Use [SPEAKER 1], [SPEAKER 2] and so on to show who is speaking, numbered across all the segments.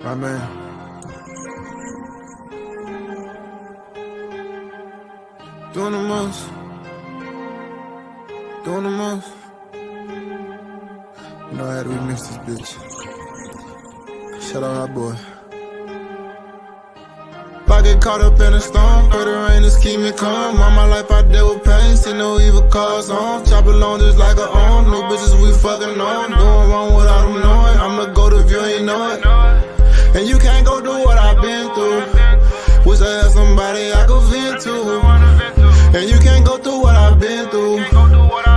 [SPEAKER 1] My man. Doing the most. Doing the most. You know I had to remix this bitch. Shout out our boy. If I get caught up in a storm, pray the rain just keep me calm. All my life I deal with pain, see no evil cause on. Chop along just like a arm, no bitches we fucking on. Doing wrong without them knowing, I'm the GOAT if you ain't know it. And you can't go do what I've been through. Wish I had somebody I could vent to. And you can't go through what I've been through.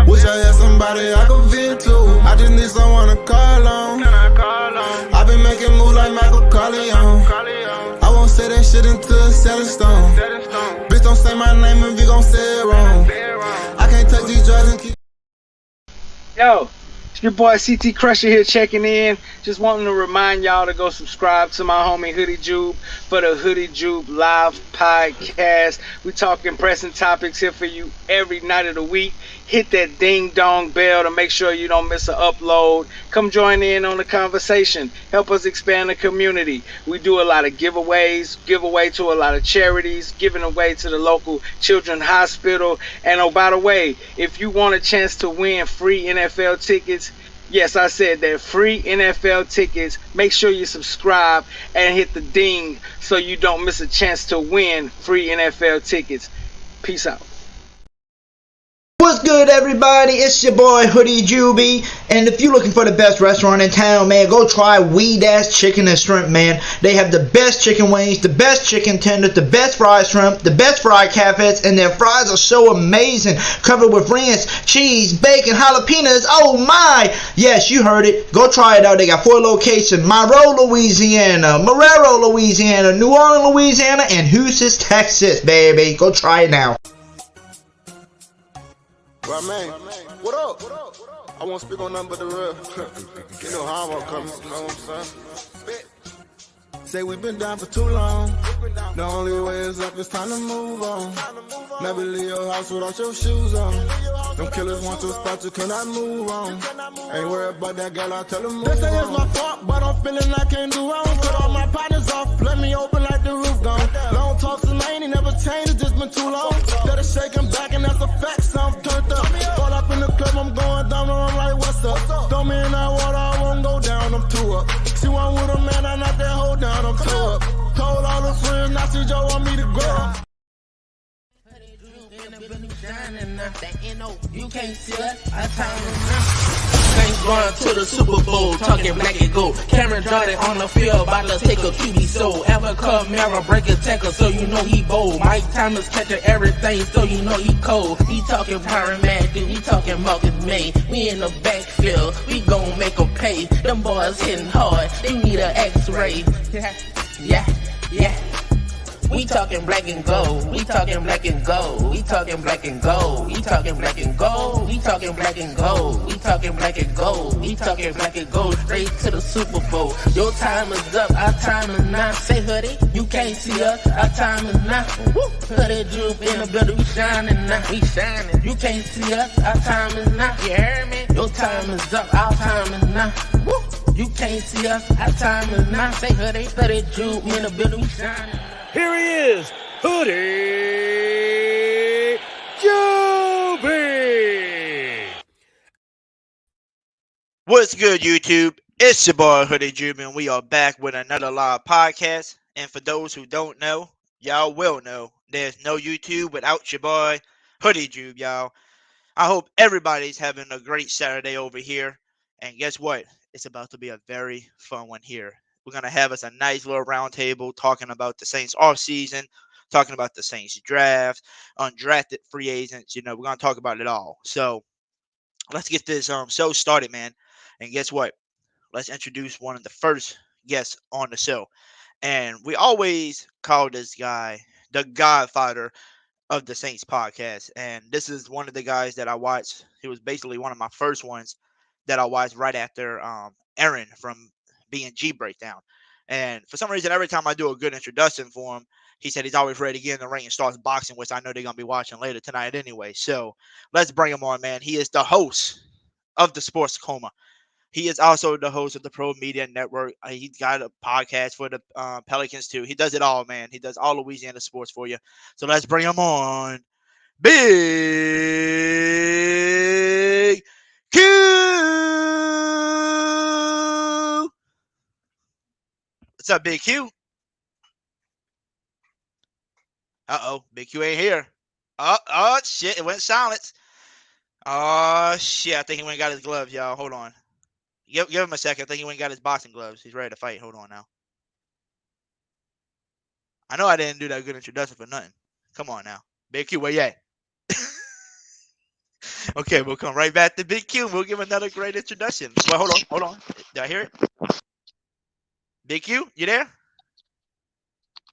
[SPEAKER 1] Wish I had somebody I could vent to. I just need someone to call on. I've been making moves like Michael Corleone. I won't say that shit until it's set in stone. Bitch, don't say my name if you gon' say it wrong. I can't touch these drugs and keep.
[SPEAKER 2] Yo, it's your boy CT Crusher here checking in. Just wanting to remind y'all to go subscribe to my homie Hoodie Jube for the Hoodie Jube live podcast. We talking pressing topics here for you every night of the week. Hit that ding dong bell to make sure you don't miss an upload. Come join in on the conversation. Help us expand the community. We do a lot of giveaways, give away to a lot of charities, giving away to the local children's hospital. And oh, by the way, if you want a chance to win free NFL tickets, yes, I said that, free NFL tickets, make sure you subscribe and hit the ding so you don't miss a chance to win free NFL tickets. Peace out.
[SPEAKER 3] What's good, everybody? It's your boy Hoodie Jube, and if you're looking for the best restaurant in town, man, go try Weed Ass Chicken and Shrimp, man. They have the best chicken wings, the best chicken tenders, the best fried shrimp, the best fried catfish, and their fries are so amazing, covered with ranch, cheese, bacon, jalapenos. Oh my! Yes, you heard it. Go try it out. They got 4 locations: Monroe, Louisiana, Marrero, Louisiana, New Orleans, Louisiana, and Houston, Texas, baby. Go try it now.
[SPEAKER 1] Right, man. What up? I won't speak on nothing but the real. You know how I'm coming. You know what I'm saying? Say we've been down for too long. The only way is up, it's time to move on. Never leave your house without your shoes on. Them killers want to spot you, cannot move on. Ain't worried about that girl, I tell them move on. They say it's my fault, but I'm feeling I can't do wrong. Cut all my partners off, let me open like the roof gone. Long talks and I ain't never changed, it's just been too long. Gotta shake him back and that's a fact, so I'm turned up. All up in the club, I'm going down and I'm like, what's up? Throw me in that water, I won't go down, I'm too up. She want with a man, I knock that hoe down, I'm too up. Told all the friends, now she just want me to grow up.
[SPEAKER 4] You can't see us, I Saints going to the Super Bowl, talking black and gold. Cameron Jordan on the field, about to take a QB soul. Ever Kamara break a tackle, so you know he bold. Mike Thomas catching everything, so you know he cold. He talking Power Man, dude, he talking Marcus May. We in the backfield, we gon' make them pay. Them boys hitting hard, they need an X-ray. Yeah. We talking black and gold. We talking black and gold. We talking black and gold. We talking black and gold. We talking black and gold. We talking black and gold. We talking black and gold. Straight to the Super Bowl. Your time is up. Our time is now. Say hoodie, you can't see us. Our time is now. Hoodie droop in the building. We shining now. We shining. You can't see us. Our time is now. You heard me? Your time is up. Our time is now. You can't see us. Our time is now. Say hoodie, hoodie droop in the building. We shining.
[SPEAKER 5] Here he is, Hoodie Jube.
[SPEAKER 6] What's good, YouTube? It's your boy Hoodie Jube, and we are back with another live podcast. And for those who don't know, y'all will know, there's no YouTube without your boy Hoodie Jube, y'all. I hope everybody's having a great Saturday over here. And guess what? It's about to be a very fun one here. We're going to have us a nice little round table talking about the Saints offseason, talking about the Saints draft, undrafted free agents. You know, we're going to talk about it all. So let's get this show started, man. And guess what? Let's introduce one of the first guests on the show. And we always call this guy the godfather of the Saints podcast. And this is one of the guys that I watched. He was basically one of my first ones that I watched right after Aaron from B&G Breakdown. And for some reason, every time I do a good introduction for him, he said he's always ready to get in the ring and starts boxing, which I know they're going to be watching later tonight anyway. So let's bring him on, man. He is the host of the Sports Coma. He is also the host of the Pro Media Network. He's got a podcast for the Pelicans too. He does it all, man. He does all Louisiana sports for you. So let's bring him on. Big Q. What's up, Big Q? Uh-oh, Big Q ain't here. Oh, shit, it went silent. Oh, shit, I think he went and got his gloves, y'all. Hold on. Give him a second. I think he went and got his boxing gloves. He's ready to fight. Hold on now. I know I didn't do that good introduction for nothing. Come on now. Big Q, where you at? Okay, we'll come right back to Big Q. We'll give another great introduction. Well, hold on. Did I hear it? Big Q, you there?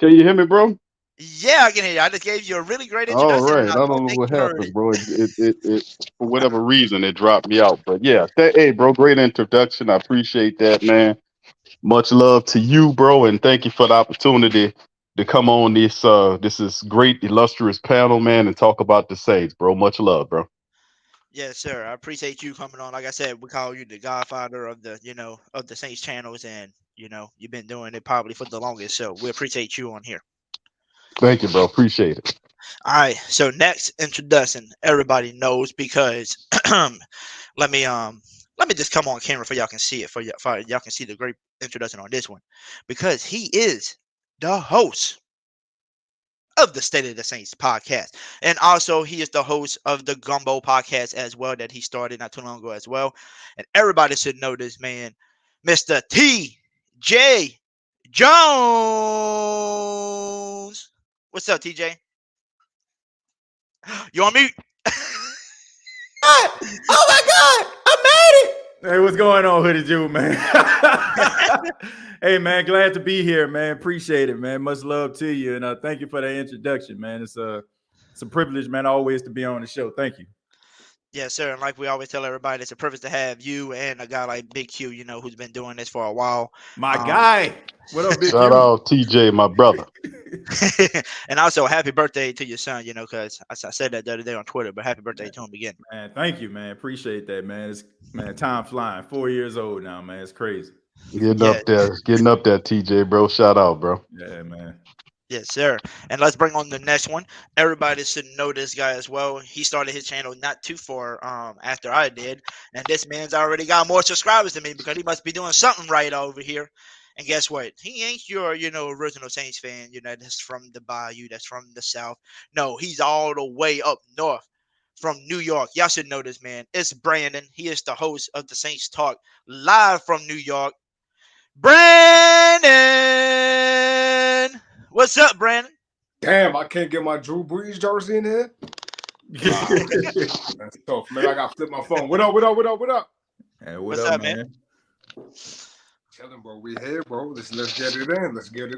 [SPEAKER 7] Can you hear me, bro?
[SPEAKER 6] Yeah, I can hear you. I just gave you a really great
[SPEAKER 7] All
[SPEAKER 6] introduction,
[SPEAKER 7] right.
[SPEAKER 6] and
[SPEAKER 7] I
[SPEAKER 6] I
[SPEAKER 7] don't
[SPEAKER 6] don't
[SPEAKER 7] know
[SPEAKER 6] think
[SPEAKER 7] what
[SPEAKER 6] you heard
[SPEAKER 7] happened,
[SPEAKER 6] it.
[SPEAKER 7] bro. It for whatever reason it dropped me out. But yeah, hey, bro, great introduction. I appreciate that, man. Much love to you, bro, and thank you for the opportunity to come on this is great illustrious panel, man, and talk about the Saints, bro. Much love, bro.
[SPEAKER 6] Yes, sir. I appreciate you coming on. Like I said, we call you the godfather of the, of the Saints channels, and you've been doing it probably for the longest. So we appreciate you on here.
[SPEAKER 7] Thank you, bro. Appreciate it.
[SPEAKER 6] All right. So next introduction, everybody knows because let me just come on camera for y'all can see it for y'all can see the great introduction on this one because he is the host of the State of the Saints podcast. And also, he is the host of the Gumbo podcast as well that he started not too long ago as well. And everybody should know this man, Mr. Tjay Jones. What's up, TJ? You on mute?
[SPEAKER 5] Oh my God! I made it! Hey, what's going on, Hoodie Jew, man? Hey, man, glad to be here, man. Appreciate it, man. Much love to you, and thank you for that introduction, man. It's a privilege, man, always to be on the show. Thank you.
[SPEAKER 6] Yes, sir. And like we always tell everybody, it's a privilege to have you and a guy like Big Q, who's been doing this for a while.
[SPEAKER 5] My guy. What up, Big
[SPEAKER 7] Shout
[SPEAKER 5] Q?
[SPEAKER 7] out TJ, my brother.
[SPEAKER 6] And also, happy birthday to your son, because I said that the other day on Twitter, but happy birthday to him again.
[SPEAKER 5] Man, thank you, man. Appreciate that, man. Time flying. 4 years old now, man. It's crazy.
[SPEAKER 7] Getting up there, TJ, bro. Shout out, bro.
[SPEAKER 5] Yeah, man.
[SPEAKER 6] Yes, sir. And let's bring on the next one. Everybody should know this guy as well. He started his channel not too far after I did. And this man's already got more subscribers than me because he must be doing something right over here. And guess what? He ain't your, original Saints fan, that's from the Bayou, that's from the South. No, he's all the way up north from New York. Y'all should know this man. It's Brandon. He is the host of the Saints Talk live from New York. Brandon! What's up, Brandon?
[SPEAKER 8] Damn, I can't get my Drew Brees jersey in here. That's tough. Maybe I got to flip my phone. What up?
[SPEAKER 5] Hey,
[SPEAKER 6] What's up, man?
[SPEAKER 8] Tell them, bro, we here, bro. Let's get it in. Let's get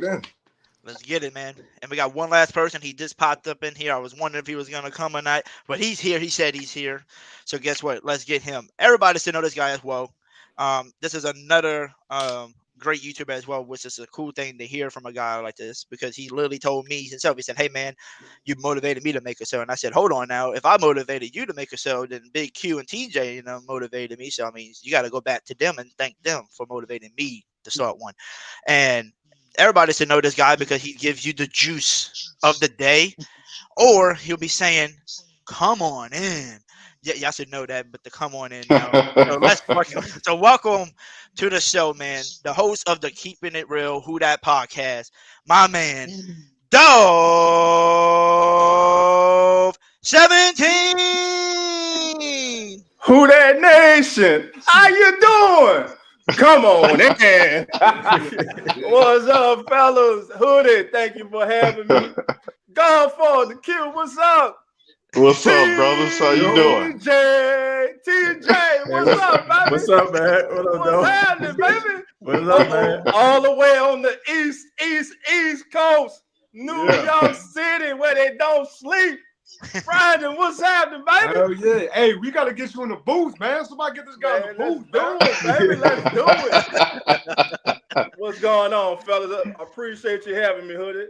[SPEAKER 8] it,
[SPEAKER 6] man. And we got one last person. He just popped up in here. I was wondering if he was going to come or not, but he's here. He said he's here. So guess what? Let's get him. Everybody should know this guy as well. This is another great YouTuber as well, which is a cool thing to hear from a guy like this because he literally told me himself. He said, "Hey man, you motivated me to make a show," and I said, "Hold on now. If I motivated you to make a show, then Big Q and TJ, motivated me. So I mean, you got to go back to them and thank them for motivating me to start one." And everybody should know this guy because he gives you the juice of the day, or he'll be saying, "Come on in." Yeah, y'all should know that, but to come on in now. So welcome to the show, man. The host of the Keeping It Real Who Dat podcast, my man, Dove 17.
[SPEAKER 5] Who that nation? How you doing? Come on in. What's up, fellas? Hoodie, thank you for having me. Godfather Q, what's up?
[SPEAKER 7] What's up, brothers? How you doing?
[SPEAKER 5] TJ, what's up, baby? What's up, man? What's happening, baby? What's up, man? All the way on the East Coast, New York City, where they don't sleep. Brandon, what's happening, baby?
[SPEAKER 8] Hell yeah. Hey, we got to get you in the booth, man. Somebody get this guy in the booth,
[SPEAKER 5] man. Let's do it. What's going on, fellas? I appreciate you having me, Hoodie.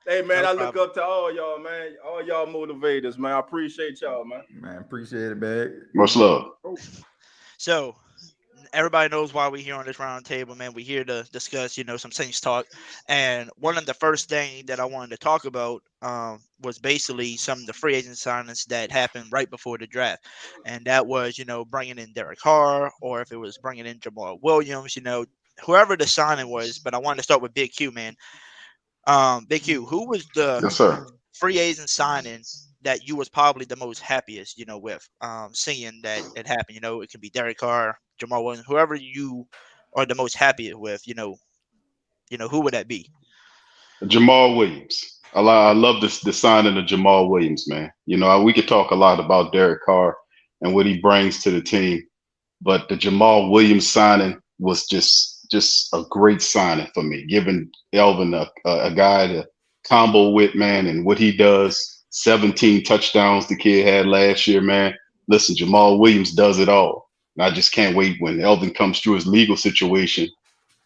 [SPEAKER 5] Hey, man, I look up to all y'all, man. All y'all motivators, man. I appreciate y'all, man. Man, appreciate it, man.
[SPEAKER 7] Much love.
[SPEAKER 6] So, everybody knows why we're here on this round table, man. We're here to discuss, some Saints talk. And one of the first things that I wanted to talk about was basically some of the free agent signings that happened right before the draft. And that was, bringing in Derek Carr, or if it was bringing in Jamal Williams, whoever the signing was. But I wanted to start with Big Q, man. Big Q, who was the
[SPEAKER 7] Yes, sir.
[SPEAKER 6] free agent signing that you was probably the most happiest, with seeing that it happened? It could be Derek Carr, Jamal Williams, whoever you are the most happy with, who would that be?
[SPEAKER 7] Jamal Williams. I love the signing of Jamal Williams, man. We could talk a lot about Derek Carr and what he brings to the team, but the Jamal Williams signing was just a great signing for me, giving Elvin a guy to combo with, man, and what he does. 17 touchdowns the kid had last year, man. Listen, Jamal Williams does it all. And I just can't wait when Elvin comes through his legal situation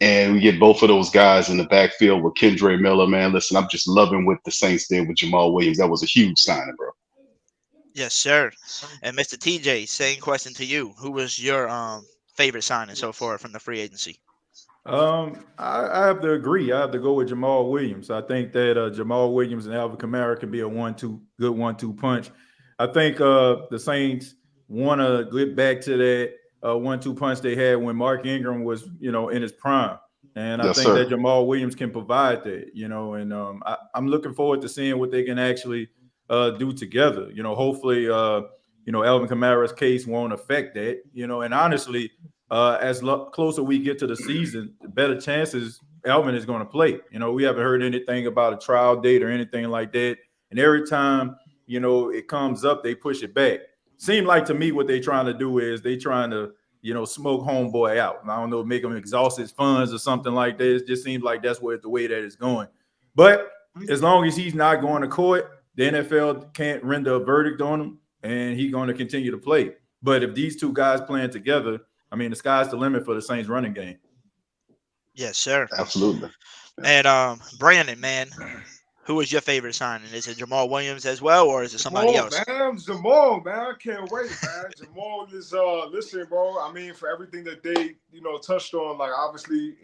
[SPEAKER 7] and we get both of those guys in the backfield with Kendre Miller, man. Listen, I'm just loving what the Saints did with Jamal Williams. That was a huge signing, bro.
[SPEAKER 6] Yes, sir. And Mr. TJ, same question to you. Who was your favorite signing so far from the free agency?
[SPEAKER 9] I have to agree. I have to go with Jamal Williams. I think that Jamal Williams and Alvin Kamara can be a good 1-2 punch. I think the Saints want to get back to that 1-2 punch they had when Mark Ingram was, in his prime. And I think that Jamal Williams can provide that, and I'm looking forward to seeing what they can actually do together. Hopefully, Alvin Kamara's case won't affect that, and honestly, as closer we get to the season, the better chances Alvin is going to play. We haven't heard anything about a trial date or anything like that. And every time, it comes up, they push it back. Seemed like to me what they're trying to do is they trying to, smoke homeboy out. I don't know, make him exhaust his funds or something like that. It just seems like that's the way that it's going. But as long as he's not going to court, the NFL can't render a verdict on him, and he's going to continue to play. But if these two guys playing together, the sky's the limit for the Saints running game.
[SPEAKER 6] Yes, sir.
[SPEAKER 7] Absolutely.
[SPEAKER 6] And Brandon, man, who was your favorite signing? Is it Jamal Williams as well, or is it somebody else?
[SPEAKER 8] Jamal, man, I can't wait, man. Jamal is listen, bro. For everything that they, touched on, like obviously,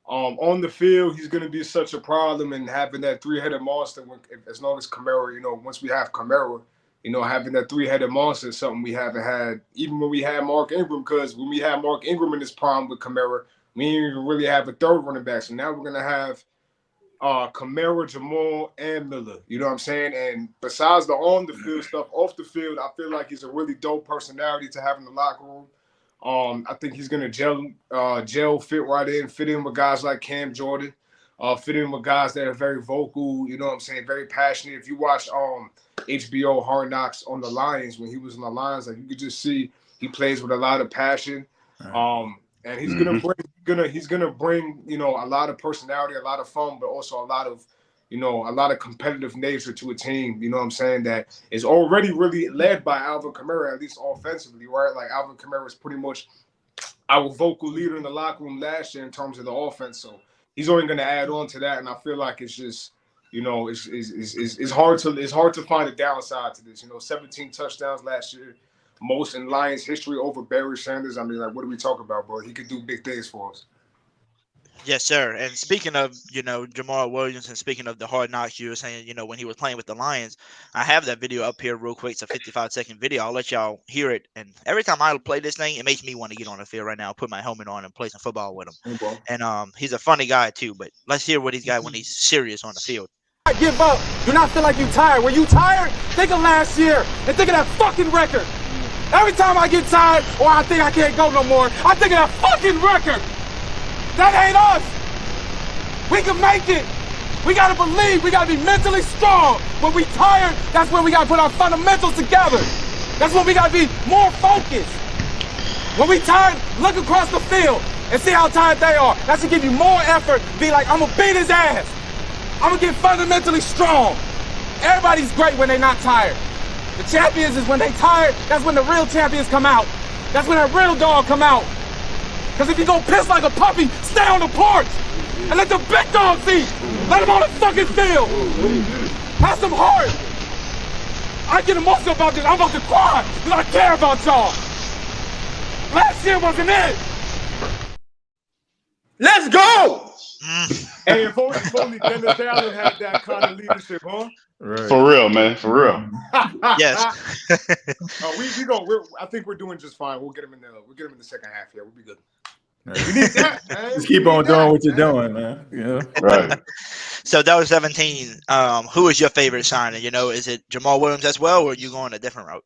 [SPEAKER 8] on the field, he's gonna be such a problem, and having that three-headed monster as long as Kamara, once we have Kamara. Having that three-headed monster is something we haven't had, even when we had Mark Ingram, because when we had Mark Ingram in his prime with Kamara, we didn't even really have a third running back. So now we're going to have Kamara, Jamal, and Miller. You know what I'm saying? And besides the on-the-field stuff, off the field, I feel like he's a really dope personality to have in the locker room. I think he's going to gel, fit right in, fit in with guys like Cam Jordan, fit in with guys that are very vocal, very passionate. If you watch HBO Hard Knocks on the Lions, when he was in the Lions, like you could just see he plays with a lot of passion. And he's gonna bring a lot of personality, a lot of fun, but also a lot of competitive nature to a team, that is already really led by Alvin Kamara, at least offensively, right? Like Alvin Kamara is pretty much our vocal leader in the locker room last year in terms of the offense. So he's only gonna add on to that, and I feel like it's just it's hard to find a downside to this. 17 touchdowns last year, most in Lions history over Barry Sanders. What are we talking about, bro? He could do big things for us.
[SPEAKER 6] Yes, sir. And speaking of, Jamal Williams, and speaking of the Hard Knocks, you were saying, when he was playing with the Lions, I have that video up here real quick. It's a 55-second video. I'll let y'all hear it. And every time I play this thing, it makes me want to get on the field right now, put my helmet on and play some football with him.
[SPEAKER 8] Okay.
[SPEAKER 6] And he's a funny guy too, but let's hear what he's got when he's serious on the field.
[SPEAKER 10] Give up. Do not feel like you're tired. When you tired, think of last year and think of that fucking record. Every time I get tired or I think I can't go no more, I think of that fucking record. That ain't us. We can make it. We gotta believe. We gotta be mentally strong. When we tired, that's when we gotta put our fundamentals together. That's when we gotta be more focused. When we tired, look across the field and see how tired they are. That should give you more effort. Be like, I'm gonna beat his ass. I'm gonna get fundamentally strong. Everybody's great when they're not tired. The champions is when they tired, that's when the real champions come out. That's when that real dog come out. Because if you go piss like a puppy, stay on the porch and let the big dogs eat. Let them on the fucking field. Have some heart. I get emotional about this. I'm about to cry because I care about y'all. Last year wasn't it.
[SPEAKER 5] Let's go.
[SPEAKER 8] Hey, if only Dennis Allen had that kind of leadership, huh?
[SPEAKER 9] Right.
[SPEAKER 7] For real, man. For real.
[SPEAKER 6] Yes.
[SPEAKER 8] I think we're doing just fine. We'll get him in the second half here. We'll be good.
[SPEAKER 9] Right.
[SPEAKER 8] We need that, man.
[SPEAKER 9] Just keep on doing what you're doing, man. Yeah.
[SPEAKER 7] Right.
[SPEAKER 6] So that was 17. Who is your favorite signing? Is it Jamal Williams as well, or are you going a different route?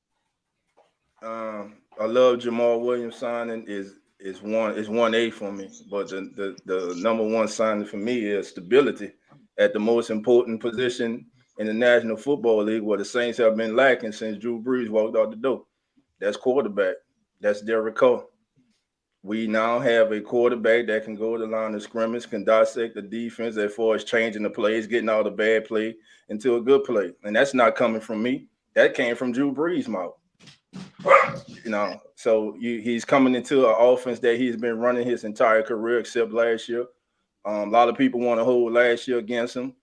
[SPEAKER 5] I love Jamal Williams signing is 1A for me, but the number one signing for me is stability at the most important position in the National Football League, where the Saints have been lacking since Drew Brees walked out the door. That's quarterback. That's Derek Carr. We now have a quarterback that can go to the line of scrimmage, can dissect the defense as far as changing the plays, getting out of bad play into a good play. And that's not coming from me. That came from Drew Brees' mouth. So he's coming into an offense that he's been running his entire career except last year. A lot of people want to hold last year against him,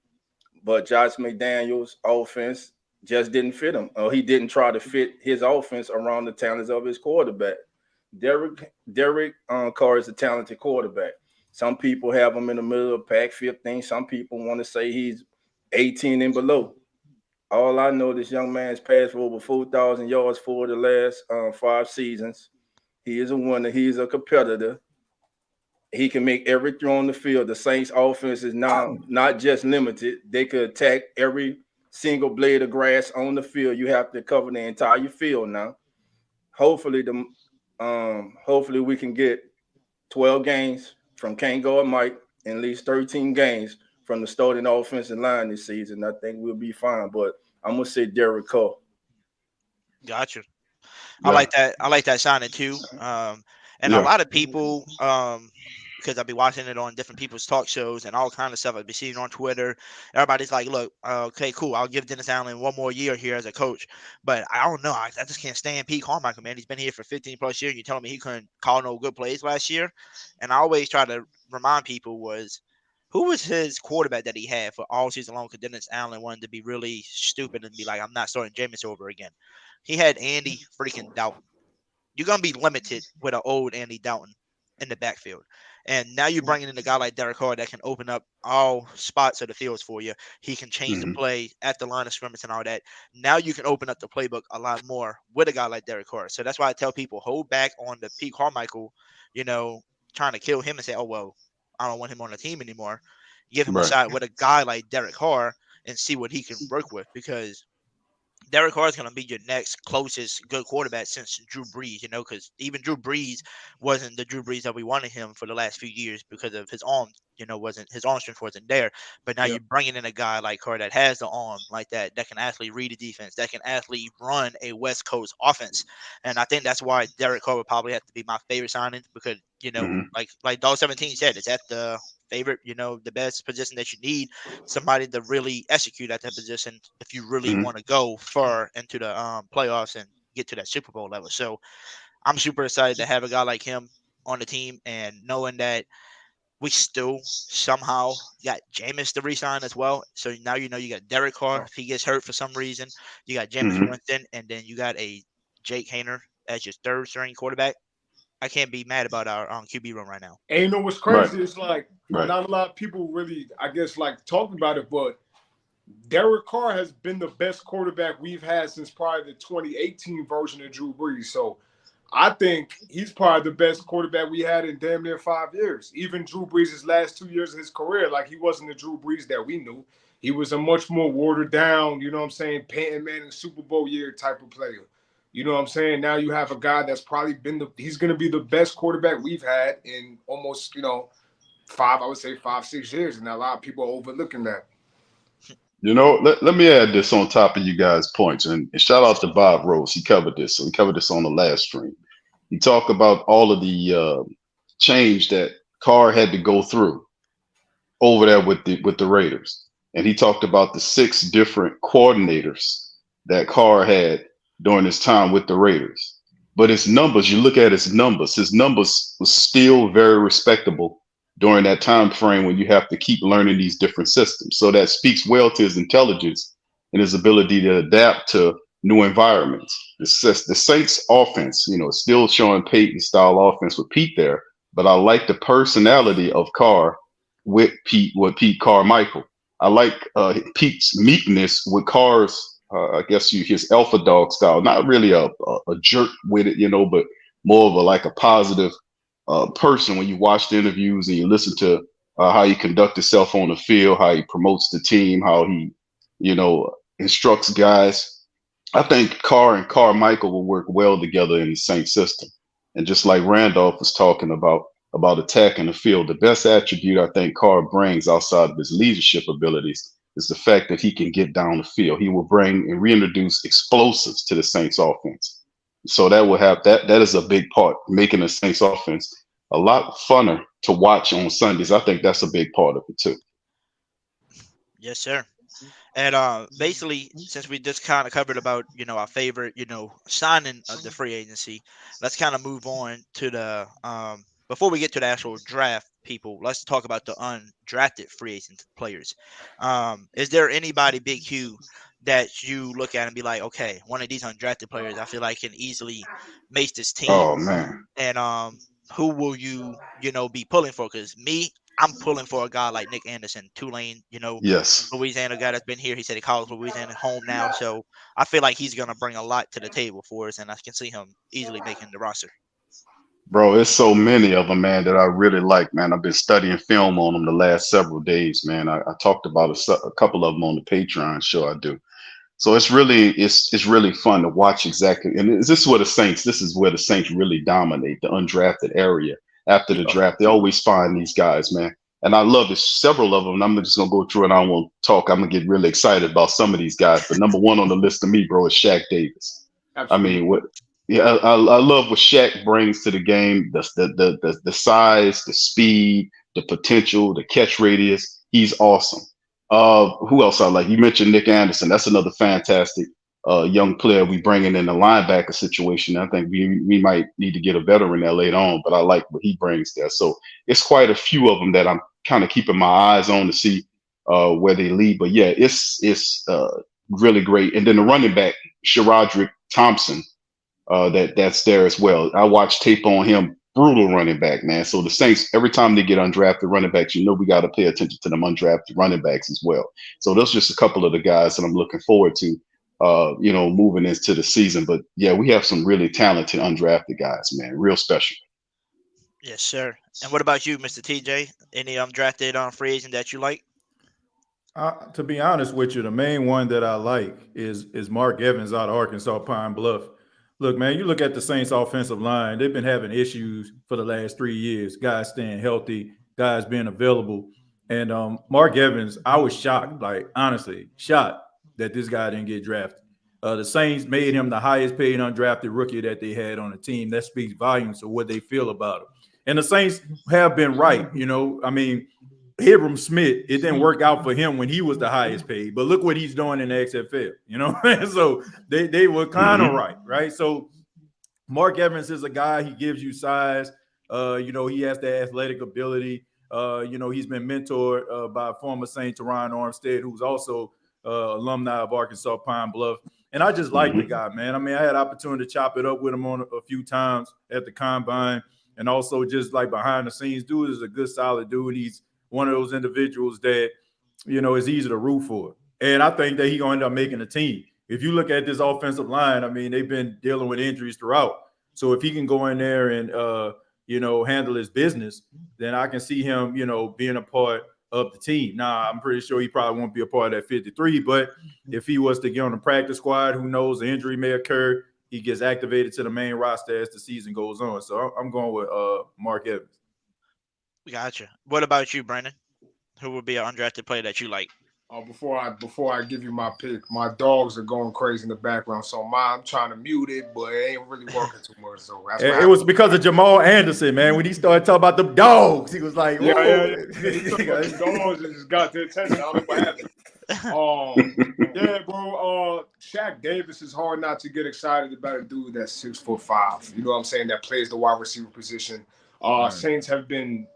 [SPEAKER 5] but Josh McDaniels' offense just didn't fit him. He didn't try to fit his offense around the talents of his quarterback. Derek Carr is a talented quarterback. Some people have him in the middle of the pack, 15. Some people want to say he's 18 and below. All I know, this young man's passed for over 4,000 yards for the last 5 seasons. He is a winner. He's a competitor. He can make every throw on the field. The Saints' offense is now not just limited. They could attack every single blade of grass on the field. You have to cover the entire field now. Hopefully we can get 12 games from Can't Guard Mike and at least 13 games from the starting offensive line this season. I think we'll be fine, but I'm gonna say Derek Carr.
[SPEAKER 6] Gotcha.
[SPEAKER 7] Yeah.
[SPEAKER 6] I like that signing too. And a lot of people, because I've been watching it on different people's talk shows and all kind of stuff I've been seeing on Twitter. Everybody's like, look, okay, cool. I'll give Dennis Allen one more year here as a coach. But I don't know. I just can't stand Pete Carmichael, man. He's been here for 15 plus years. You're telling me he couldn't call no good plays last year? And I always try to remind people who was his quarterback that he had for all season long? Because Dennis Allen wanted to be really stupid and be like, I'm not starting Jameis over again. He had Andy freaking Dalton. You're going to be limited with an old Andy Dalton in the backfield. And now you're bringing in a guy like Derek Carr that can open up all spots of the fields for you. He can change the play at the line of scrimmage and all that. Now you can open up the playbook a lot more with a guy like Derek Carr. So that's why I tell people, hold back on the Pete Carmichael, trying to kill him and say, oh, well, I don't want him on the team anymore. Give him a shot with a guy like Derek Carr and see what he can work with, because Derek Carr is going to be your next closest good quarterback since Drew Brees, because even Drew Brees wasn't the Drew Brees that we wanted him for the last few years because of his arm, his arm strength wasn't there. But now you're bringing in a guy like Carr that has the arm like that can actually read the defense, that can actually run a West Coast offense. And I think that's why Derek Carr would probably have to be my favorite signing, because, like Dog 17 said, it's at the favorite, the best position that you need somebody to really execute at that position if you really want to go far into the playoffs and get to that Super Bowl level. So I'm super excited to have a guy like him on the team, and knowing that we still somehow got Jameis to re-sign as well. So now you got Derek Carr. If he gets hurt for some reason, you got Jameis Winston, and then you got a Jake Haener as your third string quarterback. I can't be mad about our QB room right now.
[SPEAKER 8] And what's crazy is not a lot of people really, I guess, like talking about it, but Derek Carr has been the best quarterback we've had since probably the 2018 version of Drew Brees. So I think he's probably the best quarterback we had in damn near 5 years. Even Drew Brees' last 2 years of his career, like, he wasn't the Drew Brees that we knew. He was a much more watered down, Peyton Manning Super Bowl year type of player. You know what I'm saying? Now you have a guy that's probably he's going to be the best quarterback we've had in almost, 5-6 years. And a lot of people are overlooking that.
[SPEAKER 7] Let me add this on top of you guys' points. And shout out to Bob Rose. He covered this. So he covered this on the last stream. He talked about all of the change that Carr had to go through over there with the Raiders. And he talked about the 6 different coordinators that Carr had during his time with the Raiders. But his numbers, you look at his numbers was still very respectable during that time frame when you have to keep learning these different systems. So that speaks well to his intelligence and his ability to adapt to new environments. It's just the Saints offense, it's still showing Peyton style offense with Pete there, but I like the personality of Carr with Pete Carmichael. I like Pete's meekness with Carr's, I guess his alpha dog style. Not really a jerk with it, but more of a positive person when you watch the interviews and you listen to how he conducts himself on the field, how he promotes the team, how he, instructs guys. I think Carr and Carmichael will work well together in the same system. And just like Randolph was talking about attacking the field, the best attribute I think Carr brings outside of his leadership abilities is the fact that he can get down the field. He will bring and reintroduce explosives to the Saints offense. So that will have that is a big part, making the Saints offense a lot funner to watch on Sundays. I think that's a big part of it too.
[SPEAKER 6] Yes, sir. And basically, since we just kind of covered about our favorite signing of the free agency, let's kind of move on to the before we get to the actual draft. People, let's talk about the undrafted free agent players. Is there anybody, Big Hugh, that you look at and be like, okay, one of these undrafted players I feel like can easily make this team?
[SPEAKER 7] Oh man.
[SPEAKER 6] And who will you be pulling for? Because I'm pulling for a guy like Nick Anderson, Tulane,
[SPEAKER 7] Yes.
[SPEAKER 6] Louisiana guy that's been here. He said he calls Louisiana home now. So I feel like he's going to bring a lot to the table for us, and I can see him easily making the roster.
[SPEAKER 7] Bro, there's so many of them, man, that I really like, man. I've been studying film on them the last several days, man. I talked about a couple of them on the Patreon show I do. So it's really fun to watch exactly. And this is where the Saints really dominate the undrafted area. After the draft, they always find these guys, man. And I love this. Several of them. And I'm just gonna go through it. I won't talk. I'm gonna get really excited about some of these guys. But number one on the list of me, bro, is Shaq Davis.
[SPEAKER 8] Absolutely.
[SPEAKER 7] I mean, I love what Shaq brings to the game. The size, the speed, the potential, the catch radius. He's awesome. Who else I like? You mentioned Nick Anderson. That's another fantastic young player we bringing in the linebacker situation. I think we might need to get a veteran there later on, but I like what he brings there. So it's quite a few of them that I'm kind of keeping my eyes on to see where they lead. But yeah, it's really great. And then the running back, Sharadrick Thompson, that's there as well. I watched tape on him. Brutal running back, man. So the Saints, every time they get undrafted running backs, we got to pay attention to them undrafted running backs as well. So those are just a couple of the guys that I'm looking forward to, moving into the season. But yeah, we have some really talented undrafted guys, man. Real special.
[SPEAKER 6] Yes, sir. And what about you, Mr. TJ? Any undrafted free agent that you like?
[SPEAKER 9] To be honest with you, the main one that I like is Mark Evans out of Arkansas Pine Bluff. Look, man, you look at the Saints offensive line, they've been having issues for the last 3 years, guys staying healthy, guys being available. And Mark Evans, I was shocked, honestly, shocked that this guy didn't get drafted. The Saints made him the highest paid undrafted rookie that they had on the team. That speaks volumes of what they feel about him. And the Saints have been right. Abram Smith, it didn't work out for him when he was the highest paid, but look what he's doing in the XFL, so they were kind of right? So Mark Evans is a guy, he gives you size, he has the athletic ability, he's been mentored by former Saint Teron Armstead, who's also alumni of Arkansas Pine Bluff. And I just like the guy, man. I had opportunity to chop it up with him on a few times at the combine, and also just like behind the scenes. Dude is a good, solid dude. He's one of those individuals that, is easy to root for. And I think that he's going to end up making a team. If you look at this offensive line, they've been dealing with injuries throughout. So if he can go in there and, handle his business, then I can see him, being a part of the team. Now, I'm pretty sure he probably won't be a part of that 53, but if he was to get on the practice squad, who knows, the injury may occur. He gets activated to the main roster as the season goes on. So I'm going with Mark Evans.
[SPEAKER 6] Gotcha. What about you, Brandon? Who would be an undrafted player that you like?
[SPEAKER 8] Before I give you my pick, my dogs are going crazy in the background. So I'm trying to mute it, but it ain't really working too much. So that's
[SPEAKER 9] it was because of Jamal Anderson, man. When he started talking about the dogs, he was like,
[SPEAKER 8] yeah. The dogs just got their attention. I don't know what happened. Yeah, bro. Shaq Davis is hard not to get excited about a dude that's 6'5". You know what I'm saying? That plays the wide receiver position. Saints have been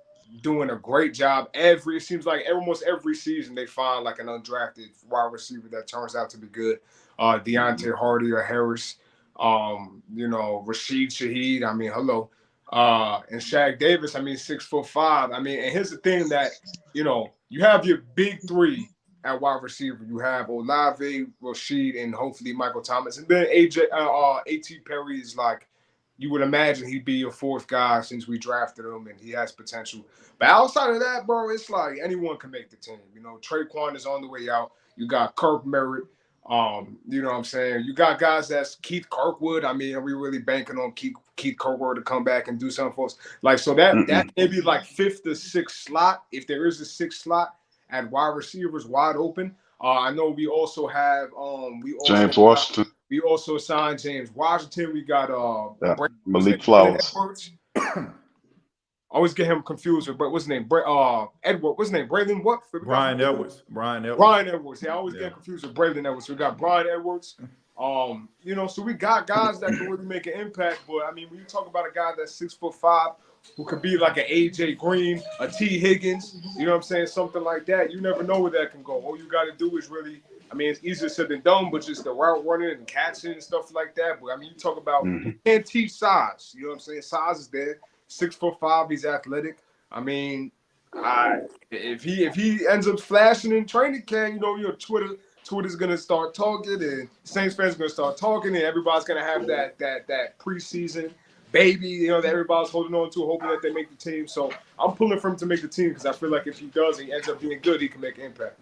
[SPEAKER 8] doing a great job. It seems like almost every season they find like an undrafted wide receiver that turns out to be good. Deontay Hardy or Harris, Rashid Shaheed. I mean, hello. And Shaq Davis, I mean, 6'5". I mean, and here's the thing that, you have your big three at wide receiver. You have Olave, Rashid, and hopefully Michael Thomas. And then A.T. Perry is like, you would imagine he'd be your fourth guy since we drafted him and he has potential. But outside of that, bro, it's like anyone can make the team. Traquan is on the way out. You got Kirk Merritt. You know what I'm saying? You got guys that's Keith Kirkwood. I mean, are we really banking on Keith Kirkwood to come back and do something for us? Like, so that may be like fifth to sixth slot. If there is a sixth slot at wide receivers wide open. I know we also have
[SPEAKER 7] James Washington.
[SPEAKER 8] We also signed James Washington. We got
[SPEAKER 7] Malik Flowers.
[SPEAKER 8] I always get him confused with what's his name? Edward. What's his name? Braylon what?
[SPEAKER 9] Brian Edwards. Brian
[SPEAKER 8] Edwards. Yeah, I always get confused with Braylon Edwards. We got Brian Edwards. So we got guys that can really make an impact. But I mean, when you talk about a guy that's 6'5", who could be like an AJ Green, a T Higgins, you know what I'm saying? Something like that. You never know where that can go. All you got to do is really, I mean, it's easier said than done, but just the route running and catching and stuff like that. But I mean, you talk about, you can't teach size. You know what I'm saying? Size is there. 6'5", he's athletic. I mean, if he ends up flashing in training camp, Twitter's gonna start talking, and Saints fans are gonna start talking, and everybody's gonna have that preseason baby, that everybody's holding on to, hoping that they make the team. So I'm pulling for him to make the team because I feel like if he does, he ends up being good, he can make an impact.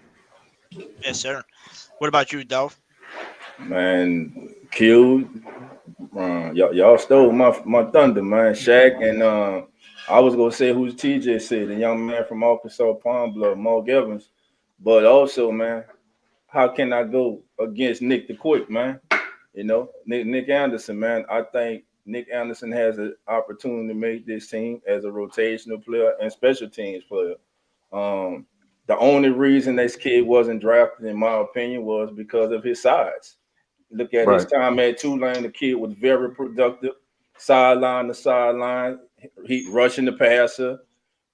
[SPEAKER 6] Yes, sir. What about you, Dolph?
[SPEAKER 5] Man, Q, y'all stole my thunder, man. Shaq and I was gonna say who's TJ said, the young man from Arkansas, Palm Bluff, Mark Evans. But also, man, how can I go against Nick the Quick, man? Nick Anderson, man. I think Nick Anderson has an opportunity to make this team as a rotational player and special teams player. The only reason this kid wasn't drafted, in my opinion, was because of his size. Look at his time at Tulane. The kid was very productive, sideline to sideline. He rushing the passer.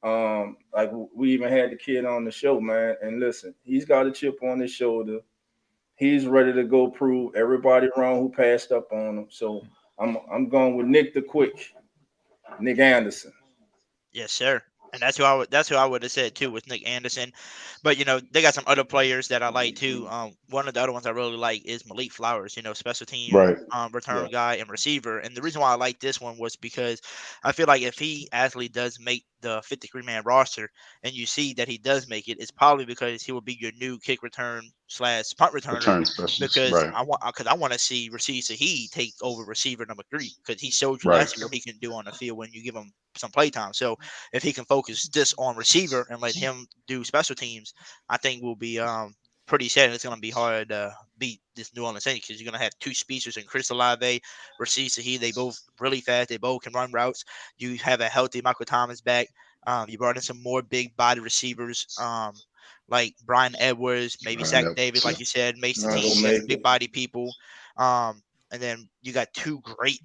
[SPEAKER 5] Like we even had the kid on the show, man. And listen, he's got a chip on his shoulder. He's ready to go prove everybody wrong who passed up on him. So I'm going with Nick the Quick, Nick Anderson.
[SPEAKER 6] Yes, sir. And that's who I would have said too, with Nick Anderson. But they got some other players that I like too. One of the other ones I really like is Malik Flowers. Special team return guy and receiver. And the reason why I like this one was because I feel like if he actually does make the 53-man roster, and you see that he does make it, it's probably because he will be your new kick return / punt returner. Because I want to see Rashid Shaheed take over receiver number 3, because he showed you last year what he can do on the field when you give him some play time. So if he can focus this on receiver and let him do special teams, I think we'll be pretty sad. It's going to be hard to beat this New Orleans Saints, because you're going to have two speedsters in Chris Olave, Rashid Shaheed. They both really fast. They both can run routes. You have a healthy Michael Thomas back. You brought in some more big body receivers, like Brian Edwards, maybe Zach Davis, like you said, makes the team. You have big body people. And then you got two great,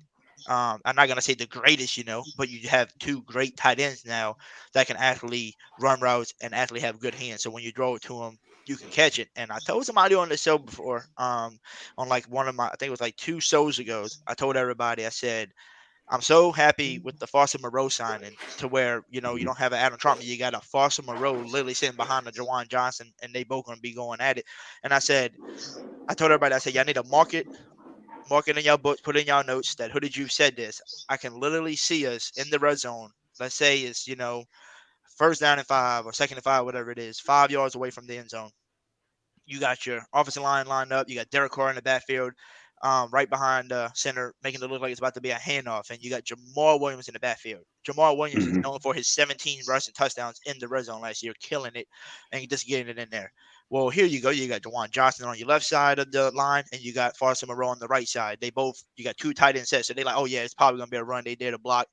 [SPEAKER 6] I'm not going to say the greatest, but you have two great tight ends now that can actually run routes and actually have good hands. So when you throw it to them, you can catch it. And I told somebody on the show before, on like one of my, I think it was like 2 shows ago, I told everybody, I said, I'm so happy with the Foster Moreau signing, to where, you don't have an Adam Trotman. You got a Foster Moreau literally sitting behind the Jawan Johnson, and they both going to be going at it. And I told everybody, I said, y'all need to mark it in your books, put in y'all notes that Hoodie Juve said this. I can literally see us in the red zone. Let's say it's, first down and 5 or second and 5, whatever it is, 5 yards away from the end zone. You got your offensive line lined up. You got Derek Carr in the backfield, right behind the center, making it look like it's about to be a handoff. And you got Jamal Williams in the backfield. Jamal Williams is known for his 17 rushing touchdowns in the red zone last year, killing it and just getting it in there. Well, here you go. You got Jawan Johnson on your left side of the line, and you got Foster Moreau on the right side. You got 2 tight end sets. So they're like, oh, yeah, it's probably going to be a run. They did a block.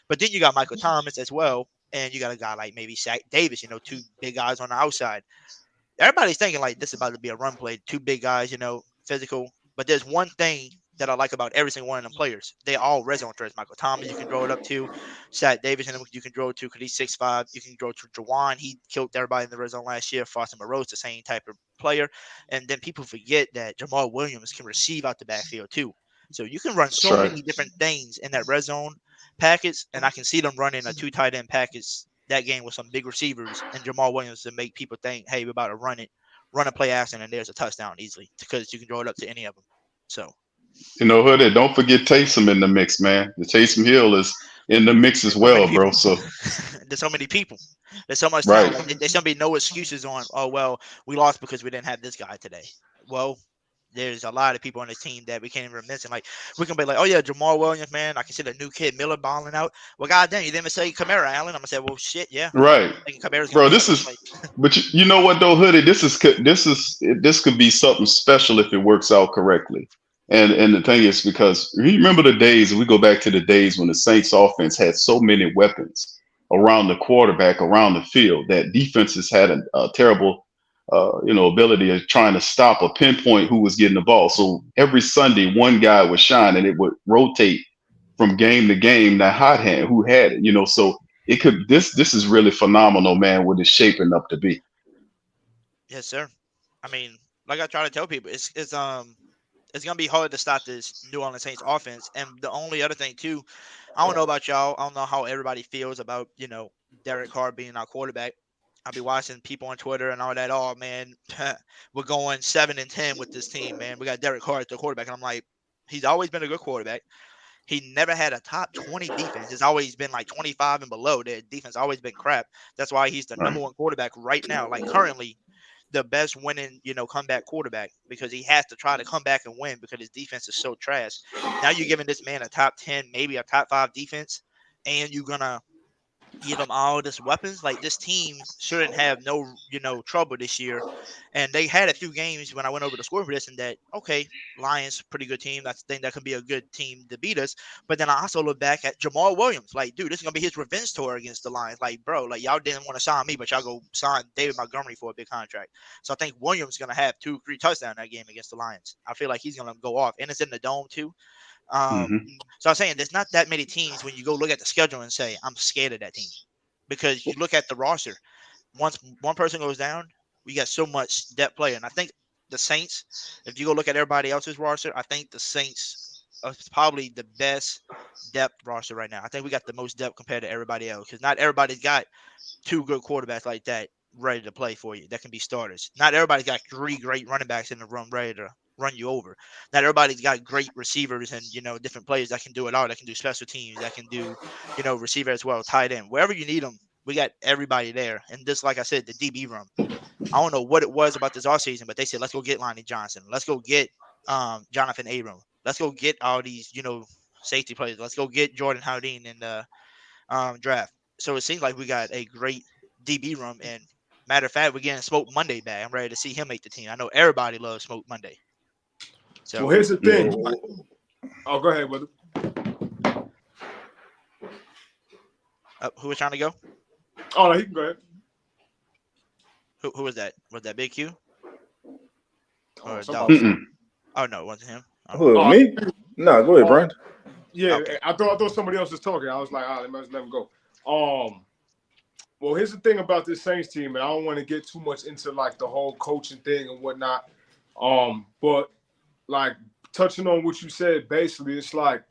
[SPEAKER 6] But then you got Michael Thomas as well, and you got a guy like maybe Zach Davis, 2 big guys on the outside. Everybody's thinking like this is about to be a run play, 2 big guys, physical. But there's one thing that I like about every single one of them players. They all red zone threats. Michael Thomas, you can throw it up to. Shaq Davidson, you can throw it to because he's 6'5". You can throw to Jawan. He killed everybody in the red zone last year. Foster Moreau's the same type of player. And then people forget that Jamal Williams can receive out the backfield too. So you can run so many different things in that red zone package, and I can see them running a 2 tight end package that game with some big receivers and Jamal Williams to make people think, hey, we're about to run a play action, and there's a touchdown easily because you can throw it up to any of them. So,
[SPEAKER 7] Hoodie, don't forget Taysom in the mix, man. The Taysom Hill is in the mix as well, bro. So
[SPEAKER 6] there's so many people. There's so much talent. Like, there's gonna be no excuses on, oh well, we lost because we didn't have this guy today. Well, there's a lot of people on this team that we can't even mention. Like, we can be like, oh yeah, Jamal Williams, man. I can see the new kid Miller balling out. Well, goddamn, you didn't even say Kamara Allen. I'm gonna say, well, shit, yeah.
[SPEAKER 7] Right, bro. This is, but you know what though, Hoodie? This could be something special if it works out correctly. And the thing is, because you remember the days, we go back to the days when the Saints offense had so many weapons around the quarterback, around the field, that defenses had a terrible ability of trying to stop or pinpoint who was getting the ball. So every Sunday, one guy would shine, and it would rotate from game to game. That hot hand, who had it, so it could. This is really phenomenal, man. What it's shaping up to be.
[SPEAKER 6] Yes, sir. I mean, like I try to tell people, it's gonna be hard to stop this New Orleans Saints offense. And the only other thing too, I don't know about y'all. I don't know how everybody feels about Derek Carr being our quarterback. I'll be watching people on Twitter and all that. Oh man, we're going 7-10 with this team, man. We got Derek Carr at the quarterback, and I'm like, he's always been a good quarterback. He never had a top 20 defense. It's always been like 25 and below. Their defense always been crap. That's why he's the number one quarterback right now. Like currently, the best winning, comeback quarterback, because he has to try to come back and win because his defense is so trash. Now you're giving this man a top 10, maybe a top 5 defense, and you're gonna give them all this weapons. Like, this team shouldn't have no, trouble this year. And they had a few games when I went over the score for this, and that, okay, Lions, pretty good team. I think that could be a good team to beat us. But then I also look back at Jamal Williams. Like, dude, this is going to be his revenge tour against the Lions. Like, bro, like, y'all didn't want to sign me, but y'all go sign David Montgomery for a big contract. So I think Williams is going to have 2-3 touchdowns that game against the Lions. I feel like he's going to go off. And it's in the dome, too. So I'm saying there's not that many teams when you go look at the schedule and say, I'm scared of that team. Because you look at the roster, once one person goes down, we got so much depth player. And I think the Saints, if you go look at everybody else's roster, I think the Saints are probably the best depth roster right now. I think we got the most depth compared to everybody else, because not everybody's got 2 good quarterbacks like that ready to play for you that can be starters. Not everybody's got 3 great running backs in the room ready to run you over. Not everybody's got great receivers and different players that can do it all. That can do special teams. That can do receiver as well, tight end. Wherever you need them, we got everybody there. And just like I said, the DB room. I don't know what it was about this offseason, but they said let's go get Lonnie Johnson. Let's go get Jonathan Abram. Let's go get all these safety players. Let's go get Jordan Howdine in the draft. So it seems like we got a great DB room. And matter of fact, we're getting Smoke Monday back. I'm ready to see him make the team. I know everybody loves Smoke Monday. So,
[SPEAKER 8] well, here's the thing. Oh, go ahead, brother.
[SPEAKER 6] Who was trying to go?
[SPEAKER 8] Oh, no, he can go ahead.
[SPEAKER 6] Who was that? Was that Big Q? Or
[SPEAKER 8] Oh,
[SPEAKER 6] no, it wasn't him.
[SPEAKER 5] Who, me? No, go ahead, Brian.
[SPEAKER 8] Yeah,
[SPEAKER 6] Okay.
[SPEAKER 8] I thought somebody else was talking. I was like, all right, let him go. Well, here's the thing about this Saints team, and I don't want to get too much into like the whole coaching thing and whatnot. But like touching on what you said, basically, it's like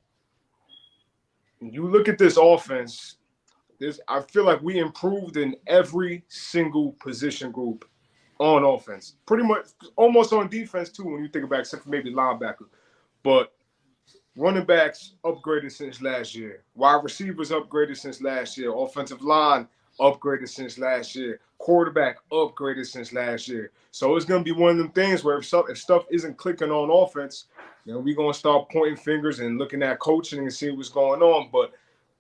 [SPEAKER 8] you look at this offense. I feel like we improved in every single position group on offense. Pretty much almost on defense too, when you think about it, except for maybe linebacker. But running backs upgraded since last year. Wide receivers upgraded since last year. Offensive line upgraded since last year. Quarterback upgraded since last year. So it's going to be one of them things where if stuff isn't clicking on offense, we're going to start pointing fingers and looking at coaching and see what's going on. But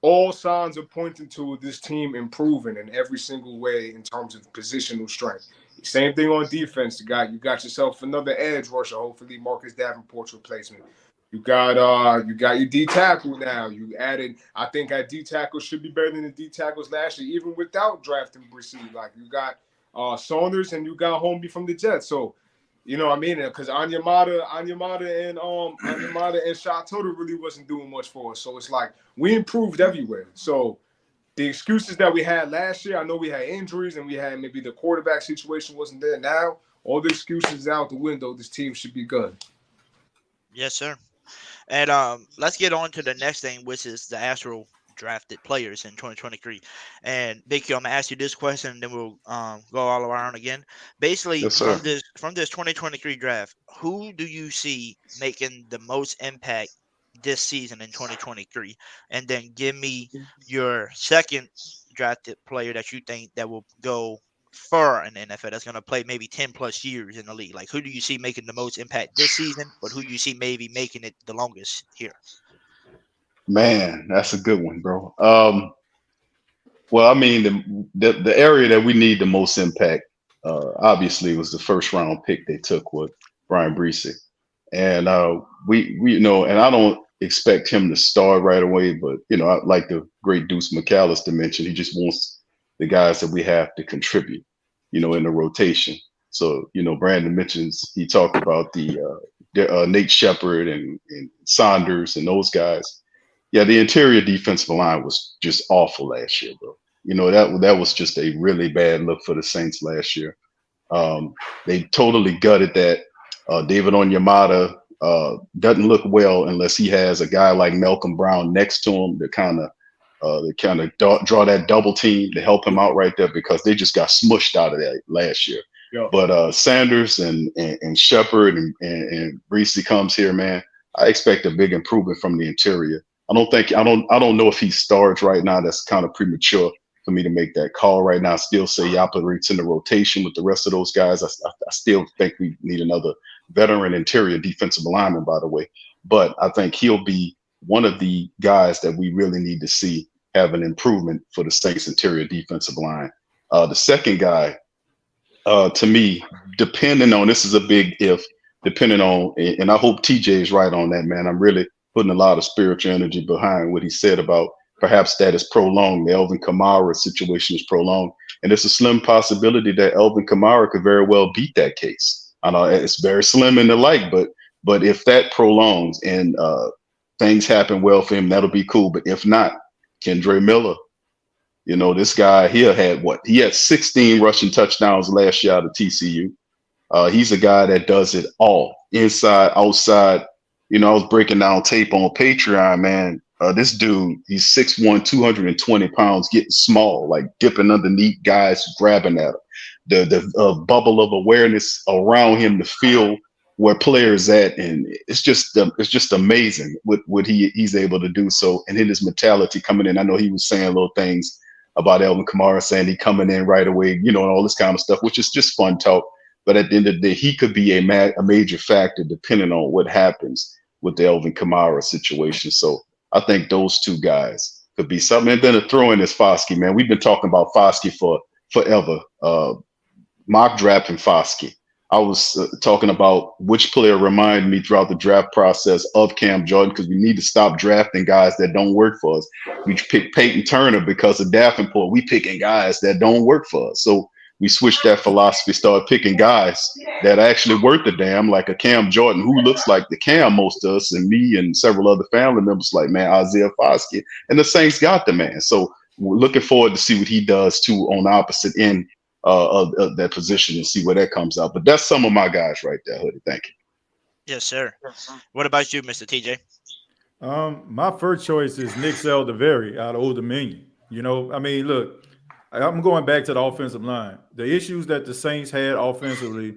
[SPEAKER 8] all signs are pointing to this team improving in every single way in terms of positional strength. Same thing on defense. You got yourself another edge rusher. Hopefully, Marcus Davenport's replacement. You got your D tackle now. You added. I think our D tackle should be better than the D tackles last year, even without drafting Brissy. Like you got Saunders and you got Homby from the Jets. So You know what I mean? Because Anyamata and Shot Total really wasn't doing much for us. So it's like we improved everywhere. So the excuses that we had last year, I know we had injuries and we had maybe the quarterback situation wasn't there. Now all the excuses out the window. This team should be good.
[SPEAKER 6] Yes, sir. And let's get on to the next thing, which is the actual drafted players in 2023. And Big Q, I'm gonna ask you this question, and then we'll go all around again. Basically,
[SPEAKER 7] Yes, sir.
[SPEAKER 6] from this 2023 draft, who do you see making the most impact this season in 2023? And then give me your second drafted player that you think that will go far in the NFL, that's going to play maybe 10 plus years in the league. Like, who do you see making the most impact this season, but who do you see maybe making it the longest here?
[SPEAKER 7] Man, that's a good one, bro. Well, I mean, the area that we need the most impact, obviously, was the first round pick they took with Brian Breesy, and we you know, and I don't expect him to start right away, but you know, like the great Deuce McAllister mentioned, he just wants the guys that we have to contribute, you know, in the rotation. So you know, Brandon mentions he talked about the Nate Shepard and Saunders and those guys. Yeah, the interior defensive line was just awful last year, bro. You know, that was just a really bad look for the Saints last year. They totally gutted that. David Onyemata doesn't look well unless he has a guy like Malcolm Brown next to him to kind of draw that double team to help him out right there, because they just got smushed out of that last year.
[SPEAKER 8] Yeah.
[SPEAKER 7] But Sanders and Shepard and Breesy comes here, man. I expect a big improvement from the interior. I don't know if he starts right now. That's kind of premature for me to make that call right now. I still say he operates in the rotation with the rest of those guys. I still think we need another veteran interior defensive lineman, by the way. But I think he'll be one of the guys that we really need to see have an improvement for the Saints interior defensive line. The second guy, to me, depending on, this is a big if, depending on, and I hope TJ is right on that, man. I'm really putting a lot of spiritual energy behind what he said about perhaps that is prolonged. The Elvin Kamara situation is prolonged. And it's a slim possibility that Elvin Kamara could very well beat that case. I know it's very slim in the light, but if that prolongs and things happen well for him, that'll be cool. But if not, Kendre Miller, you know, this guy here he had 16 rushing touchdowns last year out of TCU. He's a guy that does it all, inside, outside. You know, I was breaking down tape on Patreon, man. This dude, he's 6'1", 220 pounds, getting small, like dipping underneath guys, grabbing at him. The bubble of awareness around him to feel where players at, and it's just amazing what he's able to do. So, and in his mentality coming in, I know he was saying little things about Elvin Kamara, saying he coming in right away, you know, and all this kind of stuff, which is just fun talk. But at the end of the day, he could be a major factor depending on what happens with the Elvin Kamara situation. So I think those two guys could be something. And then to throw in is Foskey, man. We've been talking about Foskey for forever. Mock drafting Foskey. I was talking about which player reminded me throughout the draft process of Cam Jordan, because we need to stop drafting guys that don't work for us. We picked Peyton Turner because of Davenport. We picking guys that don't work for us. So we switched that philosophy, started picking guys that actually worth the damn, like a Cam Jordan, who looks like the Cam most of us, and me and several other family members like, man, Isaiah Foskey. And the Saints got the man. So we're looking forward to see what he does, too, on the opposite end of that position and see where that comes out. But that's some of my guys right there, Hoodie. Thank you.
[SPEAKER 6] Yes, sir. What about you, Mr. TJ?
[SPEAKER 9] My first choice is Nick Saldiveri out of Old Dominion. You know, I mean, look, I'm going back to the offensive line. The issues that the Saints had offensively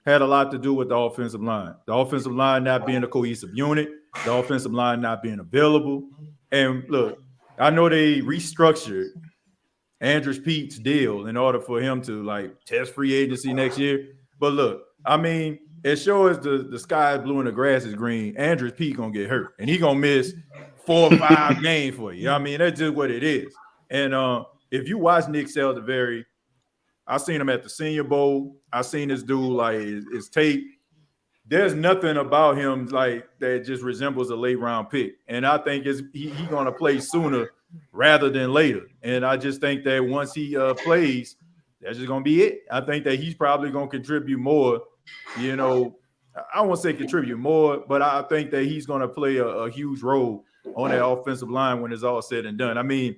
[SPEAKER 9] had a lot to do with the offensive line. The offensive line not being a cohesive unit, the offensive line not being available. And look, I know they restructured Andrews Pete's deal in order for him to like test free agency next year. But look, I mean, as sure as the sky is blue and the grass is green, Andrews Pete gonna get hurt and he gonna miss 4 or 5 games for you. I mean, that's just what it is. And if you watch Nick Saldiveri, I seen him at the Senior Bowl. I seen this dude like his tape. There's nothing about him like that just resembles a late round pick. And I think he gonna play sooner rather than later. And I just think that once he plays, that's just gonna be it. I think that he's probably gonna contribute more you know, I won't say contribute more, but I think that he's going to play a huge role on that offensive line when it's all said and done. I mean,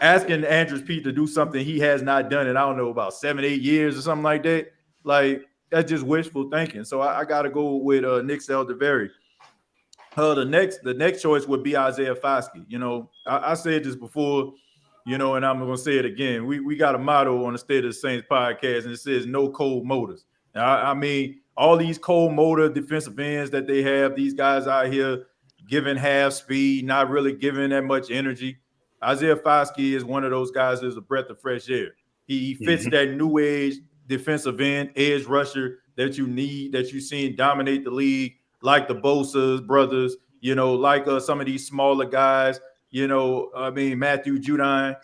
[SPEAKER 9] asking Andrews Pete to do something he has not done in, I don't know, about 7-8 years or something like that, like, that's just wishful thinking. So I got to go with Nick Saldiveri. The next choice would be Isaiah Foskey. You know, I said this before, you know, and I'm going to say it again. We got a motto on the State of the Saints podcast, and it says no cold motors. Now, I mean, all these cold motor defensive ends that they have, these guys out here giving half speed, not really giving that much energy. Isaiah Foskey is one of those guys that's a breath of fresh air. He fits that new age defensive end, edge rusher that you need, that you've seen dominate the league, like the Bosa's brothers, you know, like some of these smaller guys, you know, I mean, Matthew Judine,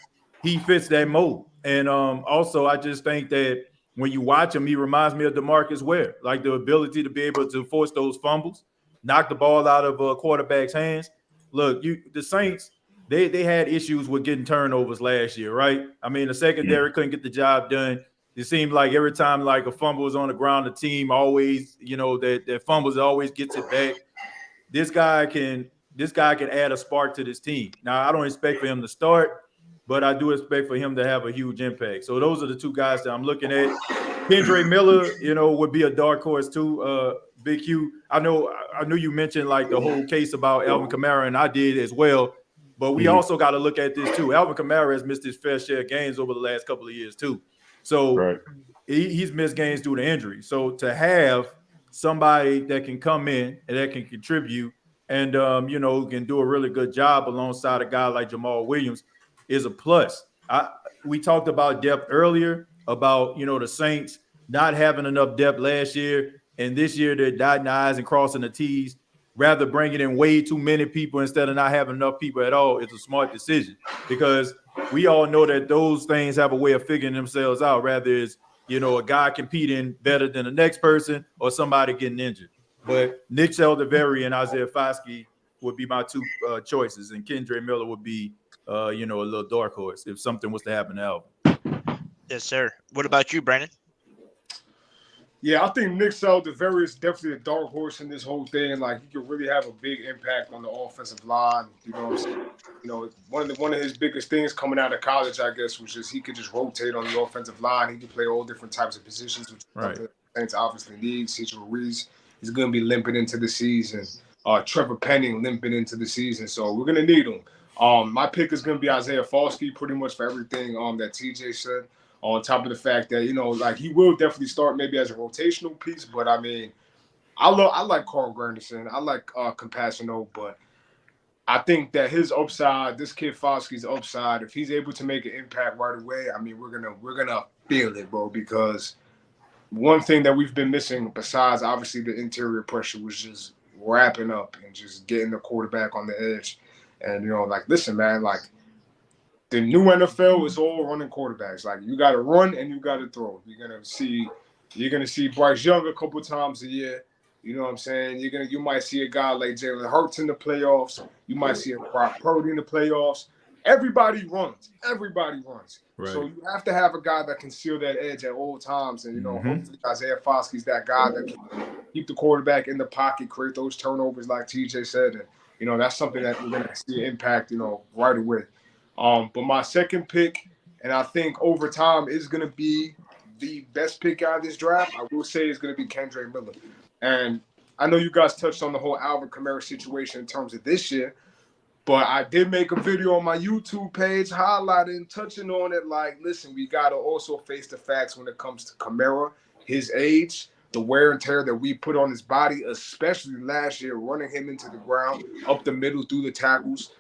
[SPEAKER 9] he fits that mold. And also, I just think that when you watch him, he reminds me of DeMarcus Ware, like the ability to be able to force those fumbles, knock the ball out of a quarterback's hands. Look, the Saints, they had issues with getting turnovers last year, right? I mean, the secondary couldn't get the job done. It seemed like every time like a fumble was on the ground, the team always, you know, that fumbles always gets it back. This guy can add a spark to this team. Now, I don't expect for him to start, but I do expect for him to have a huge impact. So those are the two guys that I'm looking at. Kendre Miller, you know, would be a dark horse too. Big Q. I know you mentioned like the whole case about Alvin Kamara, and I did as well. But we also got to look at this too. Alvin Kamara has missed his fair share of games over the last couple of years too. So he's missed games due to injury. So to have somebody that can come in and that can contribute and, you know, can do a really good job alongside a guy like Jamal Williams is a plus. We talked about depth earlier, about, you know, the Saints not having enough depth last year. And this year they're dotting the I's and crossing the T's. Rather bringing in way too many people instead of not having enough people at all is a smart decision, because we all know that those things have a way of figuring themselves out. Rather it's, you know, a guy competing better than the next person or somebody getting injured. But Nick Saldiveri and Isaiah Foskey would be my two choices, and Kendre Miller would be, you know, a little dark horse if something was to happen to Alvin.
[SPEAKER 6] Yes, sir. What about you, Brandon?
[SPEAKER 8] Yeah, I think Nick Saldiveri is definitely a dark horse in this whole thing. Like, he could really have a big impact on the offensive line. You know what I'm saying? You know, one of his biggest things coming out of college, I guess, was just he could just rotate on the offensive line. He could play all different types of positions, which the Saints obviously need. Cedric Reese is going to be limping into the season. Trevor Penning limping into the season. So we're going to need him. My pick is going to be Isaiah Foskey pretty much for everything that TJ said. On top of the fact that, you know, like, he will definitely start maybe as a rotational piece, but I mean, I like Carl Granderson, I like Compassano, but I think that his upside, this kid Foskey's upside, if he's able to make an impact right away, I mean, we're gonna feel it, bro. Because one thing that we've been missing, besides obviously the interior pressure, was just wrapping up and just getting the quarterback on the edge. And, you know, like, listen, man, like, the new NFL is all running quarterbacks. Like, you got to run and you got to throw. You're gonna see Bryce Young a couple times a year. You know what I'm saying? You might see a guy like Jalen Hurts in the playoffs. You might see a Brock Purdy in the playoffs. Everybody runs. Right. So you have to have a guy that can seal that edge at all times. And, you know, hopefully Isaiah Foskey's that guy that can keep the quarterback in the pocket, create those turnovers like TJ said. And, you know, that's something that we're gonna see an impact, you know, right away. But my second pick, and I think over time is going to be the best pick out of this draft, I will say is going to be Kendre Miller. And I know you guys touched on the whole Alvin Kamara situation in terms of this year, but I did make a video on my YouTube page highlighting, touching on it. Like, listen, we got to also face the facts when it comes to Kamara, his age, the wear and tear that we put on his body, especially last year, running him into the ground, up the middle through the tackles.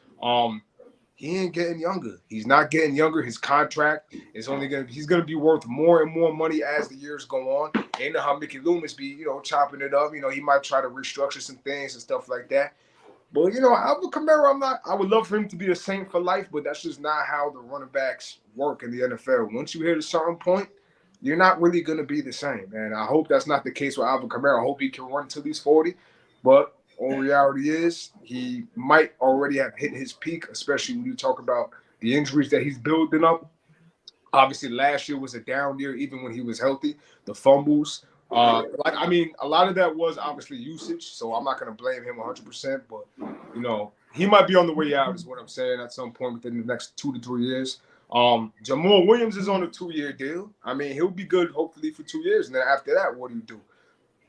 [SPEAKER 8] He ain't getting younger. He's not getting younger. His contract is he's gonna be worth more and more money as the years go on. Ain't know how Mickey Loomis be, you know, chopping it up. You know, he might try to restructure some things and stuff like that. But, you know, Alvin Kamara, I would love for him to be a Saint for life, but that's just not how the running backs work in the NFL. Once you hit a certain point, you're not really gonna be the same. And I hope that's not the case with Alvin Kamara. I hope he can run until he's 40. But all reality is he might already have hit his peak, especially when you talk about the injuries that he's building up. Obviously, last year was a down year, even when he was healthy. The fumbles, Like I mean, a lot of that was obviously usage, so I'm not gonna blame him 100%. But you know, he might be on the way out, is what I'm saying. At some point within the next 2 to 3 years. Jamal Williams is on a 2-year deal. I mean, he'll be good hopefully for 2 years, and then after that, what do you do?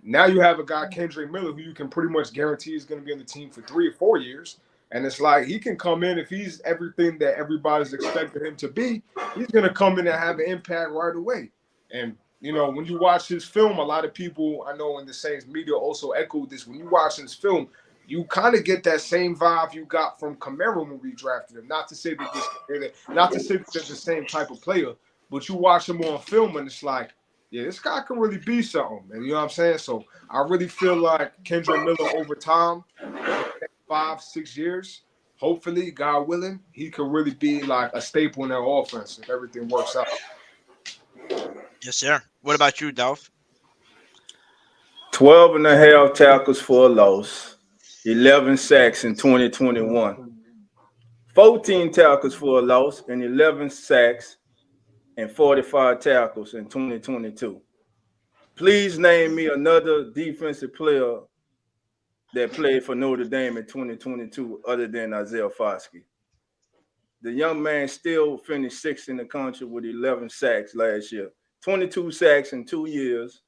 [SPEAKER 8] Now you have a guy, Kendrick Miller, who you can pretty much guarantee is going to be on the team for 3 or 4 years. And it's like he can come in if he's everything that everybody's expected him to be. He's going to come in and have an impact right away. And, you know, when you watch his film, a lot of people I know in the Saints media also echoed this. When you watch his film, you kind of get that same vibe you got from Camaro when we drafted him. Not to say that they're the same type of player, but you watch him on film and it's like, yeah, this guy can really be something, man. You know what I'm saying? So I really feel like Kendrick Miller over time, 5-6 years, hopefully, God willing, he could really be like a staple in their offense if everything works out.
[SPEAKER 6] Yes, sir. What about you, Dolph?
[SPEAKER 5] 12 and a half tackles for a loss, 11 sacks in 2021, 14 tackles for a loss, and 11 sacks and 45 tackles in 2022. Please name me another defensive player that played for Notre Dame in 2022 other than Isaiah Foskey. The young man still finished sixth in the country with 11 sacks last year, 22 sacks in 2 years.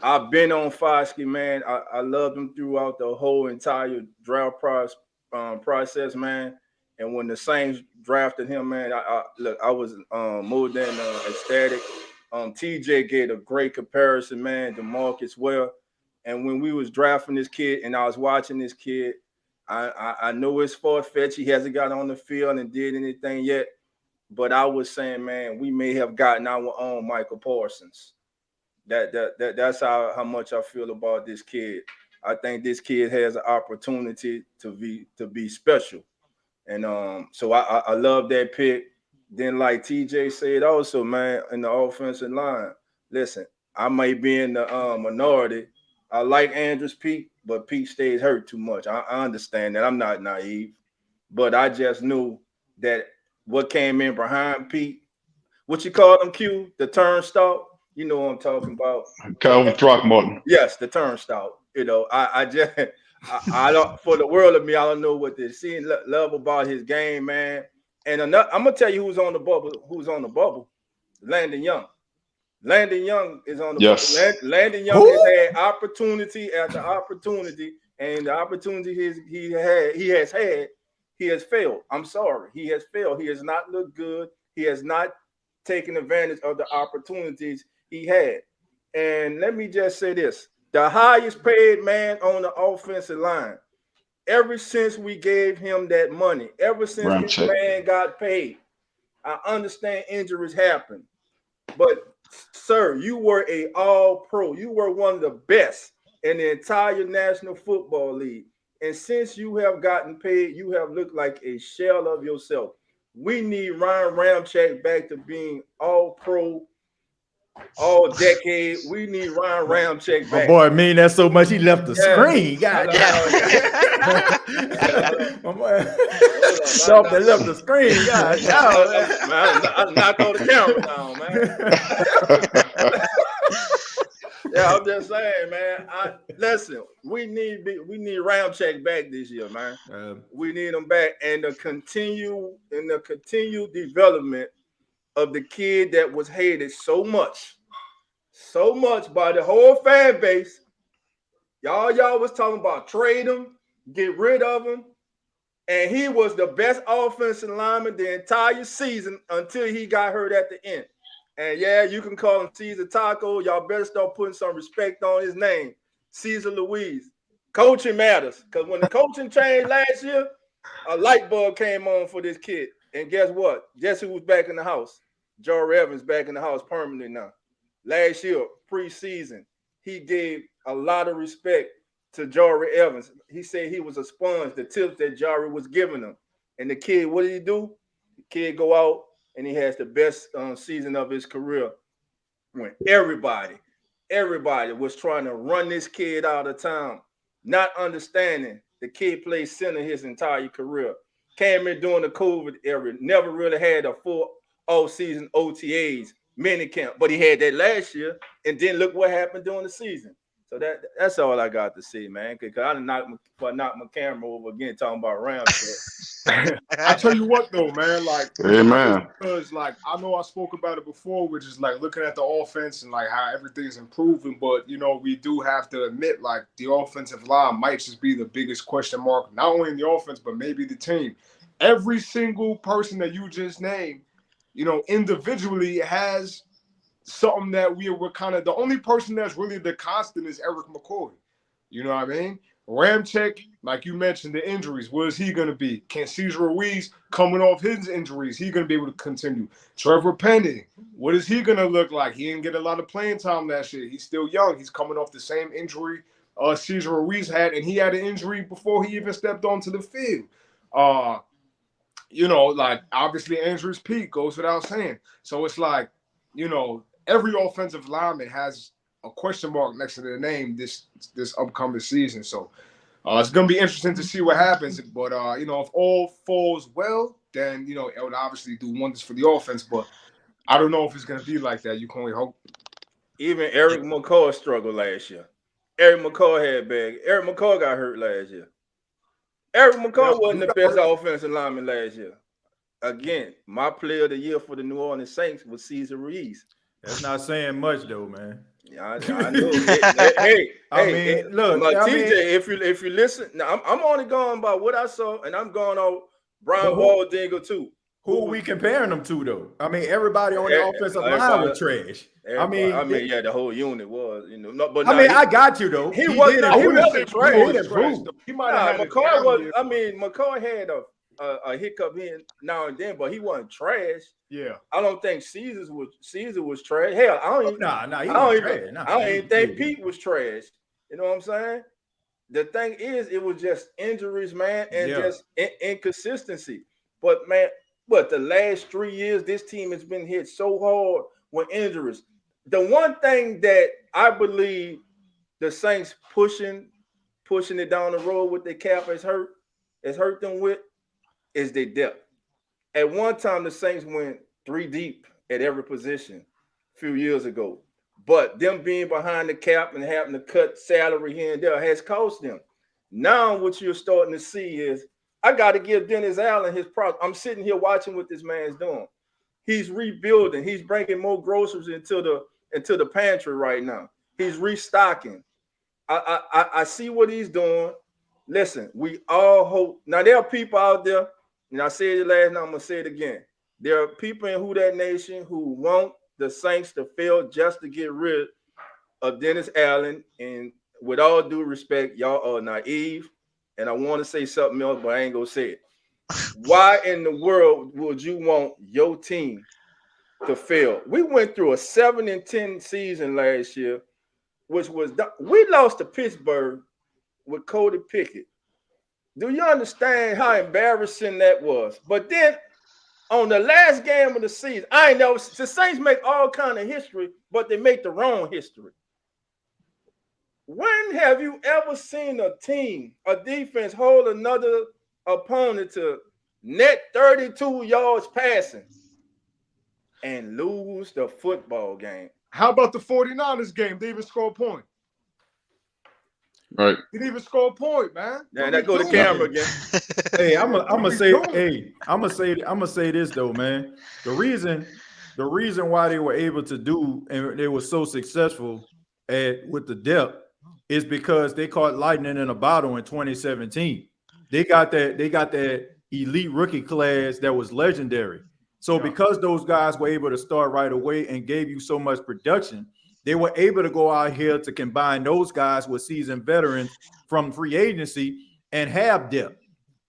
[SPEAKER 5] I've been on Foskey, man. I loved him throughout the whole entire draft process, man. And when the Saints drafted him, man, I was more than ecstatic. Tjay gave a great comparison, man, to Marcus Ware. And when we was drafting this kid and I was watching this kid, I know it's far-fetched. He hasn't got on the field and did anything yet. But I was saying, man, we may have gotten our own Michael Parsons. That's how much I feel about this kid. I think this kid has an opportunity to be special. And so I love that pick. Then, like TJ said also, man, in the offensive line, listen, I might be in the minority. I like Andrews Pete, but Pete stays hurt too much. I understand that. I'm not naive. But I just knew that what came in behind Pete, what you call them, Q, the turnstile, you know what I'm talking about.
[SPEAKER 7] Calvin Throckmorton.
[SPEAKER 5] Yes, the turnstile. You know, I just I don't, for the world of me, I don't know what to see and love about his game, man. And another, I'm gonna tell you who's on the bubble. Who's on the bubble? Landon Young. Landon Young is on the bubble. Landon Young has had opportunity after opportunity, and the opportunity he has had, he has failed. I'm sorry, he has failed. He has not looked good. He has not taken advantage of the opportunities he had. And let me just say this: the highest paid man on the offensive line, ever since we gave him that money, ever since this man got paid. I understand injuries happen, but sir, you were a all-pro. You were one of the best in the entire National Football League. And since you have gotten paid, you have looked like a shell of yourself. We need Ryan Ramczyk back to being all-pro, all decade. We need Ryan Ramczyk back.
[SPEAKER 9] My boy mean that so much he left the screen. God Something left the screen. God
[SPEAKER 5] I knocked on the camera down, man. Yeah, I'm just saying, man. Listen, we need Ramczyk back this year, man. We need him back, and the continued development of the kid that was hated so much by the whole fan base. Y'all was talking about trade him, get rid of him, and he was the best offensive lineman the entire season until he got hurt at the end. And yeah, you can call him Caesar Taco. Y'all better start putting some respect on his name, Cesar Luis. Coaching matters, because when the coaching changed last year, a light bulb came on for this kid. And guess what? Guess who was back in the house? Jory Evans back in the house permanently now. Last year, preseason, he gave a lot of respect to Jory Evans. He said he was a sponge, the tips that Jory was giving him. And the kid, what did he do? The kid go out and he has the best season of his career when everybody was trying to run this kid out of town, not understanding the kid played center his entire career. Came in during the COVID era, never really had a full all-season OTAs. mini camp, but he had that last year, and then look what happened during the season. So that's all I got to see, man. Because I knocked my camera over again talking about Rams.
[SPEAKER 8] I tell you what, though, man, like,
[SPEAKER 7] Amen.
[SPEAKER 8] because like I know I spoke about it before, which is like looking at the offense and like how everything's improving, but you know we do have to admit like the offensive line might just be the biggest question mark, not only in the offense but maybe the team. Every single person that you just named, you know, individually has something that we're kind of the only person that's really the constant is Eric McCoy. You know what I mean? Ramchick, like you mentioned, the injuries. What is he going to be? Can Cesar Ruiz coming off his injuries? He going to be able to continue? Trevor Penning, what is he going to look like? He didn't get a lot of playing time last year. He's still young. He's coming off the same injury Cesar Ruiz had, and he had an injury before he even stepped onto the field. You know, like obviously Andrews Pete goes without saying. So it's like, you know, every offensive lineman has a question mark next to their name this upcoming season. So it's going to be interesting to see what happens. But, you know, if all falls well, then, you know, it would obviously do wonders for the offense. But I don't know if it's going to be like that. You can only hope.
[SPEAKER 5] Even Eric McCoy struggled last year. Eric McCoy had bad. Eric McCoy got hurt last year. Eric McCoy wasn't the best offensive lineman last year. Again, my player of the year for the New Orleans Saints was Cesar Ruiz.
[SPEAKER 9] That's not saying much, though, man.
[SPEAKER 5] Yeah, I know. Hey,
[SPEAKER 9] look,
[SPEAKER 5] TJ, if you listen, now I'm only going by what I saw, and I'm going on Brian Baldinger too.
[SPEAKER 9] Who are we comparing them to, though? I mean, everybody on the offensive line was trash. I mean,
[SPEAKER 5] yeah, the whole unit was, you know. No, but
[SPEAKER 9] I got you though.
[SPEAKER 5] He wasn't
[SPEAKER 8] trash. He might have had
[SPEAKER 5] McCoy was. I mean, McCoy had a hiccup in now and then, but he wasn't trash.
[SPEAKER 8] Yeah,
[SPEAKER 5] I don't think Caesar was trash. Hell, I don't even think Pete was trash. You know what I'm saying? The thing is, it was just injuries, man, and just inconsistency. But man, the last 3 years, this team has been hit so hard with injuries. The one thing that I believe the Saints pushing it down the road with their cap has hurt them with is their depth. At one time, the Saints went 3 deep at every position a few years ago. But them being behind the cap and having to cut salary here and there has cost them. Now what you're starting to see is I got to give Dennis Allen his props. I'm sitting here watching what this man's doing. He's rebuilding. He's bringing more groceries into the pantry right now. He's restocking. I see what he's doing. Listen, we all hope. Now, there are people out there, and I said it last night, I'm going to say it again. There are people in Who Dat Nation who want the Saints to fail just to get rid of Dennis Allen. And with all due respect, y'all are naive. And I want to say something else, but I ain't going to say it. Why in the world would you want your team to fail? We went through a 7-10 season last year, which was we lost to Pittsburgh with Cody Pickett. Do you understand how embarrassing that was? But then on the last game of the season, I know the Saints make all kind of history, but they make the wrong history. When have you ever seen a team, a defense hold another opponent to net 32 yards passing and lose the football game?
[SPEAKER 8] How about the 49ers game? They even score a point.
[SPEAKER 7] Right.
[SPEAKER 8] He didn't even score a point, man.
[SPEAKER 5] Yeah, that go to camera again.
[SPEAKER 9] Hey, I'm gonna say this though, man. The reason why they were able to do and they were so successful with the depth is because they caught lightning in a bottle in 2017. They got that elite rookie class that was legendary. So because those guys were able to start right away and gave you so much production, they were able to go out here to combine those guys with seasoned veterans from free agency and have depth.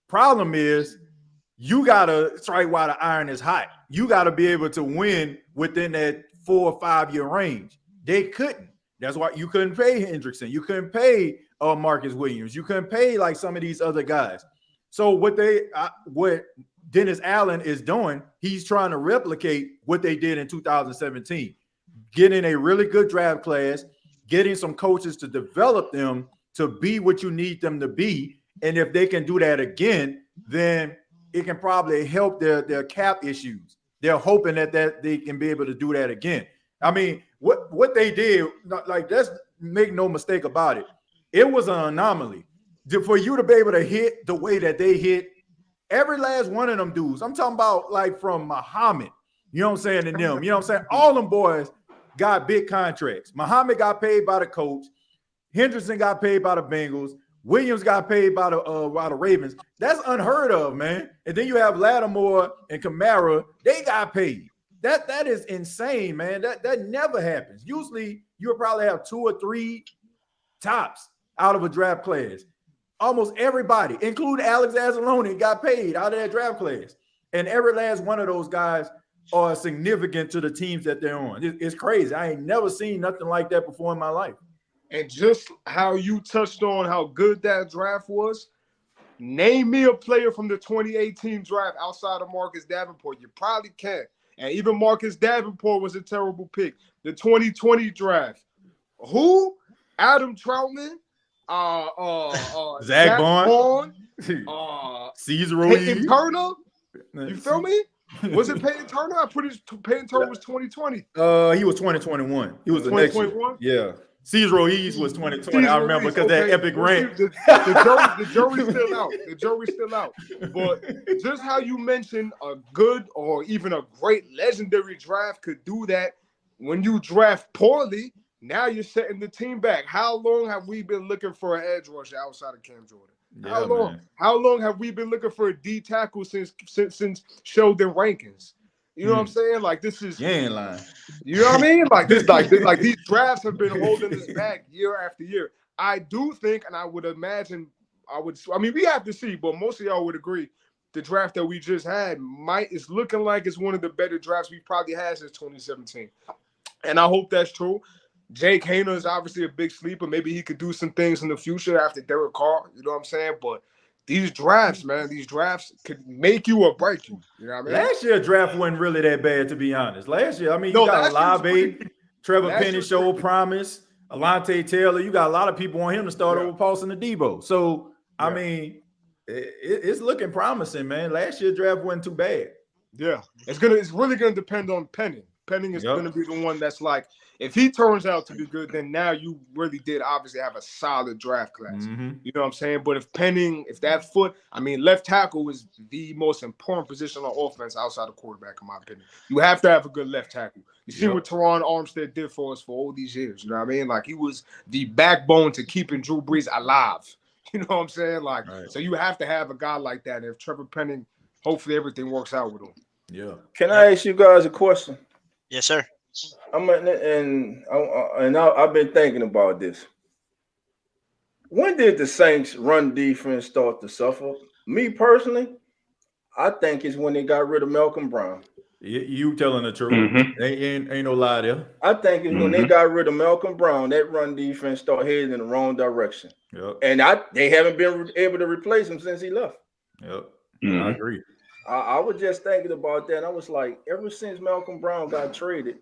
[SPEAKER 9] Problem is, you got to strike while the iron is hot. You got to be able to win within that 4 or 5 year range. They couldn't. That's why you couldn't pay Hendrickson. You couldn't pay Marcus Williams. You couldn't pay like some of these other guys. So what Dennis Allen is doing, he's trying to replicate what they did in 2017. Getting a really good draft class, getting some coaches to develop them to be what you need them to be. And if they can do that again, then it can probably help their cap issues. they're hoping that they can be able to do that again. I mean, what they did, like, let's make no mistake about it. It was an anomaly for you to be able to hit the way that they hit every last one of them dudes. I'm talking about like from Muhammad, you know what I'm saying, and them, you know what I'm saying? All them boys got big contracts. Muhammad got paid by the Colts. Henderson got paid by the Bengals. Williams got paid by the Ravens. That's unheard of, man. And then you have Lattimore and Kamara. They got paid. That is insane, man. That never happens. Usually, you'll probably have 2 or 3 tops out of a draft class. Almost everybody, including Alex Anzalone, got paid out of that draft class. And every last one of those guys are significant to the teams that they're on. It's crazy. I ain't never seen nothing like that before in my life.
[SPEAKER 8] And just how you touched on how good that draft was, name me a player from the 2018 draft outside of Marcus Davenport. You probably can't. And even Marcus Davenport was a terrible pick. The 2020 draft. Who? Adam Troutman.
[SPEAKER 9] Zach Bond. Caesar
[SPEAKER 8] Peyton Turner. You feel me? Was it Peyton Turner? I'm pretty sure Peyton Turner was 2020.
[SPEAKER 9] He was 2021. He was the next year. Yeah. Cesar Ruiz was 2020. I remember because that epic rant.
[SPEAKER 8] The jury's still out. The jury's still out. But just how you mentioned a good or even a great legendary draft could do that when you draft poorly, now you're setting the team back. How long have we been looking for an edge rusher outside of Cam Jordan? How long? Man. How long have we been looking for a D tackle since Sheldon Rankins? You know what I'm saying? Like, this is,
[SPEAKER 9] you ain't lying.
[SPEAKER 8] You know what I mean? Like this, like these drafts have been holding us back year after year. I do think, and I would imagine, we have to see, but most of y'all would agree, the draft that we just had is looking like it's one of the better drafts we've probably had since 2017. And I hope that's true. Jake Haener is obviously a big sleeper. Maybe he could do some things in the future after Derek Carr. You know what I'm saying? But these drafts, man, could make you or break you. You know what I mean?
[SPEAKER 9] Last year's draft wasn't really that bad, to be honest. Last year, I mean, you got Olave, Trevor Penny showed promise, Alante Taylor. You got a lot of people on him to start over Paulson and Debo. So, I mean, it's looking promising, man. Last year's draft wasn't too bad.
[SPEAKER 8] Yeah. It's really gonna depend on Penning. Penning is gonna be the one that's like, if he turns out to be good, then now you really did obviously have a solid draft class.
[SPEAKER 9] Mm-hmm.
[SPEAKER 8] You know what I'm saying? But if that foot, left tackle is the most important position on offense outside of quarterback, in my opinion. You have to have a good left tackle. You see what Teron Armstead did for us for all these years. You know what I mean? Like, he was the backbone to keeping Drew Brees alive. You know what I'm saying? Like, so you have to have a guy like that. If Trevor Penning, hopefully everything works out with him.
[SPEAKER 9] Yeah.
[SPEAKER 5] Can I ask you guys a question?
[SPEAKER 6] Yes, sir.
[SPEAKER 5] I've been thinking about this. When did the Saints' run defense start to suffer? Me personally, I think it's when they got rid of Malcolm Brown.
[SPEAKER 9] You telling the truth? Mm-hmm. Ain't no lie there.
[SPEAKER 5] I think it's when they got rid of Malcolm Brown, that run defense started heading in the wrong direction.
[SPEAKER 9] Yep.
[SPEAKER 5] And they haven't been able to replace him since he left.
[SPEAKER 9] Yep. Mm-hmm. I agree.
[SPEAKER 5] I was just thinking about that. And I was like, ever since Malcolm Brown got traded,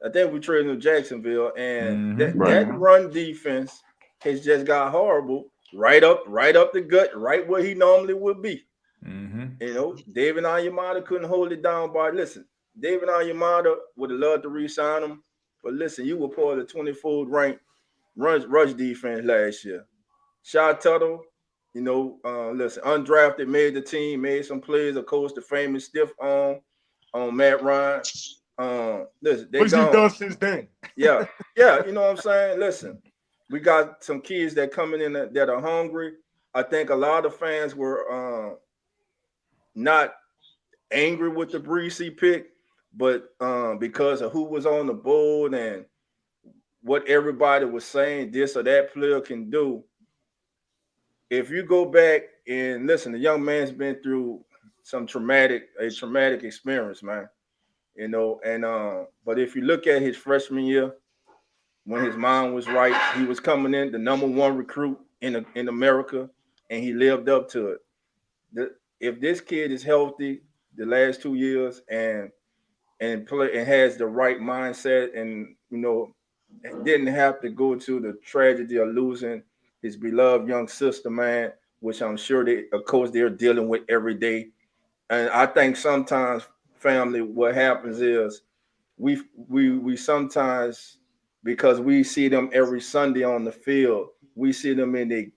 [SPEAKER 5] I think we traded him to Jacksonville, and that run defense has just got horrible, right up the gut, right where he normally would be.
[SPEAKER 9] Mm-hmm.
[SPEAKER 5] You know, David Onyemata couldn't hold it down. But listen, David Onyemata would have loved to re-sign him, but listen, you were part of the 24th ranked rush defense last year. Shy Tuttle, listen, undrafted, made the team, made some plays. Of course, the famous stiff arm on Matt Ryan. Listen,
[SPEAKER 8] what's he done since then?
[SPEAKER 5] Yeah, you know what I'm saying? Listen, we got some kids that coming in that are hungry. I think a lot of fans were not angry with the Breesy pick, but because of who was on the board and what everybody was saying this or that player can do. If you go back and listen, the young man's been through a traumatic experience, man. But if you look at his freshman year, when his mind was right, he was coming in the number 1 recruit in America, and he lived up to it. If this kid is healthy the last 2 years and play and has the right mindset, and didn't have to go to the tragedy of losing his beloved young sister, man, which I'm sure they're dealing with every day. And I think sometimes family, what happens is we sometimes, because we see them every Sunday on the field, we see them in the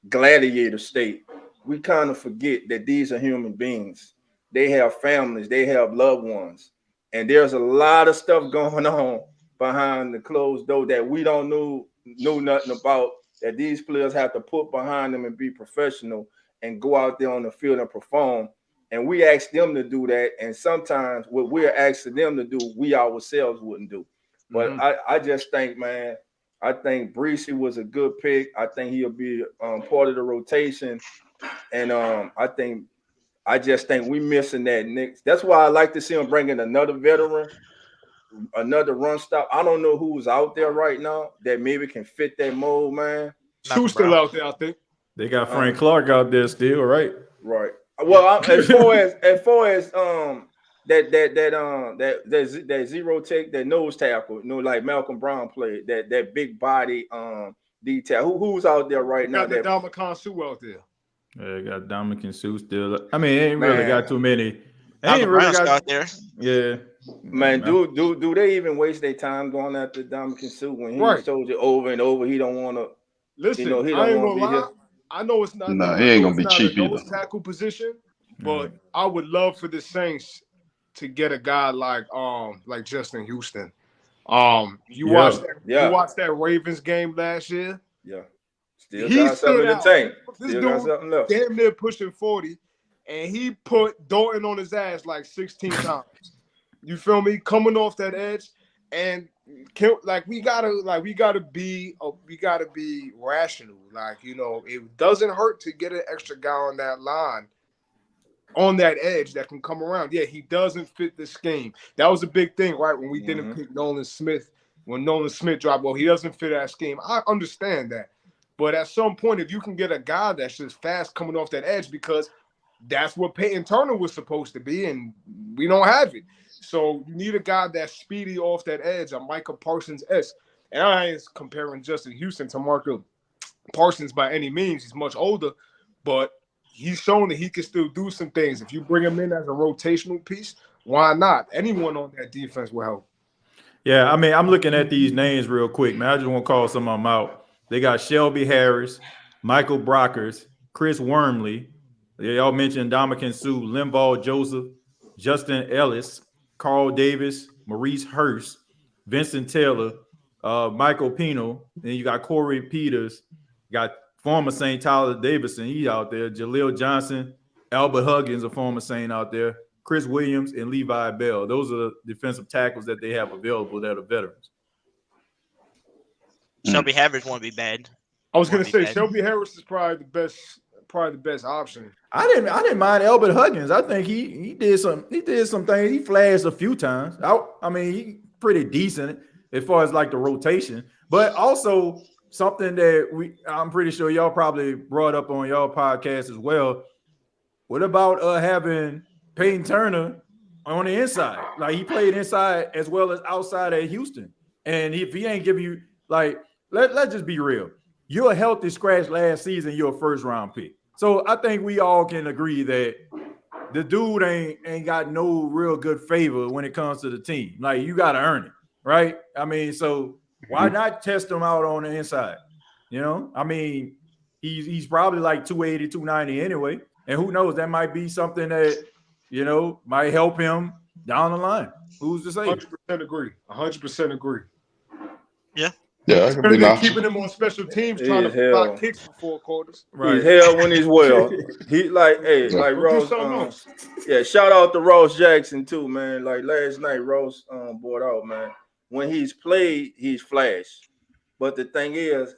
[SPEAKER 5] gladiator state. We kind of forget that these are human beings. They have families, they have loved ones, and there's a lot of stuff going on behind the closed door that we don't know nothing about. That these players have to put behind them and be professional and go out there on the field and perform. And we ask them to do that, and sometimes what we're asking them to do, we ourselves wouldn't do. But I just think, man, I think Breesy was a good pick. I think he'll be part of the rotation, and I just think we missing that next. That's why I like to see him bring in another veteran, another run stop. I don't know who's out there right now that maybe can fit that mold, man.
[SPEAKER 8] Who's still out there, I think.
[SPEAKER 9] They got Frank Clark out there still, right?
[SPEAKER 5] Right. Well, as far as that zero take, that nose tackle, like Malcolm Brown played, that big body detail. Who's out there right now?
[SPEAKER 8] Got the Dominican Sue out there.
[SPEAKER 9] Yeah, they got Dominican Sue still. I mean, ain't really got too many. Ain't really got
[SPEAKER 6] out there.
[SPEAKER 9] Yeah.
[SPEAKER 5] Man, do they even waste their time going after Dominican Sue when he told you over and over he don't want to?
[SPEAKER 8] Listen,
[SPEAKER 5] he
[SPEAKER 8] I ain't
[SPEAKER 5] don't
[SPEAKER 8] gonna lie. I know it's not.
[SPEAKER 7] Nah, he ain't gonna be cheap
[SPEAKER 8] a
[SPEAKER 7] either.
[SPEAKER 8] tackle position, but I would love for the Saints to get a guy like Justin Houston. You watched that Ravens game last year.
[SPEAKER 5] Yeah, still got something in the tank.
[SPEAKER 8] This dude damn near pushing 40, and he put Dalton on his ass like 16 times. You feel me? Coming off that edge, and we gotta be rational. It doesn't hurt to get an extra guy on that line, on that edge that can come around. Yeah, he doesn't fit the scheme. That was a big thing, right? When we didn't pick Nolan Smith, when Nolan Smith dropped, well, he doesn't fit that scheme. I understand that. But at some point, if you can get a guy that's just fast coming off that edge, because that's what Peyton Turner was supposed to be, and we don't have it. So you need a guy that's speedy off that edge, a Micah Parsons-esque. And I ain't comparing Justin Houston to Micah Parsons by any means. He's much older, but he's shown that he can still do some things. If you bring him in as a rotational piece, why not? Anyone on that defense will help.
[SPEAKER 9] Yeah, I mean, I'm looking at these names real quick, man. I just want to call some of them out. They got Shelby Harris, Michael Brockers, Chris Wormley. They all mentioned Dominican Sue, Linval Joseph, Justin Ellis, Carl Davis, Maurice Hurst, Vincent Taylor, Michael Pino. Then you got Corey Peters, got former St. Tyler Davidson, he out there, Jaleel Johnson, Albert Huggins, a former Saint out there, Chris Williams, and Levi Bell. Those are the defensive tackles that they have available that are veterans.
[SPEAKER 6] Shelby Harris won't be bad.
[SPEAKER 8] I was going to say Shelby Harris is probably the best option.
[SPEAKER 9] I didn't mind Albert Huggins. I think he did some things. He flashed a few times. I mean, he pretty decent as far as like the rotation, but also something that I'm pretty sure y'all probably brought up on y'all podcast as well. What about having Peyton Turner on the inside? Like, he played inside as well as outside at Houston, and if he ain't giving you, like, let's just be real. You're a healthy scratch last season. You're a first round pick. So I think we all can agree that the dude ain't got no real good favor when it comes to the team. Like, you got to earn it, right? I mean, so why not test him out on the inside? You know, I mean, he's probably like 280, 290 anyway. And who knows, that might be something that, you know, might help him down the line. Who's to say?
[SPEAKER 8] 100% agree. 100% agree.
[SPEAKER 6] Yeah.
[SPEAKER 7] Yeah, I could be nice.
[SPEAKER 8] Keeping him on special teams, trying to block kicks for 4 quarters.
[SPEAKER 5] Right. He's hell when he's well. He like Ross. Shout out to Ross Jackson too, man. Like last night, Ross brought out, man. When he's played, he's flashed. But the thing is,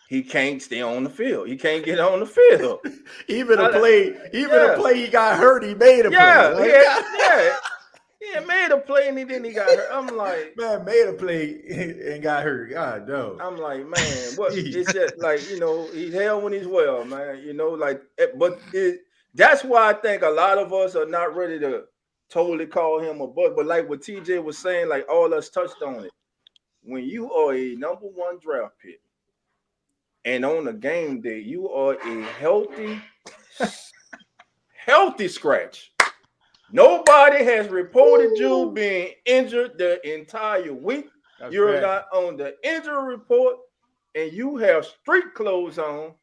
[SPEAKER 5] he can't stay on the field. He can't get on the field.
[SPEAKER 9] Even a play he got hurt, he made a play.
[SPEAKER 5] Yeah, made a play and then he got hurt. I'm like,
[SPEAKER 9] man, made a play and got hurt. God, no.
[SPEAKER 5] I'm like, man, what? It's just like, you know, he's hell when he's well, man. You know, like, but that's why I think a lot of us are not ready to totally call him a bust. But like what TJ was saying, like all us touched on it. When you are a number 1 draft pick and on a game day, you are a healthy scratch. Nobody has reported you being injured the entire week.
[SPEAKER 8] That's
[SPEAKER 5] You're
[SPEAKER 8] bad.
[SPEAKER 5] not on the injury report, and you have street clothes on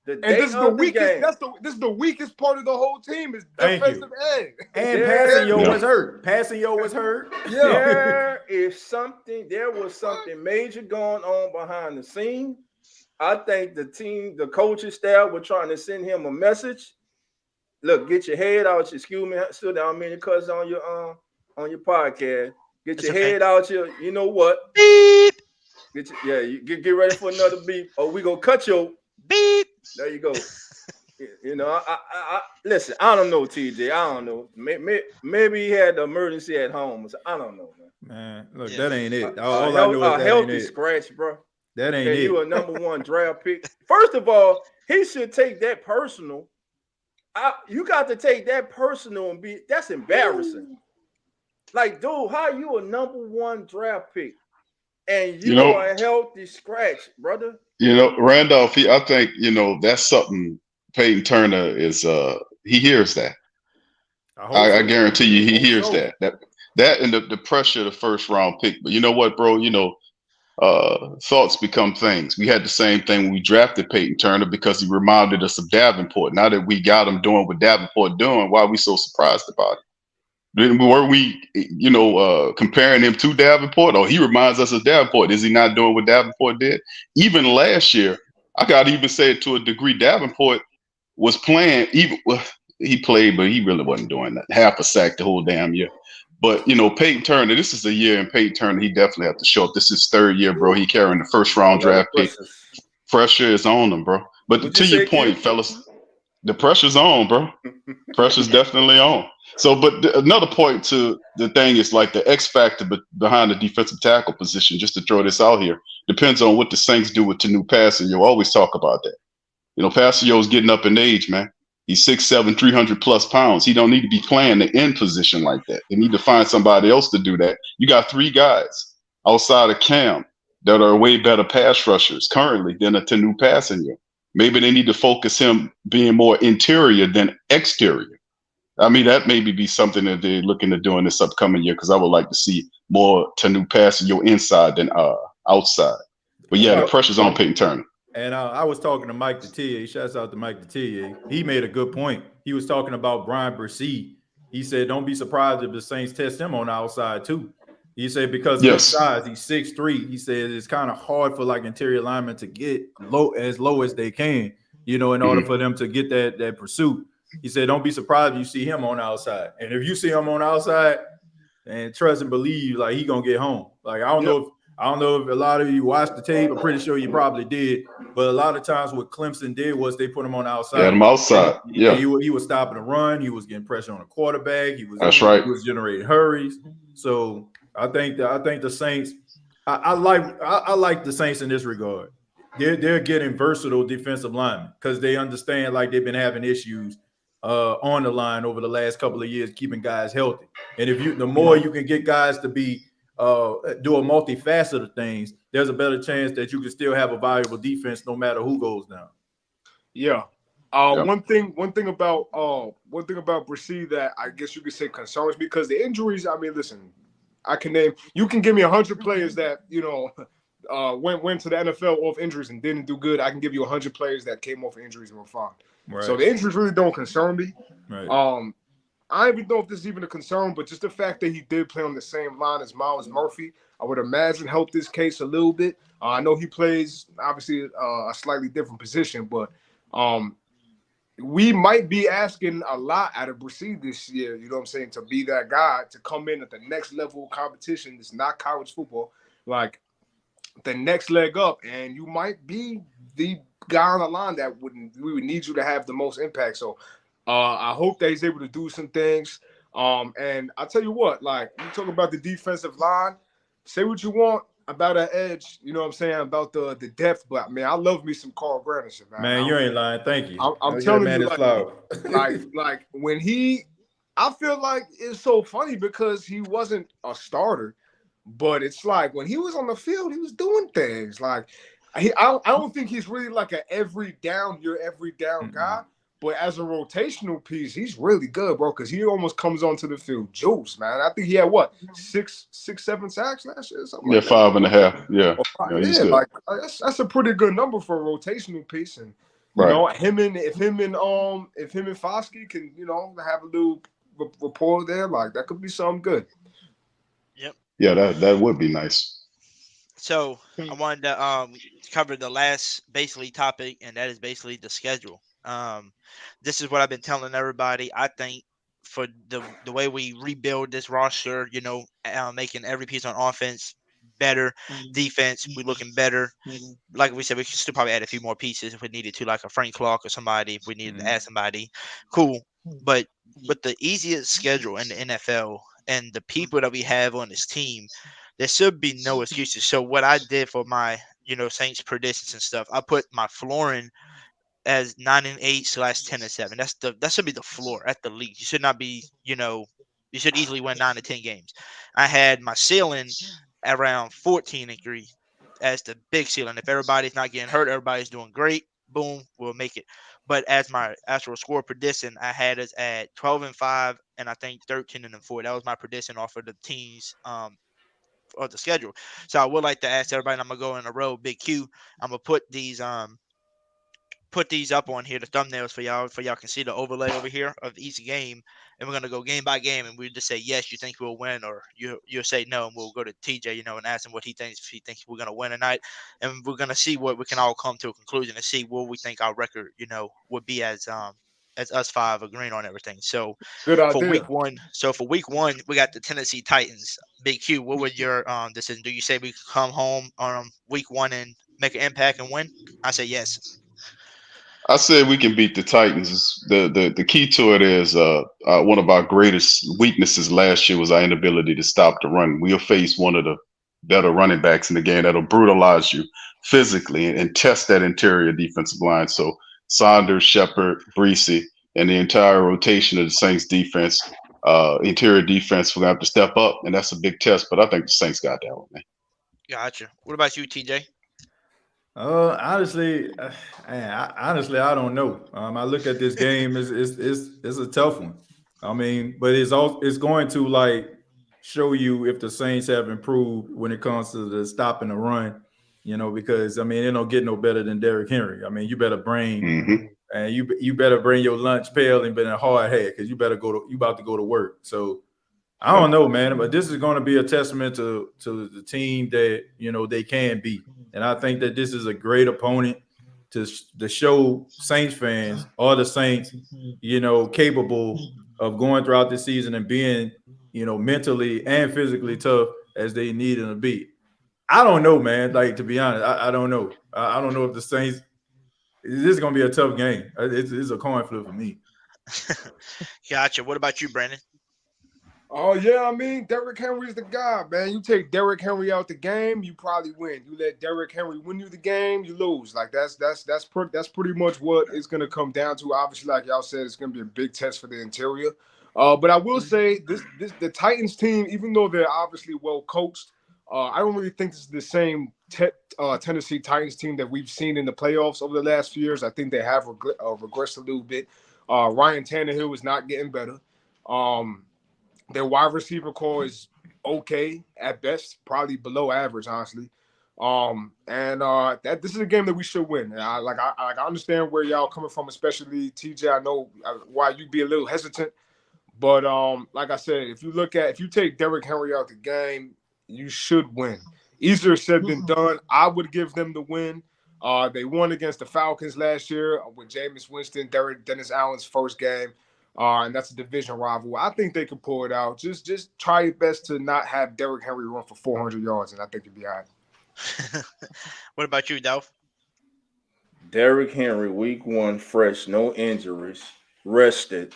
[SPEAKER 5] the
[SPEAKER 8] And
[SPEAKER 5] day
[SPEAKER 8] this is the
[SPEAKER 5] of the
[SPEAKER 8] weakest.
[SPEAKER 5] game.
[SPEAKER 8] This is the weakest part of the whole team is
[SPEAKER 9] Thank you.
[SPEAKER 8] defensive end.
[SPEAKER 9] And
[SPEAKER 5] Yeah.
[SPEAKER 9] Passanio was hurt. Passanio was hurt.
[SPEAKER 8] Yeah.
[SPEAKER 5] There was something major going on behind the scene. I think the coaching staff were trying to send him a message. Look, get your head out. Excuse me, still down many cuts on your podcast. Get your head out. You know what?
[SPEAKER 6] Beep.
[SPEAKER 5] Get ready for another beep, or we gonna cut your
[SPEAKER 6] beep.
[SPEAKER 5] There you go. You know, I listen. I don't know, TJ. I don't know. Maybe he had the emergency at home. I don't know,
[SPEAKER 9] man. Look, that ain't it.
[SPEAKER 5] All I know is that healthy ain't scratch, bro.
[SPEAKER 9] That ain't it.
[SPEAKER 5] You a #1 draft pick. First of all, he should take that personal. You got to take that personal and that's embarrassing. Like, dude, how you a #1 draft pick and you are a healthy scratch, brother?
[SPEAKER 7] Randolph, I think, that's something Peyton Turner is he hears that. I guarantee you he hears that. That and the pressure of the first round pick. But you know what, bro? Thoughts become things. We had the same thing when we drafted Peyton Turner because he reminded us of Davenport. Now that we got him doing what Davenport doing, why are we so surprised about it? Were we, comparing him to Davenport? Oh, he reminds us of Davenport. Is he not doing what Davenport did? Even last year, I got to even say it to a degree, Davenport was playing, he played, but he really wasn't doing that. Half a sack the whole damn year. But, Peyton Turner, this is a year, and Peyton Turner, he definitely have to show up. This is his third year, bro. He carrying the first round draft pick. Pressure is on him, bro. But to your point, fellas, the pressure's on, bro. Pressure's definitely on. So, but another point to the thing is like the X factor behind the defensive tackle position, just to throw this out here, depends on what the Saints do with Tanu Passanio. You always talk about that. Passanio's getting up in age, man. He's 6'7", 300+ pounds. He don't need to be playing the end position like that. They need to find somebody else to do that. You got 3 guys outside of Cam that are way better pass rushers currently than a Tanu Passanio. Maybe they need to focus him being more interior than exterior. I mean, that maybe be something that they're looking to do in this upcoming year because I would like to see more Tanu Passanio inside than outside. But yeah, the pressure's on Peyton Turner.
[SPEAKER 9] And I was talking to Mike Tjay. Shouts out to Mike Tjay. He made a good point. He was talking about Brian Bresee. He said, don't be surprised if the Saints test him on the outside too. He said because of his size, he's 6'3". He said it's kind of hard for like interior linemen to get low as they can, in order for them to get that pursuit. He said, don't be surprised if you see him on the outside. And if you see him on the outside, and trust and believe, like he gonna get home. Like I don't know if a lot of you watched the tape. I'm pretty sure you probably did. But a lot of times what Clemson did was they put him on the outside.
[SPEAKER 7] Yeah, him outside. Yeah.
[SPEAKER 9] He was stopping the run. He was getting pressure on the quarterback. He was He was generating hurries. So I think the Saints. I like the Saints in this regard. They're getting versatile defensive linemen because they understand like they've been having issues on the line over the last couple of years, keeping guys healthy. And the more you can get guys to be do a multifaceted things, there's a better chance that you can still have a valuable defense no matter who goes down.
[SPEAKER 8] Yeah. One thing about Bresee that I guess you could say concerns because the injuries. I mean, listen, you can give me 100 players that went to the NFL off injuries and didn't do good. I can give you 100 players that came off injuries and were fine. Right. So the injuries really don't concern me. Right. I don't even know if this is even a concern, but just the fact that he did play on the same line as Myles Murphy, I would imagine helped this case a little bit. I know he plays obviously a slightly different position, but we might be asking a lot out of Bresee this year, you know what I'm saying, to be that guy, to come in at the next level of competition. It's not college football, like the next leg up, and you might be the guy on the line that we would need you to have the most impact. So I hope that he's able to do some things. And I'll tell you what, like you talk about the defensive line, say what you want about an edge, you know what I'm saying, about the depth, but man, I love me some Carl Granderson, man.
[SPEAKER 9] Man, you ain't lying. Thank you.
[SPEAKER 8] I'm telling you, like when I feel like it's so funny because he wasn't a starter, but it's like when he was on the field, he was doing things like I don't think he's really like an every down guy, But as a rotational piece, he's really good, bro, because he almost comes onto the field juice, man. I think he had what, six, 7 sacks last year, something
[SPEAKER 7] Yeah,
[SPEAKER 8] like that.
[SPEAKER 7] 5.5. Yeah, yeah, he's
[SPEAKER 8] Yeah,
[SPEAKER 7] good.
[SPEAKER 8] like that's a pretty good number for a rotational piece, and you
[SPEAKER 7] Right.
[SPEAKER 8] know if him and Foskey can have a little rapport there, like that could be something good.
[SPEAKER 6] Yep.
[SPEAKER 7] Yeah, that would be nice.
[SPEAKER 6] So I wanted to cover the last basically topic, and that is basically the schedule. This is what I've been telling everybody. I think for the way we rebuild this roster, making every piece on offense better, defense we looking better. Like we said, we could still probably add a few more pieces if we needed to, like a Frank Clark or somebody if we needed to add somebody. Cool, but with the easiest schedule in the NFL and the people that we have on this team, there should be no excuses. So what I did for my, Saints predictions and stuff, I put my flooring as 9-8 / 10-7. That should be the floor at the league. You should not be, you should easily win 9 to 10 games. I had my ceiling around 14-3 as the big ceiling. If everybody's not getting hurt, everybody's doing great. Boom, we'll make it. But as my actual score prediction, I had us at 12-5 and I think 13-4. That was my prediction off of the teams of the schedule. So I would like to ask everybody, and I'm gonna go in a row, Big Q. I'm gonna put these up on here, the thumbnails for y'all can see the overlay over here of each game, and we're gonna go game by game, and we just say yes, you think we'll win, or you'll say no, and we'll go to TJ, and ask him what he thinks, if he thinks we're gonna win tonight, and we're gonna see what we can all come to a conclusion and see what we think our record, would be as us five agreeing on everything. So
[SPEAKER 8] Good
[SPEAKER 6] for
[SPEAKER 8] idea.
[SPEAKER 6] week one, we got the Tennessee Titans. Big Q, what would your decision? Do you say we come home on week one and make an impact and win? I say yes.
[SPEAKER 7] I said we can beat the Titans. The key to it is one of our greatest weaknesses last year was our inability to stop the run. We'll face one of the better running backs in the game that'll brutalize you physically and test that interior defensive line. So Saunders, Shepard, Breesy, and the entire rotation of the Saints defense, interior defense, we're gonna have to step up, and that's a big test. But I think the Saints got that one, man.
[SPEAKER 6] Gotcha. What about you, TJ?
[SPEAKER 9] Honestly, I don't know. I look at this game it's a tough one. I mean, but it's going to like show you if the Saints have improved when it comes to the stopping the run. Because I mean, it don't get no better than Derrick Henry. I mean, you better bring and you better bring your lunch pail and been a hard head because you about to go to work. So I don't know, man, but this is going to be a testament to the team that they can beat, and I think that this is a great opponent to show Saints fans, all the Saints, capable of going throughout the season and being, mentally and physically tough as they need them to be. I don't know, man. Like, to be honest, I don't know. I don't know if the Saints. This is going to be a tough game. It's a coin flip for me.
[SPEAKER 6] Gotcha. What about you, Brandon?
[SPEAKER 8] Oh yeah, I mean Derrick Henry's the guy, man. You take Derrick Henry out the game, you probably win. You let Derrick Henry win you the game, you lose. Like that's pretty much what it's gonna come down to. Obviously, like y'all said, it's gonna be a big test for the interior. But I will say this the Titans team, even though they're obviously well coached, I don't really think this is the same Tennessee Titans team that we've seen in the playoffs over the last few years. I think they have regressed a little bit. Ryan Tannehill is not getting better. Their wide receiver core is okay at best, probably below average, honestly. That this is a game that we should win. And I understand where y'all coming from, especially TJ. I know why you'd be a little hesitant, but like I said, if you take Derrick Henry out the game, you should win. Easier said than done. I would give them the win. They won against the Falcons last year with Jameis Winston, Dennis Allen's first game. And that's a division rival. I think they can pull it out. Just try your best to not have Derrick Henry run for 400 yards, and I think you'll be all right.
[SPEAKER 6] What about you, Dolph?
[SPEAKER 5] Derrick Henry, week one, fresh, no injuries, rested.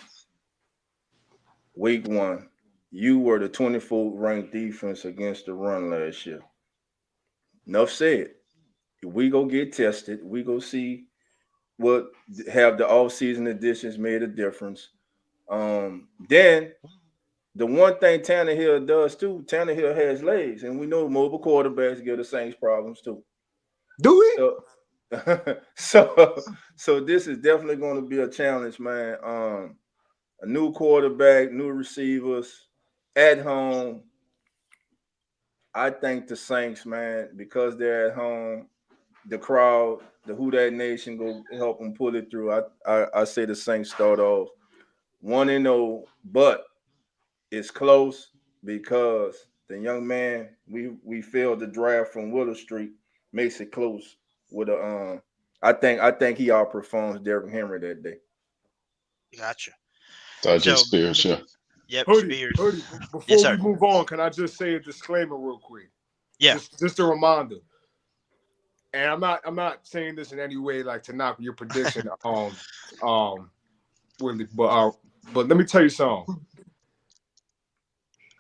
[SPEAKER 5] Week one, you were the 24th ranked defense against the run last year. Enough said. We go get tested. We go see what have the offseason additions made a difference. Then the one thing Tannehill does too, Tannehill has legs, and we know mobile quarterbacks give the Saints problems too.
[SPEAKER 8] Do we?
[SPEAKER 5] So this is definitely going to be a challenge, man. A new quarterback, new receivers at home. I think the Saints, man, because they're at home, the crowd, the Who That Nation go help them pull it through. I say the Saints start off 1-0, but it's close because the young man we failed the draft from Willow Street makes it close with a I think he outperforms Derrick Henry that day.
[SPEAKER 6] Gotcha.
[SPEAKER 7] Tajay
[SPEAKER 6] So,
[SPEAKER 7] Spears, yeah.
[SPEAKER 6] yep,
[SPEAKER 8] Hoodie,
[SPEAKER 6] Spears. Yes,
[SPEAKER 8] before
[SPEAKER 6] sir.
[SPEAKER 8] we move on, can I just say a disclaimer real quick?
[SPEAKER 6] Yeah.
[SPEAKER 8] Just a reminder. And I'm not saying this in any way like to knock your prediction Willie, but let me tell you something.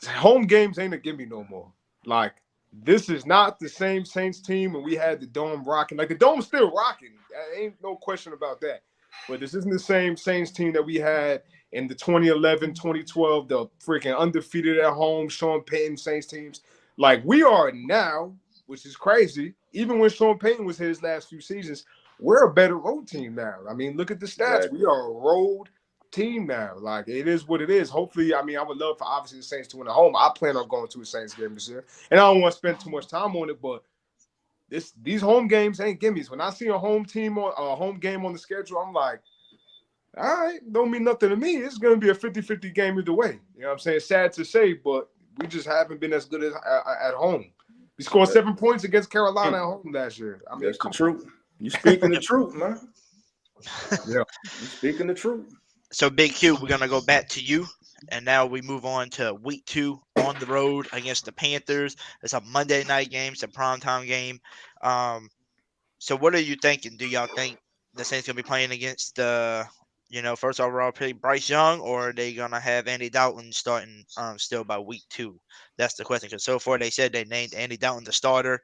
[SPEAKER 8] Home games ain't a gimme no more. Like, this is not the same Saints team when we had the dome rocking. Like, the dome's still rocking. Ain't no question about that. But this isn't the same Saints team that we had in the 2011, 2012, the freaking undefeated at home Sean Payton Saints teams. Like, we are now, which is crazy. Even when Sean Payton was his last few seasons, we're a better road team now. I mean, look at the stats.
[SPEAKER 5] Exactly.
[SPEAKER 8] We are a road team now. Like, it is what it is. Hopefully, I mean, I would love for obviously the Saints to win at home. I plan on going to a Saints game this year, and I don't want to spend too much time on it. But these home games ain't gimmies. When I see a home game on the schedule, I'm like, all right, don't mean nothing to me. It's going to be a 50-50 game either way. You know what I'm saying? Sad to say, but we just haven't been as good as at home. We scored 7 points against Carolina at home last year. I mean,
[SPEAKER 5] That's the truth. You speaking the truth, man.
[SPEAKER 8] Yeah,
[SPEAKER 5] you speaking the truth.
[SPEAKER 6] So, Big Q, we're going to go back to you. And now we move on to week 2 on the road against the Panthers. It's a Monday night game. It's a primetime game. So what are you thinking? Do y'all think the Saints going to be playing against the, first overall pick Bryce Young, or are they going to have Andy Dalton starting still by week 2? That's the question. Because so far they said they named Andy Dalton the starter.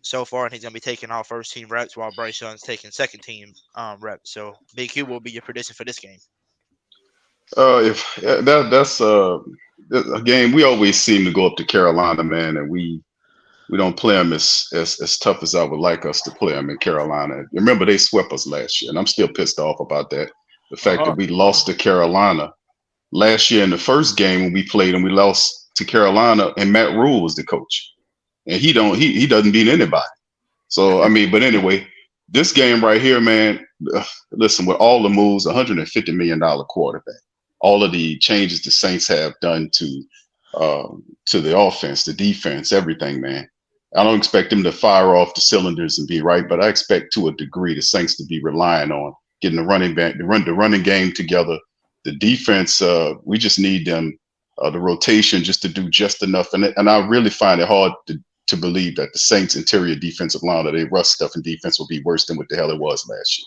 [SPEAKER 6] So far, and he's going to be taking all first-team reps while Bryce Young's taking second-team reps. So, Big Q, will be your prediction for this game?
[SPEAKER 7] That's a game we always seem to go up to Carolina, man, and we don't play them as tough as I would like us to play them in Carolina. Remember, they swept us last year, and I'm still pissed off about that. The fact that we lost to Carolina last year in the first game when we played them, we lost to Carolina, and Matt Rule was the coach, and he doesn't beat anybody. So I mean, but anyway, this game right here, man. Listen, with all the moves, $150 million quarterback, all of the changes the Saints have done to the offense, the defense, everything, man. I don't expect them to fire off the cylinders and be right, but I expect to a degree the Saints to be relying on getting the running game together. The defense, we just need them, the rotation just to do just enough. And I really find it hard to believe that the Saints interior defensive line of their rough stuff and defense will be worse than what the hell it was last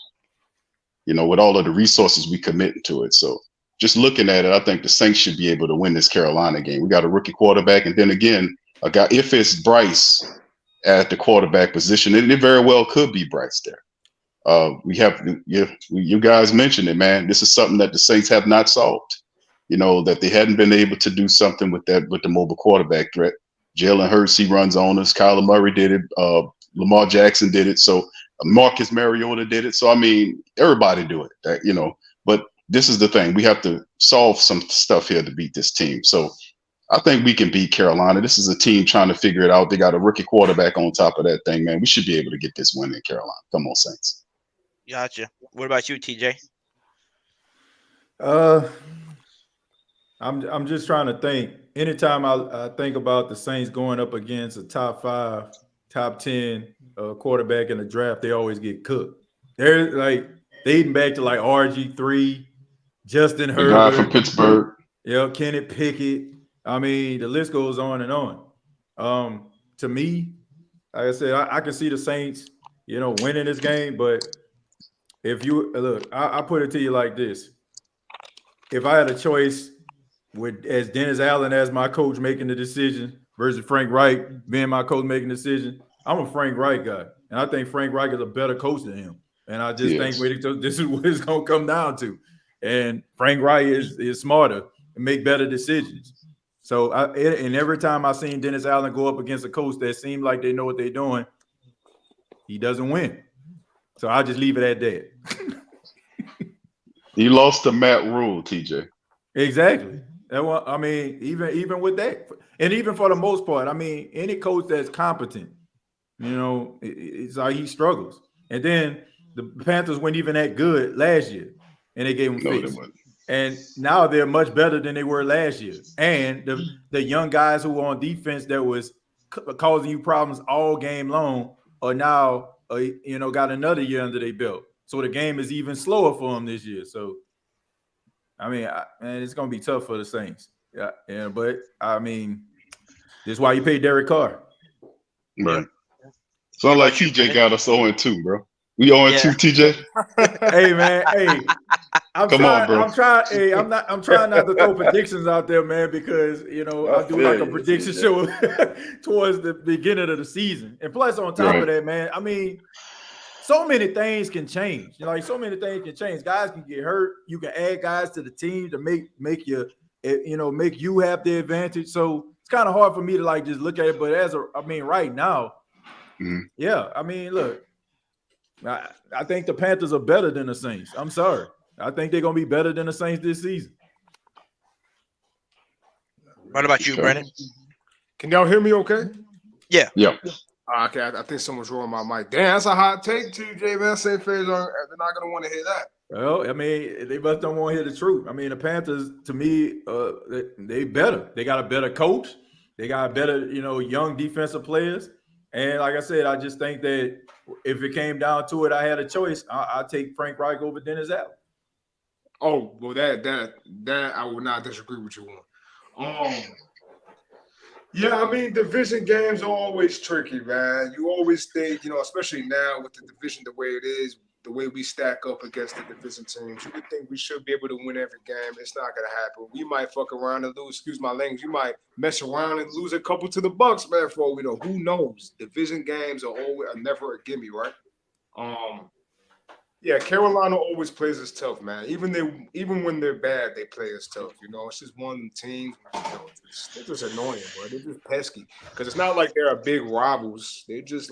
[SPEAKER 7] year. With all of the resources we commit into it. So just looking at it, I think the Saints should be able to win this Carolina game. We got a rookie quarterback, and then again, a guy, if it's Bryce at the quarterback position, it very well could be Bryce there. You guys mentioned it, man. This is something that the Saints have not solved. That they hadn't been able to do something with the mobile quarterback threat. Jalen Hurts, he runs on us. Kyler Murray did it. Lamar Jackson did it. So Marcus Mariota did it. So I mean, everybody do it. But this is the thing. We have to solve some stuff here to beat this team. So I think we can beat Carolina. This is a team trying to figure it out. They got a rookie quarterback on top of that thing, man. We should be able to get this win in Carolina. Come on, Saints.
[SPEAKER 6] Gotcha. What about you, TJ?
[SPEAKER 9] I'm just trying to think. Anytime I think about the Saints going up against a top 5, top 10 quarterback in the draft, they always get cooked. They're like dating back to like RG3, Justin Herbert,
[SPEAKER 7] the guy from Pittsburgh.
[SPEAKER 9] Kenny Pickett. I mean, the list goes on and on. To me, like I said, I can see the Saints, winning this game. But if you look, I put it to you like this: if I had a choice as Dennis Allen as my coach making the decision versus Frank Reich being my coach making the decision, I'm a Frank Reich guy, and I think Frank Reich is a better coach than him. And I just think this is what it's going to come down to. And Frank Reich is smarter and make better decisions. So, and every time I seen Dennis Allen go up against a coach that seemed like they know what they're doing, he doesn't win. So I'll just leave it at that.
[SPEAKER 7] He lost to Matt Rule, TJ.
[SPEAKER 9] Exactly. I mean, even with that, and even for the most part, I mean, any coach that's competent, it's like he struggles. And then the Panthers weren't even that good last year, and they gave him fits. And now they're much better than they were last year. And the young guys who were on defense that was causing you problems all game long are now, got another year under their belt. So the game is even slower for them this year. So, I mean, it's going to be tough for the Saints. Yeah, but, I mean, this is why you pay Derek Carr.
[SPEAKER 7] Right. Sounds like TJ got us 0-2, bro. We 0-2, TJ?
[SPEAKER 9] Hey, man. Hey. I'm trying not to throw predictions out there, man, because I do like a prediction show towards the beginning of the season. And plus, on top of that, man, I mean, so many things can change. So many things can change. Guys can get hurt. You can add guys to the team to make you have the advantage. So it's kind of hard for me to just look at it. But right now, yeah, I mean, look, I think the Panthers are better than the Saints. I'm sorry. I think they're going to be better than the Saints this season.
[SPEAKER 6] What about you, Brandon?
[SPEAKER 8] Can y'all hear me okay?
[SPEAKER 6] Yeah.
[SPEAKER 7] Yeah.
[SPEAKER 8] Okay, I think someone's rolling my mic. Damn, that's a hot take, TJ, man. Same phase, they're not going to want to hear that.
[SPEAKER 9] Well, I mean, they must don't want to hear the truth. I mean, the Panthers, to me, they better. They got a better coach. They got better, young defensive players. And like I said, I just think that if it came down to it, I had a choice. I'd take Frank Reich over Dennis Allen.
[SPEAKER 8] Oh, well, that I would not disagree with you on. Yeah, I mean, division games are always tricky, man. You always think, especially now with the division the way it is, the way we stack up against the division teams, you would think we should be able to win every game. It's not going to happen. We might fuck around and lose, excuse my language. You might mess around and lose a couple to the Bucks, man, for all we know. Who knows? Division games are never a gimme, right? Yeah, Carolina always plays us tough, man. Even when they're bad, they play us tough. It's just one of them teams. They're just annoying, bro. They're just pesky because it's not like they're big rivals. They're just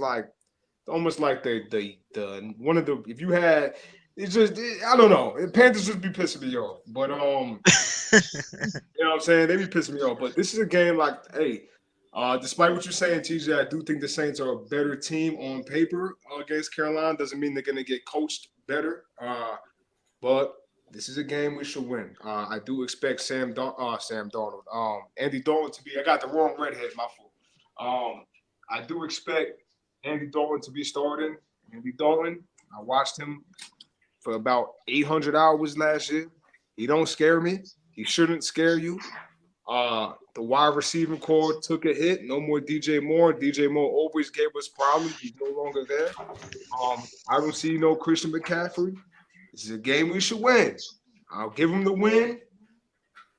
[SPEAKER 8] almost like the one of the. If you had, it's just I don't know. Panthers just be pissing me off, but you know what I'm saying? They be pissing me off. But this is a game hey. Despite what you're saying, TJ, I do think the Saints are a better team on paper against Carolina. Doesn't mean they're going to get coached better. But this is a game we should win. I do expect Andy Dalton to be – I got the wrong redhead, my fault. I do expect Andy Dalton to be starting. Andy Dalton, I watched him for about 800 hours last year. He don't scare me. He shouldn't scare you. The wide receiving core took a hit. No more DJ Moore. DJ Moore always gave us problems. He's no longer there. I don't see no Christian McCaffrey. This is a game we should win. I'll give him the win.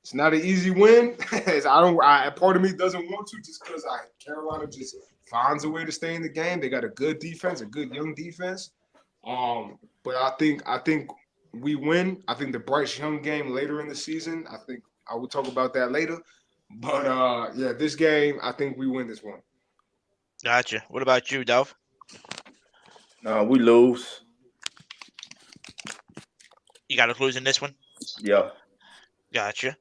[SPEAKER 8] It's not an easy win. Part of me doesn't want to just because Carolina just finds a way to stay in the game. They got a good defense, a good young defense. But I think we win. I think the Bryce Young game later in the season, I will talk about that later. But, this game, I think we win this one.
[SPEAKER 6] Gotcha. What about you, Dolph?
[SPEAKER 5] We lose.
[SPEAKER 6] You got us losing this one?
[SPEAKER 5] Yeah.
[SPEAKER 6] Gotcha.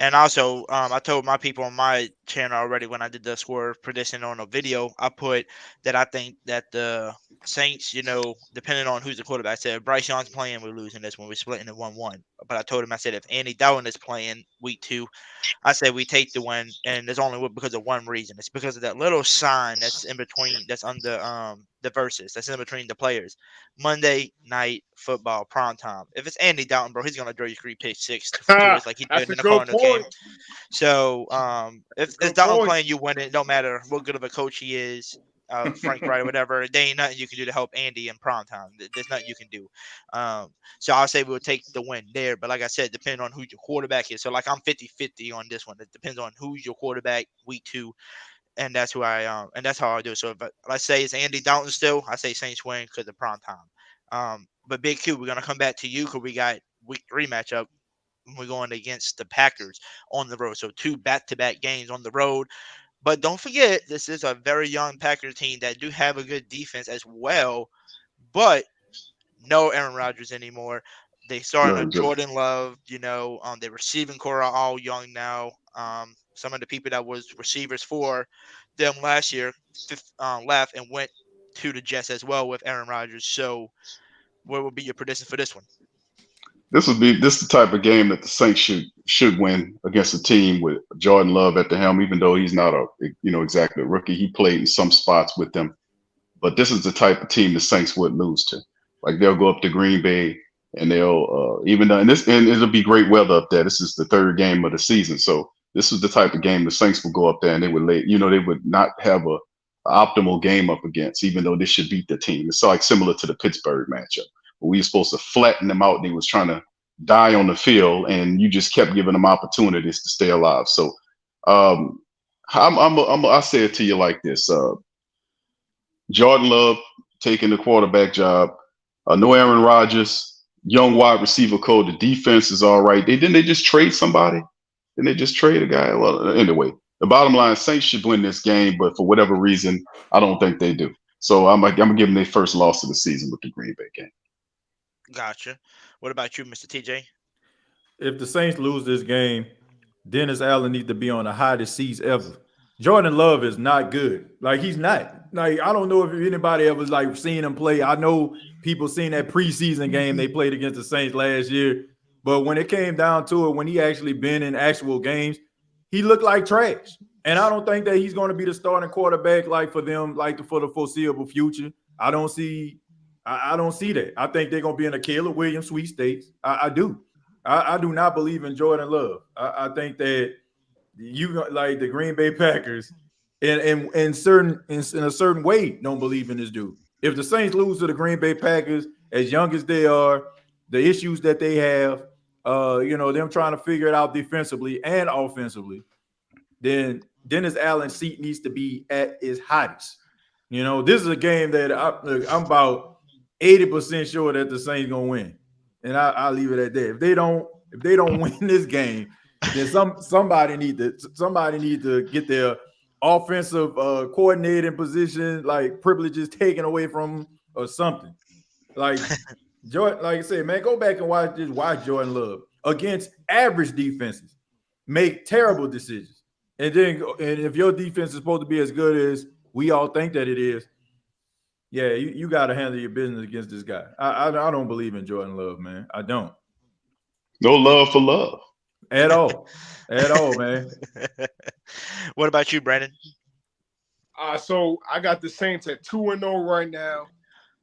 [SPEAKER 6] And also, I told my people on my channel already when I did the score prediction on a video, I put that I think that the Saints, depending on who's the quarterback, I said if Bryce Young's playing, we're losing this one. We're splitting it 1-1. But I told him, I said, if Andy Dalton is playing week 2, I said we take the win. And there's only because of one reason. It's because of that little sign that's in between, that's under the verses, that's in between the players. Monday Night Football, prime time. If it's Andy Dalton, bro, he's going to throw you 3 pick six to us like he did in the Cardinals game. So if Dalton playing, you win it. Don't matter what good of a coach he is, Frank Wright or whatever. There ain't nothing you can do to help Andy in prime time. There's nothing you can do. So I'll say we'll take the win there. But like I said, depending on who your quarterback is. So I'm 50-50 on this one. It depends on who's your quarterback week 2. And that's who and that's how I do it. So if I say it's Andy Dalton still, I say Saints win because of prime time. But Big Q, we're gonna come back to you because we got week 3 matchup. We're going against the Packers on the road. So 2 back-to-back games on the road. But don't forget, this is a very young Packers team that do have a good defense as well. But no Aaron Rodgers anymore. They starting a
[SPEAKER 7] Very good.
[SPEAKER 6] Jordan Love. Their receiving core are all young now. Some of the people that was receivers for them last year left and went to the Jets as well with Aaron Rodgers. So, what would be your prediction for this one?
[SPEAKER 7] This is the type of game that the Saints should win against a team with Jordan Love at the helm. Even though he's not exactly a rookie, he played in some spots with them. But this is the type of team the Saints would lose to. Like they'll go up to Green Bay and they'll even though and it'll be great weather up there. This is the third game of the season, so this is the type of game the Saints will go up there and they would they would not have a optimal game up against, even though they should beat the team. It's like similar to the Pittsburgh matchup. We were supposed to flatten them out and they was trying to die on the field, and you just kept giving them opportunities to stay alive. So I'll say it to you like this. Jordan Love taking the quarterback job. No Aaron Rodgers, young wide receiver code. The defense is all right. Didn't they just trade somebody? Didn't they just trade a guy? Well, anyway, the bottom line, Saints should win this game, but for whatever reason, I don't think they do. So I'm gonna give them their first loss of the season with the Green Bay game.
[SPEAKER 6] Gotcha. What about you, Mr. TJ?
[SPEAKER 9] If the Saints lose this game, Dennis Allen needs to be on the hottest seats ever. Jordan Love is not good. Like, he's not. Like, I don't know if anybody ever like seen him play. I know people seen that preseason game they played against the Saints last year, but when it came down to it, when he actually been in actual games, he looked like trash. And I don't think that he's going to be the starting quarterback for them, for the foreseeable future. I don't see that. I think they're going to be in a Caleb Williams sweepstakes. I do. I do not believe in Jordan Love. I think that the Green Bay Packers in a certain way don't believe in this dude. If the Saints lose to the Green Bay Packers, as young as they are, the issues that they have, them trying to figure it out defensively and offensively, then Dennis Allen's seat needs to be at its hottest. This is a game that I'm about 80% sure that the Saints gonna win, and I'll leave it at that. If they don't win this game, then somebody need to get their offensive coordinating position privileges taken away from them or something. Like I said, man, go back and watch Jordan Love against average defenses make terrible decisions, and if your defense is supposed to be as good as we all think that it is, yeah, you got to handle your business against this guy. I don't believe in Jordan Love, man. I don't.
[SPEAKER 7] No love for love.
[SPEAKER 9] At all, man.
[SPEAKER 6] What about you, Brandon?
[SPEAKER 8] So I got the Saints at 2-0 right now.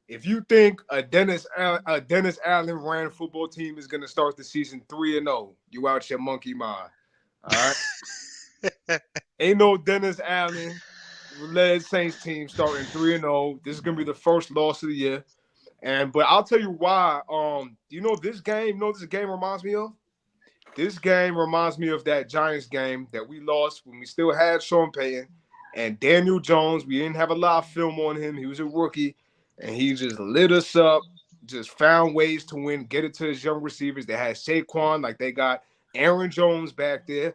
[SPEAKER 8] If you think a Dennis Allen ran football team is going to start the season 3-0, you out your monkey mind. All right. Ain't no Dennis Allen led Saints team starting 3-0. This is going to be the first loss of the year. But I'll tell you why. This game reminds me of? This game reminds me of that Giants game that we lost when we still had Sean Payton and Daniel Jones. We didn't have a lot of film on him. He was a rookie, and he just lit us up, just found ways to win, get it to his young receivers. They had Saquon, they got Aaron Jones back there,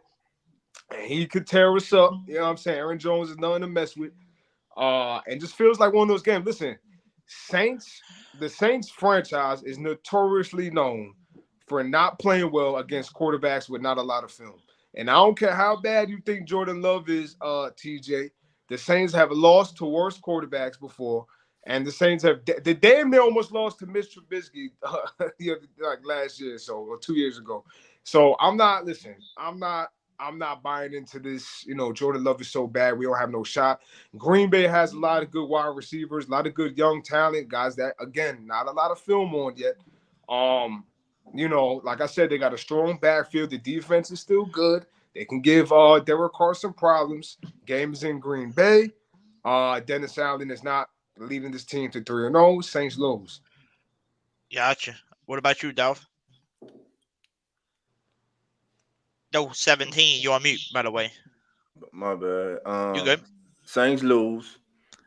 [SPEAKER 8] and he could tear us up. You know what I'm saying? Aaron Jones is nothing to mess with. And just feels like one of those games. Listen, the Saints franchise is notoriously known for not playing well against quarterbacks with not a lot of film. And I don't care how bad you think Jordan Love is, TJ, the Saints have lost to worse quarterbacks before, and the Saints have the damn near almost lost to Mitch Trubisky last year or 2 years ago. So I'm not buying into this. Jordan Love is so bad we don't have no shot. Green Bay has a lot of good wide receivers, a lot of good young talent, guys that, again, not a lot of film on yet. Like I said, they got a strong backfield. The defense is still good. They can give Derek Carr some problems. Games in Green Bay. Dennis Allen is not leading this team to 3-0. Saints lose.
[SPEAKER 6] Gotcha. What about you, Dolph? No, 17. You're on mute, by the way.
[SPEAKER 5] My bad.
[SPEAKER 6] You good?
[SPEAKER 5] Saints lose.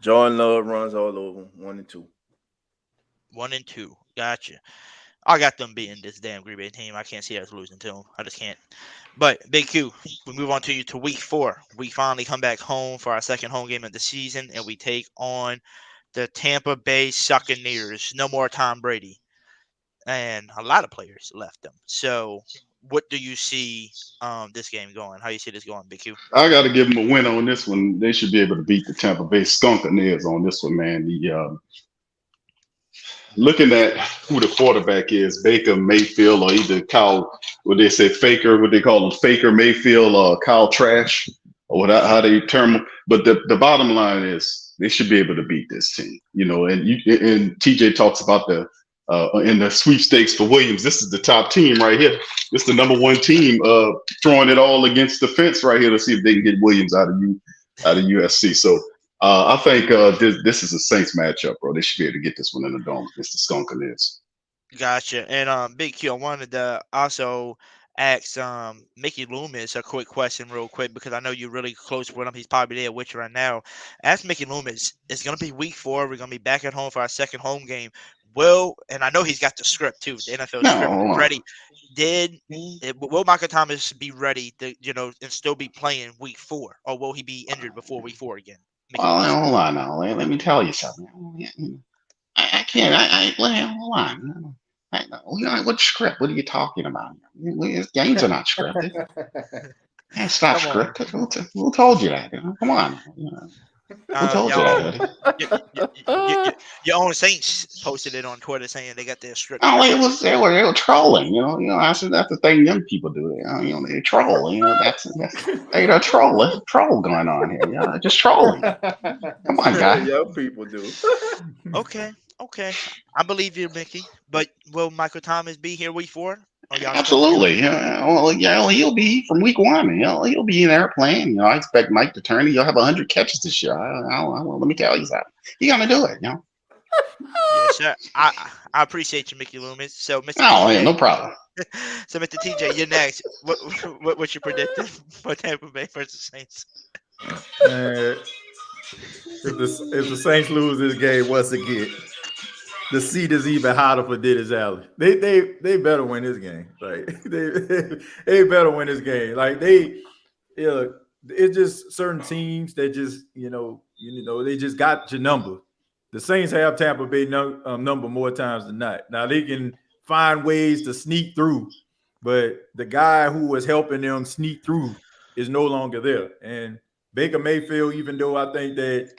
[SPEAKER 5] Jordan Love runs all over 1-2.
[SPEAKER 6] 1-2. Gotcha. I got them beating this damn Green Bay team. I can't see us losing to them. I just can't. But Big Q, we move on to week 4. We finally come back home for our second home game of the season, and we take on the Tampa Bay Buccaneers. No more Tom Brady. and a lot of players left them. So, what do you see this game going? How you see this going, Big Q?
[SPEAKER 7] I got to give them a win on this one. They should be able to beat the Tampa Bay Skunkaneers on this one, man. Looking at who the quarterback is, Baker Mayfield, or either Kyle, what they say, Faker, what they call him, Faker Mayfield, or Kyle Trash, or how they term him. But the bottom line is they should be able to beat this team, and TJ talks about in the sweepstakes for Williams. This is the top team right here. This is the number one team throwing it all against the fence right here to see if they can get Williams out of USC. So I think this is a Saints matchup, bro. They should be able to get this one in the dome against the Skunkaneers.
[SPEAKER 6] Gotcha. And Big Q, I wanted to also ask Mickey Loomis a quick question real quick, because I know you're really close with him. He's probably there with you right now. Ask Mickey Loomis, it's going to be week 4. We're going to be back at home for our second home game. And I know he's got the script too, the NFL script ready. Will Michael Thomas be ready to, and still be playing week 4, or will he be injured before week 4 again?
[SPEAKER 7] Hold on now. Let me tell you something. I can't. Hold on. What script? What are you talking about? Games are not scripted. It's not scripted. Who told you that? Come on. Who told you that?
[SPEAKER 6] Your own Saints posted it on Twitter saying they got their script.
[SPEAKER 7] Oh, they were trolling. That's the thing young people do. They troll. That's a troll. There's a troll going on here. Just trolling. Come on, guys.
[SPEAKER 9] Young people do.
[SPEAKER 6] Okay. I believe you, Mickey. But will Michael Thomas be here week 4?
[SPEAKER 7] Absolutely. He'll be from week 1. He'll be in there playing. I expect Mike to turn. He'll have 100 catches this year. Let me tell you something. He's gonna do it.
[SPEAKER 6] Yes, sir. I appreciate you, Mickey Loomis. So, Mr.
[SPEAKER 7] TJ, no problem.
[SPEAKER 6] So, Mr. TJ, you're next. What you predicting for Tampa Bay versus Saints?
[SPEAKER 9] If the Saints lose this game once again, the seat is even hotter for Dennis Allen. They better win this game. Like they better win this game. Like it's just certain teams that just they just got your number. The Saints have Tampa Bay number more times than not. Now they can find ways to sneak through, but the guy who was helping them sneak through is no longer there. And Baker Mayfield, even though I think that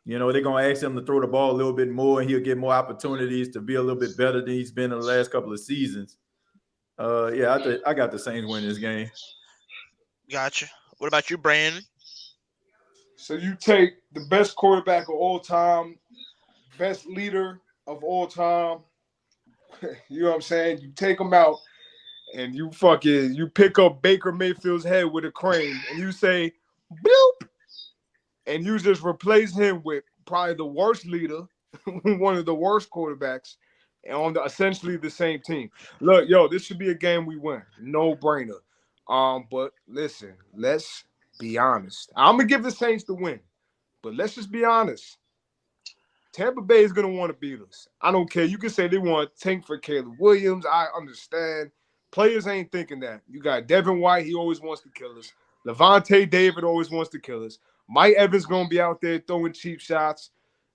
[SPEAKER 9] they're going to ask him to throw the ball a little bit more and he'll get more opportunities to be a little bit better than he's been in the last couple of seasons. I got the Saints winning this game.
[SPEAKER 6] Gotcha. What about you, Brandon?
[SPEAKER 8] So you take the best quarterback of all time, best leader of all time. You know what I'm saying? You take him out and you pick up Baker Mayfield's head with a crane and you say, bloop. And you just replace him with probably the worst leader, one of the worst quarterbacks, and on essentially the same team. Look, this should be a game we win. No brainer. But listen, let's be honest. I'm gonna give the Saints the win, but let's just be honest. Tampa Bay is gonna want to beat us. I don't care. You can say they want to tank for Caleb Williams. I understand. Players ain't thinking that. You got Devin White. He always wants to kill us. Levante David always wants to kill us. Mike Evans going to be out there throwing cheap shots.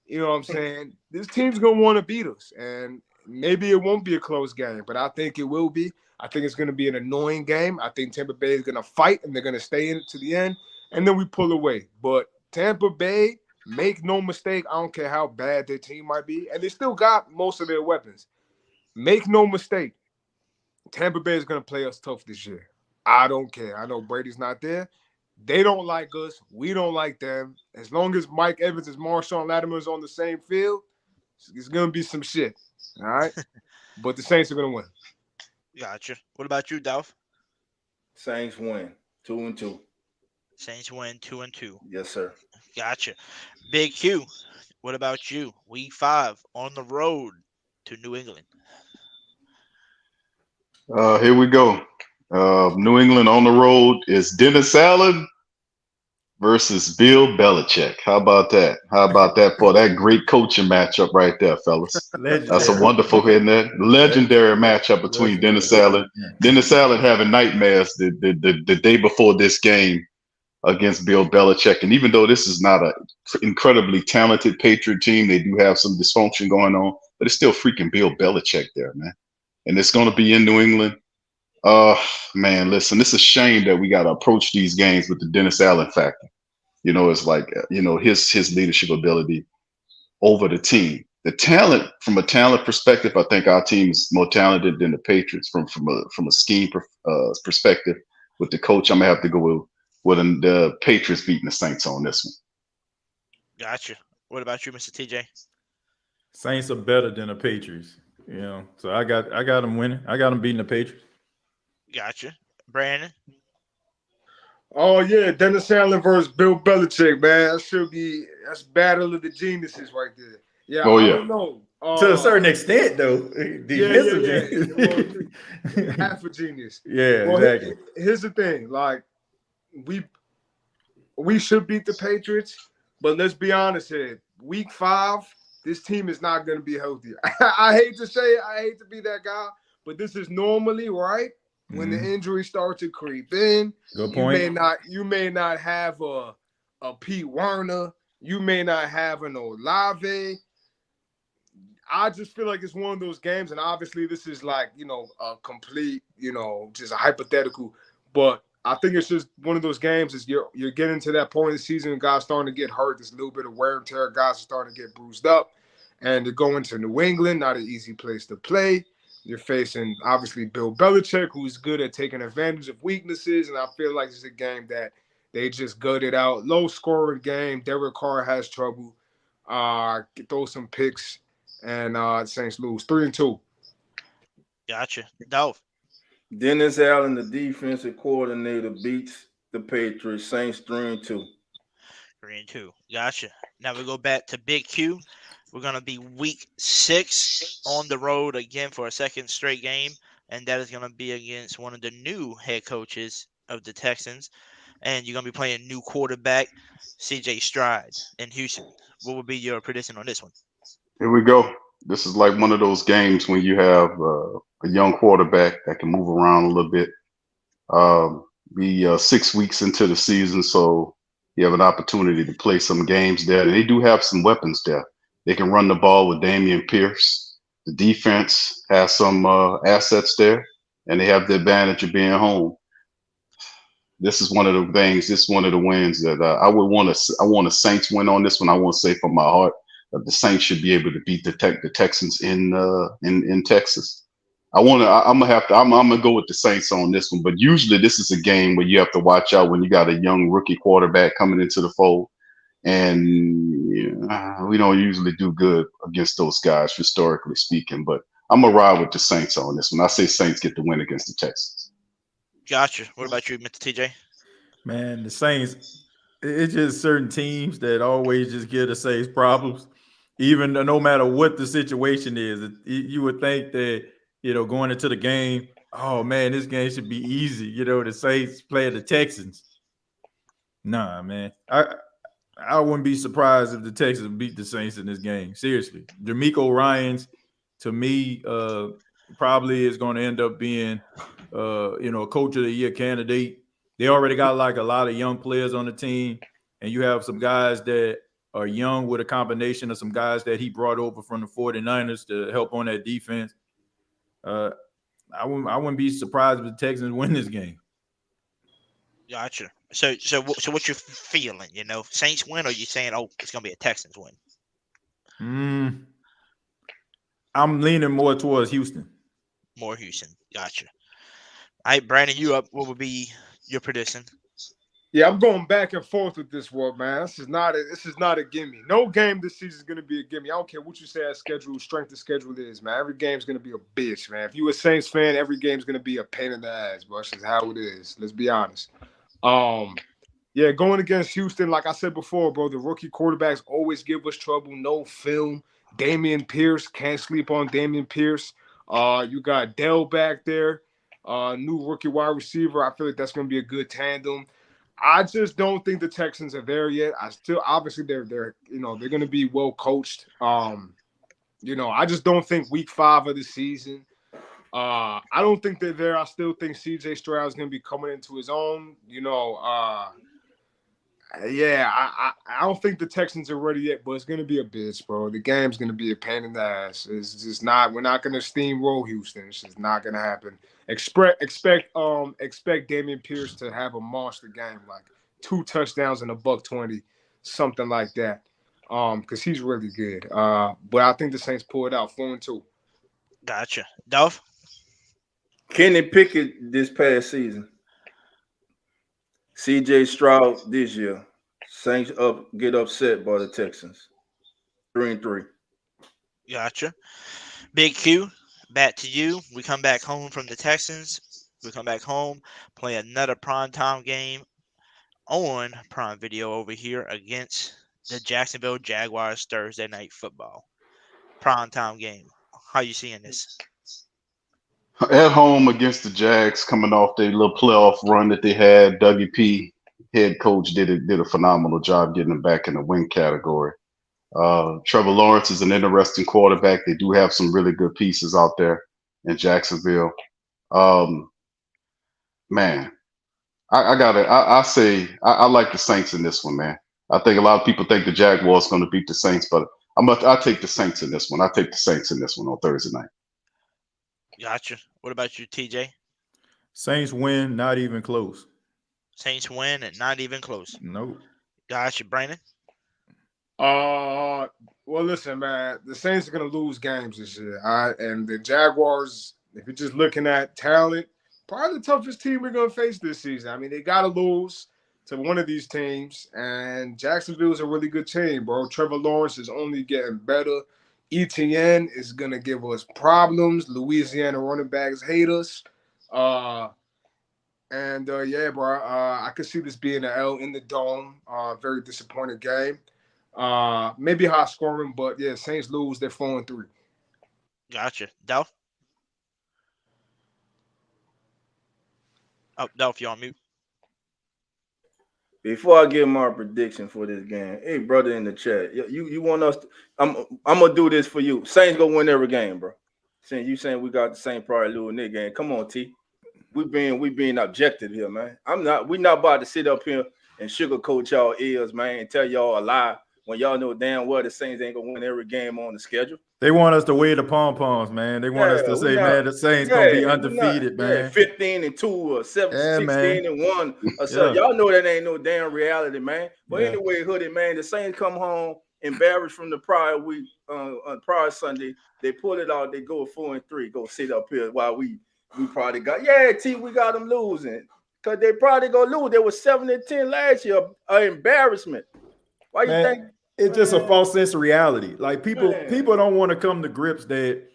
[SPEAKER 8] You know what I'm saying? This team's going to want to beat us. And maybe it won't be a close game, but I think it will be. I think it's going to be an annoying game. I think Tampa Bay is going to fight, and they're going to stay in it to the end, and then we pull away. But Tampa Bay, make no mistake, I don't care how bad their team might be, and they still got most of their weapons. Make no mistake, Tampa Bay is going to play us tough this year. I don't care. I know Brady's not there. They don't like us. We don't like them. As long as Mike Evans and Marshawn Lattimore is on the same field, it's going to be some shit. All right? But the Saints are going to win.
[SPEAKER 6] Gotcha. What about you, Dolph?
[SPEAKER 5] Saints win 2-2.
[SPEAKER 6] Saints win 2-2.
[SPEAKER 5] Yes, sir.
[SPEAKER 6] Gotcha. Big Q, what about you? Week 5 on the road to New England.
[SPEAKER 7] Here we go. New England on the road is Dennis Allen versus Bill Belichick. How about that? How about that for that great coaching matchup right there, fellas? That's a wonderful, isn't it? Legendary matchup between Dennis Allen. Dennis Allen having nightmares the day before this game against Bill Belichick. And even though this is not an incredibly talented Patriot team, they do have some dysfunction going on, but it's still freaking Bill Belichick there, man. and it's going to be in New England. Man, listen, it's a shame that we got to approach these games with the Dennis Allen factor. It's like his leadership ability over the team. The talent, from a talent perspective, I think our team is more talented than the Patriots from a scheme perspective. With the coach, I'm gonna have to go with the Patriots beating the Saints on this one.
[SPEAKER 6] Gotcha. What about you, Mr. TJ?
[SPEAKER 9] Saints are better than the Patriots. So I got them winning. I got them beating the Patriots.
[SPEAKER 6] Gotcha. Brandon?
[SPEAKER 8] Oh yeah, Dennis Allen versus Bill Belichick, man. That's battle of the geniuses right there. Yeah,
[SPEAKER 7] Oh,
[SPEAKER 8] I
[SPEAKER 7] yeah.
[SPEAKER 8] don't know.
[SPEAKER 9] To a certain extent, though.
[SPEAKER 8] Yeah. Well, half a genius.
[SPEAKER 9] Yeah,
[SPEAKER 8] Well,
[SPEAKER 9] exactly.
[SPEAKER 8] here's the thing. Like, we should beat the Patriots, but let's be honest here. Week 5, this team is not going to be healthy. I hate to say it. I hate to be that guy, but this is normally right when the injuries start to creep in.
[SPEAKER 9] Good point.
[SPEAKER 8] You may not have a Pete Werner. You may not have an Olave. I just feel like it's one of those games, and obviously this is like, a complete, just a hypothetical, but I think it's just one of those games is you're getting to that point in the season and guys starting to get hurt. There's a little bit of wear and tear. Guys are starting to get bruised up, and they're going to New England, not an easy place to play. You're facing, obviously, Bill Belichick, who's good at taking advantage of weaknesses, and I feel like it's a game that they just gutted out. Low-scoring game. Derek Carr has trouble. Throw some picks, and Saints lose 3-2.
[SPEAKER 6] Gotcha. Dolph?
[SPEAKER 5] Dennis Allen, the defensive coordinator, beats the Patriots. Saints 3-2.
[SPEAKER 6] 3-2. Gotcha. Now we go back to Big Q. We're going to be week 6 on the road again for a second straight game, and that is going to be against one of the new head coaches of the Texans, and you're going to be playing new quarterback, Tjay Stride in Houston. What would be your prediction on this one?
[SPEAKER 7] Here we go. This is like one of those games when you have a young quarterback that can move around a little bit. Be 6 weeks into the season, so you have an opportunity to play some games there. And they do have some weapons there. They can run the ball with Dameon Pierce. The defense has some assets there, and they have the advantage of being home. This is one of the things. This is one of the wins that I would want to. I want a Saints win on this one. I want to say from my heart that the Saints should be able to beat the Texans in Texas. I'm gonna go with the Saints on this one. But usually this is a game where you have to watch out when you got a young rookie quarterback coming into the fold. And we don't usually do good against those guys, historically speaking. But I'm going to ride with the Saints on this one. I say Saints get the win against the Texans.
[SPEAKER 6] Gotcha. What about you, Mr. TJ?
[SPEAKER 9] Man, the Saints, it's just certain teams that always just give the Saints problems. Even no matter what the situation is, you would think that, going into the game, oh, man, this game should be easy. The Saints play the Texans. Nah, man. I wouldn't be surprised if the Texans beat the Saints in this game. Seriously. D'Amico Ryans, to me, probably is going to end up being, a coach of the year candidate. They already got like a lot of young players on the team, and you have some guys that are young with a combination of some guys that he brought over from the 49ers to help on that defense. I wouldn't be surprised if the Texans win this game.
[SPEAKER 6] Gotcha. So what you feeling? Saints win, or you saying, oh, it's gonna be a Texans win?
[SPEAKER 9] I'm leaning more towards Houston.
[SPEAKER 6] More Houston. Gotcha. All right, Brandon, you up? What would be your prediction?
[SPEAKER 8] Yeah, I'm going back and forth with this one, man. This is not a gimme. No game this season is gonna be a gimme. I don't care what you say strength of schedule is, man. Every game's gonna be a bitch, man. If you a Saints fan, every game's gonna be a pain in the ass, bro. That's just how it is. Let's be honest. Yeah, going against Houston, like I said before, bro, the rookie quarterbacks always give us trouble. No film. Dameon Pierce, can't sleep on Dameon Pierce. You got Dell back there, new rookie wide receiver. I feel like that's going to be a good tandem. I just don't think the Texans are there yet. Obviously they're going to be well coached. I just don't think week 5 of the season. I don't think they're there. I still think CJ Stroud is going to be coming into his own. Yeah, I don't think the Texans are ready yet, but it's gonna be a bitch, bro. The game's gonna be a pain in the ass. It's just not. We're not gonna steamroll Houston. It's just not gonna happen. Expect Damian Pierce to have a monster game, like 2 touchdowns and a buck 20, something like that. Because he's really good. But I think the Saints pull it out 4-2.
[SPEAKER 6] Gotcha. Dolph?
[SPEAKER 5] Kenny Pickett this past season. CJ Stroud this year. Saints get upset by the Texans. 3-3.
[SPEAKER 6] Gotcha. Big Q, back to you. We come back home from the Texans. We come back home, play another primetime game on Prime Video over here against the Jacksonville Jaguars Thursday Night Football. Primetime game. How you seeing this?
[SPEAKER 7] At home against the Jags, coming off their little playoff run that they had, Dougie P, head coach, did a phenomenal job getting them back in the win category. Trevor Lawrence is an interesting quarterback. They do have some really good pieces out there in Jacksonville. Man, I like the Saints in this one, man. I think a lot of people think the Jaguars going to beat the Saints, but I take the Saints in this one. I take the Saints in this one on Thursday night.
[SPEAKER 6] Gotcha. What about you, TJ?
[SPEAKER 9] Saints win, not even close.
[SPEAKER 6] Saints win and not even close.
[SPEAKER 9] Nope.
[SPEAKER 6] Gotcha, Brandon.
[SPEAKER 8] Well, listen, man. The Saints are gonna lose games this year. All right, and the Jaguars, if you're just looking at talent, probably the toughest team we're gonna face this season. I mean, they gotta lose to one of these teams, and Jacksonville is a really good team, bro. Trevor Lawrence is only getting better. ETN is gonna give us problems. Louisiana running backs hate us. Yeah, bro. I could see this being an L in the dome. Very disappointing game. Maybe high scoring, but yeah, Saints lose. They're 4-3.
[SPEAKER 6] Gotcha. Dolph? Oh, Dolph, you on mute.
[SPEAKER 5] Before I give my prediction for this game, hey brother in the chat, you want us? I'm gonna do this for you. Saints gonna win every game, bro. Saying we got the same probably losing this game. Come on, T. We being objective here, man. We not about to sit up here and sugarcoat y'all ears, man, and tell y'all a lie when y'all know damn well the Saints ain't gonna win every game on the schedule.
[SPEAKER 9] They want us to wave the pom-poms, man. They want us to say, man, the Saints gonna be undefeated, man.
[SPEAKER 5] 15-2 or 16-1 or so. Y'all know that ain't no damn reality, man. But anyway, Hoodie, man, the Saints come home embarrassed from the prior week, on prior Sunday. They pull it out. They go 4-3. Go sit up here while we probably got we got them losing because they probably gonna lose. They were 7-10 last year. An embarrassment. Why you think?
[SPEAKER 9] It's just a false sense of reality. Like people don't want to come to grips that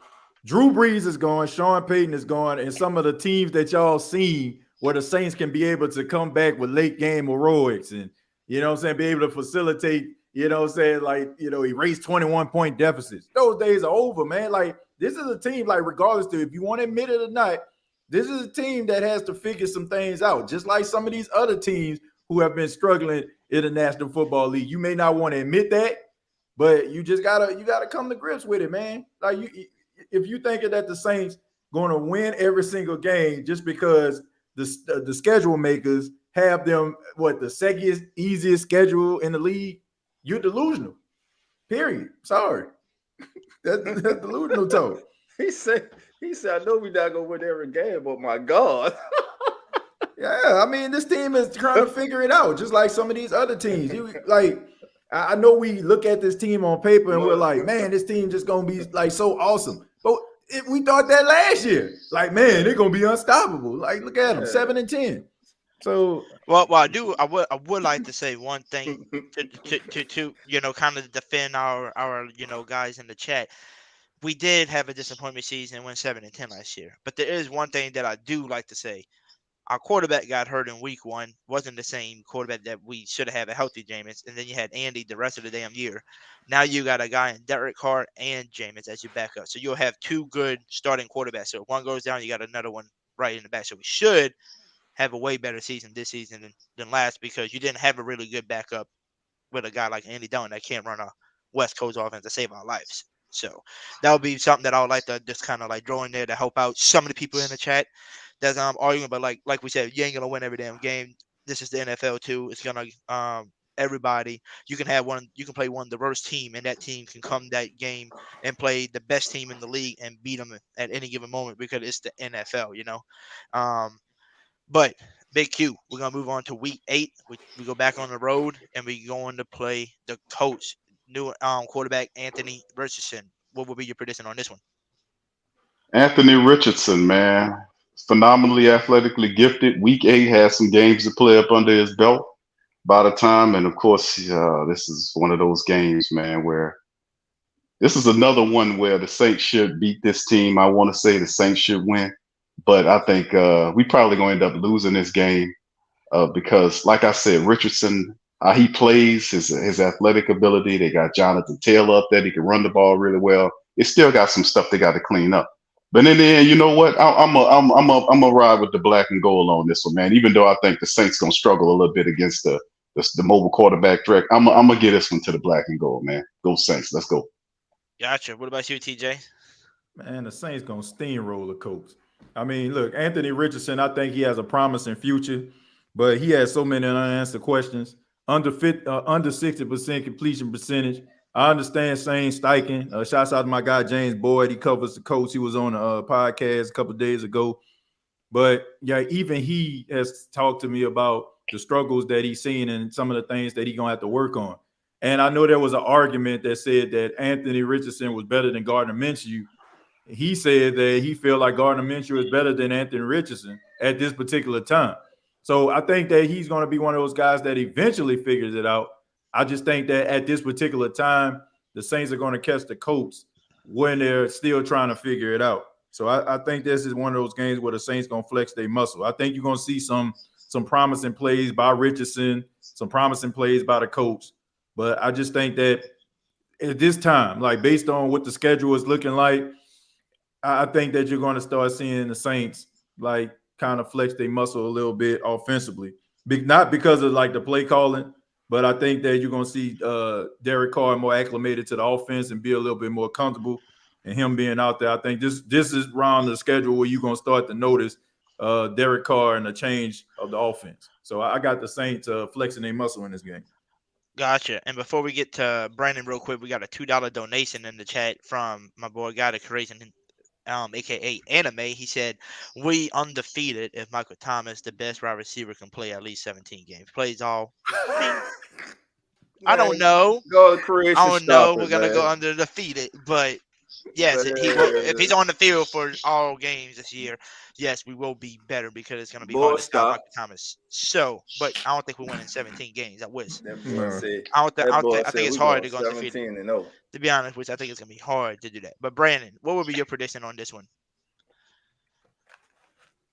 [SPEAKER 9] Drew Brees is gone, Sean Payton is gone, and some of the teams that y'all seen where the Saints can be able to come back with late game heroics and be able to facilitate, erase 21-point deficits. Those days are over, man. Like this is a team, like regardless of if you want to admit it or not, this is a team that has to figure some things out, just like some of these other teams who have been struggling in the National Football League. You may not want to admit that, but you gotta come to grips with it, man. Like if you thinking that the Saints going to win every single game just because the schedule makers have them the second easiest schedule in the league, you're delusional. Period. Sorry, that's delusional talk.
[SPEAKER 5] He said, I know we're not gonna win every game, but my God.
[SPEAKER 9] Yeah, I mean, this team is trying to figure it out, just like some of these other teams. I know we look at this team on paper and we're like, man, this team just gonna be like so awesome. But we thought that last year, like, man, they're gonna be unstoppable. Like, look at them, 7-10. So,
[SPEAKER 6] well, I would like to say one thing to kind of defend our guys in the chat. We did have a disappointment season and went 7-10 last year, but there is one thing that I do like to say. Our quarterback got hurt in week 1. Wasn't the same quarterback that we should have a healthy Jameis. And then you had Andy the rest of the damn year. Now you got a guy in Derek Carr and Jameis as your backup. So you'll have 2 good starting quarterbacks. So if one goes down, you got another one right in the back. So we should have a way better season this season than last because you didn't have a really good backup with a guy like Andy Dalton that can't run a West Coast offense to save our lives. So that would be something that I would like to just kind of like throw in there to help out some of the people in the chat that's arguing, but like we said, you ain't gonna win every damn game. This is the NFL too. It's gonna everybody. You can play one of the worst team, and that team can come that game and play the best team in the league and beat them at any given moment because it's the NFL, But Big Q, we're gonna move on to week 8. We go back on the road and we going to play the Colts. New quarterback Anthony Richardson. What will be your prediction on this one?
[SPEAKER 7] Anthony Richardson, man, phenomenally athletically gifted. Week 8 has some games to play up under his belt by the time, and of course, this is one of those games, man, where this is another one where the Saints should beat this team. I want to say the Saints should win, but I think we probably going to end up losing this game because, like I said, Richardson, he plays his athletic ability. They got Jonathan Taylor up there. He can run the ball really well. It still got some stuff they got to clean up. But in the end, you know what? I'm a ride with the black and gold on this one, man. Even though I think the Saints gonna struggle a little bit against the mobile quarterback threat, I'm gonna get this one to the black and gold, man. Go Saints, let's go.
[SPEAKER 6] Gotcha. What about you, TJ?
[SPEAKER 9] Man, the Saints gonna steamroll the Colts. I mean, look, Anthony Richardson, I think he has a promising future, but he has so many unanswered questions. Under 60% completion percentage. I understand Shane Steichen. Shouts out to my guy James Boyd. He covers the Colts. He was on a podcast a couple of days ago. But yeah, even he has talked to me about the struggles that he's seen and some of the things that he's gonna have to work on. And I know there was an argument that said that Anthony Richardson was better than Gardner Minshew. He said that he felt like Gardner Minshew is better than Anthony Richardson at this particular time. So I think that he's going to be one of those guys that eventually figures it out. I just think that at this particular time, the Saints are going to catch the Colts when they're still trying to figure it out. So I think this is one of those games where the Saints going to flex their muscle. I think you're going to see some promising plays by Richardson, some promising plays by the Colts. But I just think that at this time, like based on what the schedule is looking like, I think that you're going to start seeing the Saints like kind of flex their muscle a little bit offensively. Not because of like the play calling, but I think that you're going to see Derek Carr more acclimated to the offense and be a little bit more comfortable. And him being out there, I think this is around the schedule where you're going to start to notice Derek Carr and the change of the offense. So I got the Saints flexing their muscle in this game.
[SPEAKER 6] Gotcha. And before we get to Brandon real quick, we got a $2 donation in the chat from my boy Guy the Creation, aka Anime. He said, "We undefeated if Michael Thomas, the best wide receiver, can play at least 17 games. Plays all." I don't know.
[SPEAKER 5] Go to Creation.
[SPEAKER 6] I don't know. We're gonna go undefeated, but yes, if he's on the field for all games this year, yes, we will be better because it's gonna be hard to stop Michael Thomas. So, but I don't think we win in 17 games. I wish.
[SPEAKER 5] I
[SPEAKER 6] think it's hard to go undefeated. To be honest with you, I think it's gonna be hard to do that. But Brandon, what would be your prediction on this one?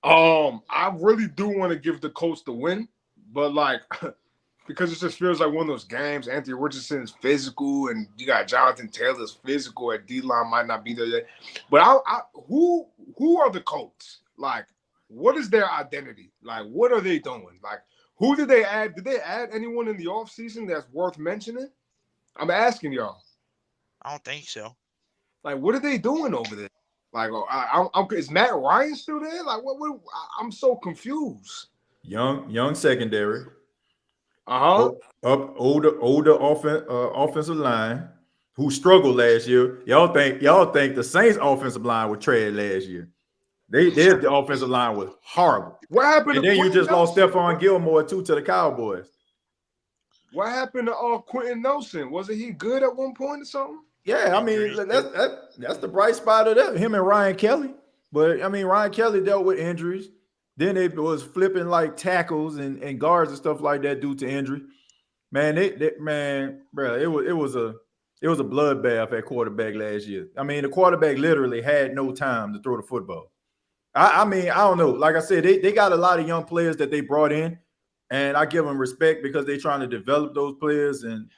[SPEAKER 8] I really do want to give the Colts the win, but like because it just feels like one of those games. Anthony Richardson is physical, and you got Jonathan Taylor's physical at D-line, might not be there yet. But who are the Colts? Like, what is their identity? Like, what are they doing? Like, who did they add? Did they add anyone in the offseason that's worth mentioning? I'm asking y'all.
[SPEAKER 6] I don't think so.
[SPEAKER 8] Like, what are they doing over there? Like, is Matt Ryan still there? Like, what? I'm so confused.
[SPEAKER 9] Young secondary.
[SPEAKER 8] Older
[SPEAKER 9] offensive line who struggled last year. Y'all think the Saints offensive line was trash last year. Their offensive line was horrible.
[SPEAKER 8] What happened?
[SPEAKER 9] And then you just lost Stephon Gilmore too to the Cowboys.
[SPEAKER 8] What happened to Quentin Nelson? Wasn't he good at one point or something?
[SPEAKER 9] Yeah, I mean that's the bright spot of that. Him and Ryan Kelly. But I mean, Ryan Kelly dealt with injuries. Then it was flipping like tackles and guards and stuff like that due to injury. Man, bro, it was a bloodbath at quarterback last year. I mean, the quarterback literally had no time to throw the football. I mean, I don't know. Like I said, they got a lot of young players that they brought in, and I give them respect because they're trying to develop those players, and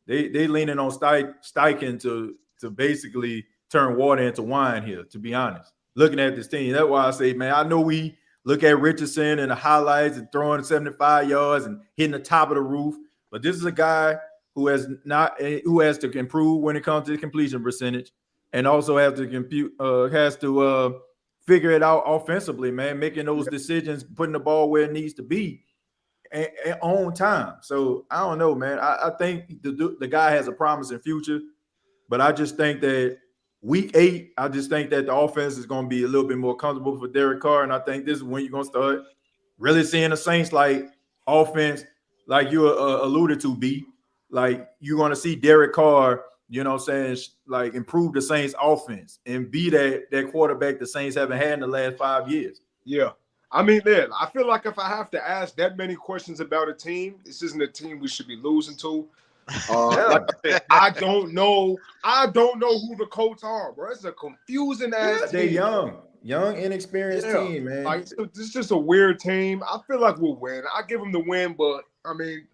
[SPEAKER 9] they leaning on Steichen to basically turn water into wine here, to be honest. Looking at this team, that's why I say, man, I know we look at Richardson and the highlights and throwing 75 yards and hitting the top of the roof. But this is a guy who has to improve when it comes to completion percentage, and also has to figure it out offensively, man, making those decisions, putting the ball where it needs to be. on time. So I don't know, man. I think the guy has a promising future, but I just think that week 8, I just think that the offense is going to be a little bit more comfortable for Derek Carr, and I think this is when you're going to start really seeing the Saints like offense, like you alluded to, B. Like you're going to see Derek Carr, you know what I'm saying, like improve the Saints offense and be that quarterback the Saints haven't had in the last 5 years.
[SPEAKER 8] Yeah. I mean, man, I feel like if I have to ask that many questions about a team, this isn't a team we should be losing to. Like I said, I don't know who the Colts are, bro. It's a confusing ass
[SPEAKER 9] They
[SPEAKER 8] team.
[SPEAKER 9] young, inexperienced team, man.
[SPEAKER 8] Like this is just a weird team. I feel like we'll win. I give them the win, but I mean,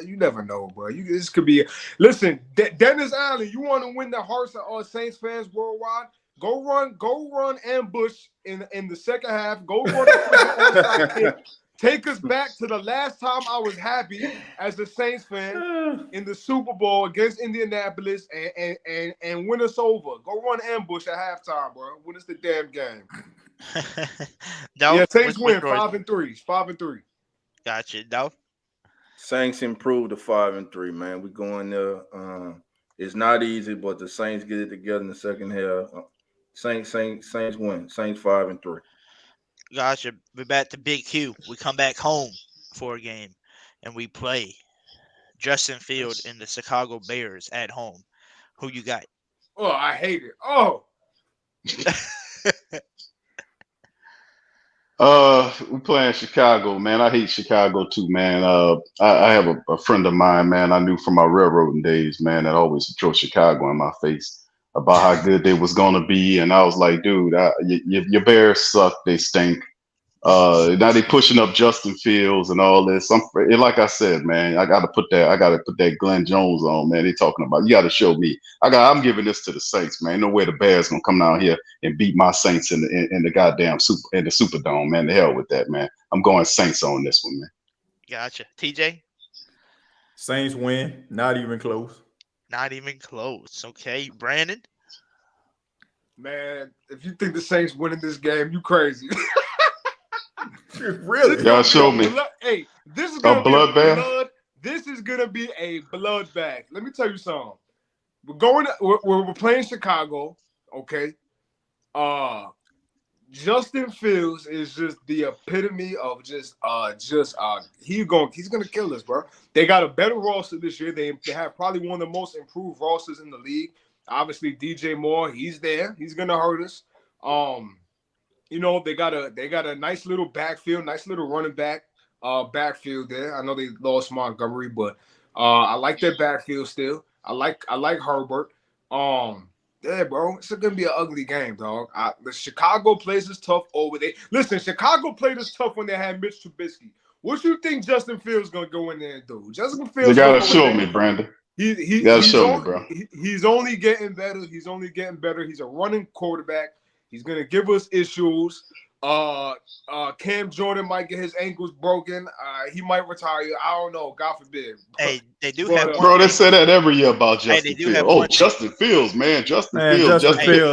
[SPEAKER 8] you never know, bro. This could be. Listen, Dennis Allen, you want to win the hearts of Saints fans worldwide? Go run ambush in the second half. Go run a kick. Take us back to the last time I was happy as a Saints fan in the Super Bowl against Indianapolis and win us over. Go run ambush at halftime, bro. Win us the damn game.
[SPEAKER 6] No,
[SPEAKER 8] Saints win 5-3. 5-3.
[SPEAKER 6] Gotcha. No.
[SPEAKER 5] Saints improved to 5-3, man. We going there. It's not easy, but the Saints get it together in the second half. Saints win. Saints 5-3.
[SPEAKER 6] Gotcha. We're back to Big Q. We come back home for a game, and we play Justin Field and the Chicago Bears at home. Who you got?
[SPEAKER 8] Oh, I hate it. Oh.
[SPEAKER 7] We playing Chicago, man. I hate Chicago too, man. I have a friend of mine, man, I knew from my railroading days, man, that always threw Chicago in my face about how good they was gonna be, and I was like, dude, your Bears suck. They stink. Now they pushing up Justin Fields and all this. Like I said, man, I gotta put that Glenn Jones on, man. They talking about, you gotta show me. I'm giving this to the Saints, man. No way the Bears gonna come down here and beat my Saints in the goddamn Superdome, man. The hell with that, man. I'm going Saints on this one, man.
[SPEAKER 6] Gotcha. TJ?
[SPEAKER 9] Saints win. Not even close.
[SPEAKER 6] Not even close. Okay. Brandon?
[SPEAKER 8] Man, if you think the Saints winning this game, you crazy.
[SPEAKER 9] Really?
[SPEAKER 7] Y'all show me.
[SPEAKER 8] Hey, this is gonna
[SPEAKER 7] be a bloodbath.
[SPEAKER 8] This is gonna be a bloodbath. Let me tell you something. We're playing Chicago. Okay. Justin Fields is just the epitome of he's gonna kill us, bro. They got a better roster this year. They have probably one of the most improved rosters in the league. Obviously, DJ Moore, he's there. He's gonna hurt us. You know, they got a nice little backfield, nice little running back backfield there. I know they lost Montgomery, but I like that backfield still. I like Herbert. Yeah, bro, it's gonna be an ugly game, dog. The Chicago plays us tough over there. Listen, Chicago played us tough when they had Mitch Trubisky. What you think Justin Fields gonna go in there and do? Justin Fields.
[SPEAKER 7] You gotta show me, Brandon.
[SPEAKER 8] You
[SPEAKER 7] gotta show me, bro.
[SPEAKER 8] He's only getting better. He's a running quarterback. He's gonna give us issues. Cam Jordan might get his ankles broken. He might retire. I don't know. God forbid.
[SPEAKER 6] Hey, they do have one.
[SPEAKER 7] Bro, they say that every year about Justin Fields. Justin Fields, man. Justin Fields.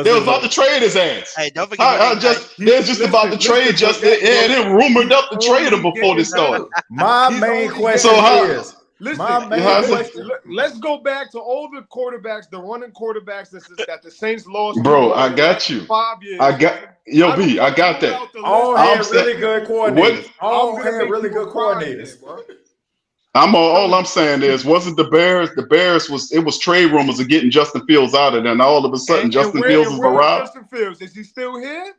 [SPEAKER 7] They was about to trade his ass.
[SPEAKER 6] Hey, don't forget.
[SPEAKER 7] They're just about to trade Justin. Yeah, they rumored up to trade him before they started.
[SPEAKER 9] My main question is.
[SPEAKER 8] Listen, let's go back to all the quarterbacks, the running quarterbacks that the Saints lost.
[SPEAKER 7] Bro, I got you.
[SPEAKER 8] 5 years.
[SPEAKER 7] I got that.
[SPEAKER 9] All had really good coordinators. All had really good coordinators.
[SPEAKER 7] All I'm saying is, wasn't the Bears? The Bears was trade rumors of getting Justin Fields out of there, and all of a sudden Justin Fields is arrived.
[SPEAKER 8] Justin Fields, is he still here?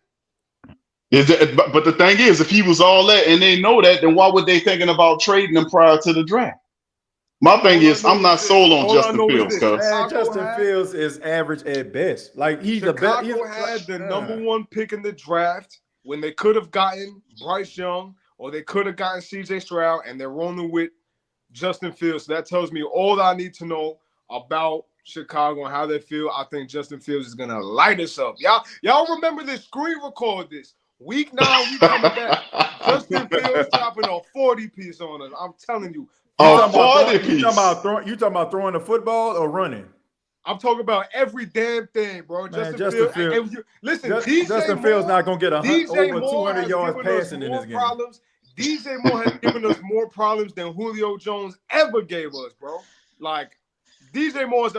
[SPEAKER 7] But the thing is, if he was all that and they know that, then why would they thinking about trading him prior to the draft? My thing is, I'm not sold on Justin Fields, cuz
[SPEAKER 9] Justin Fields is average at best. Like he's the best.
[SPEAKER 8] Chicago had the number 1 pick in the draft when they could have gotten Bryce Young or they could have gotten CJ Stroud, and they're rolling with Justin Fields. So that tells me all I need to know about Chicago and how they feel. I think Justin Fields is gonna light us up. Y'all remember this? Screen record this. Week 9, we coming back. Justin Fields dropping a 40-piece on us. I'm telling you.
[SPEAKER 9] You talking about throwing the football or running?
[SPEAKER 8] I'm talking about every damn thing, bro.
[SPEAKER 9] Man, Justin Fields.
[SPEAKER 8] Listen,
[SPEAKER 9] Justin Fields not gonna get over 200 yards passing in this game.
[SPEAKER 8] DJ Moore has given us more problems than Julio Jones ever gave us, bro. Like DJ Moore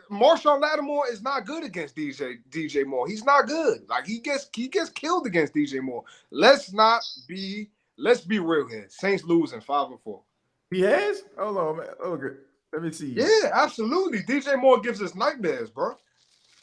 [SPEAKER 8] Marshawn Lattimore is not good against DJ Moore. He's not good. Like he gets killed against DJ Moore. Let's be real here. Saints losing 5-4.
[SPEAKER 9] He has? Hold on, man. Okay. Let me see.
[SPEAKER 8] Yeah, absolutely. DJ Moore gives us nightmares, bro.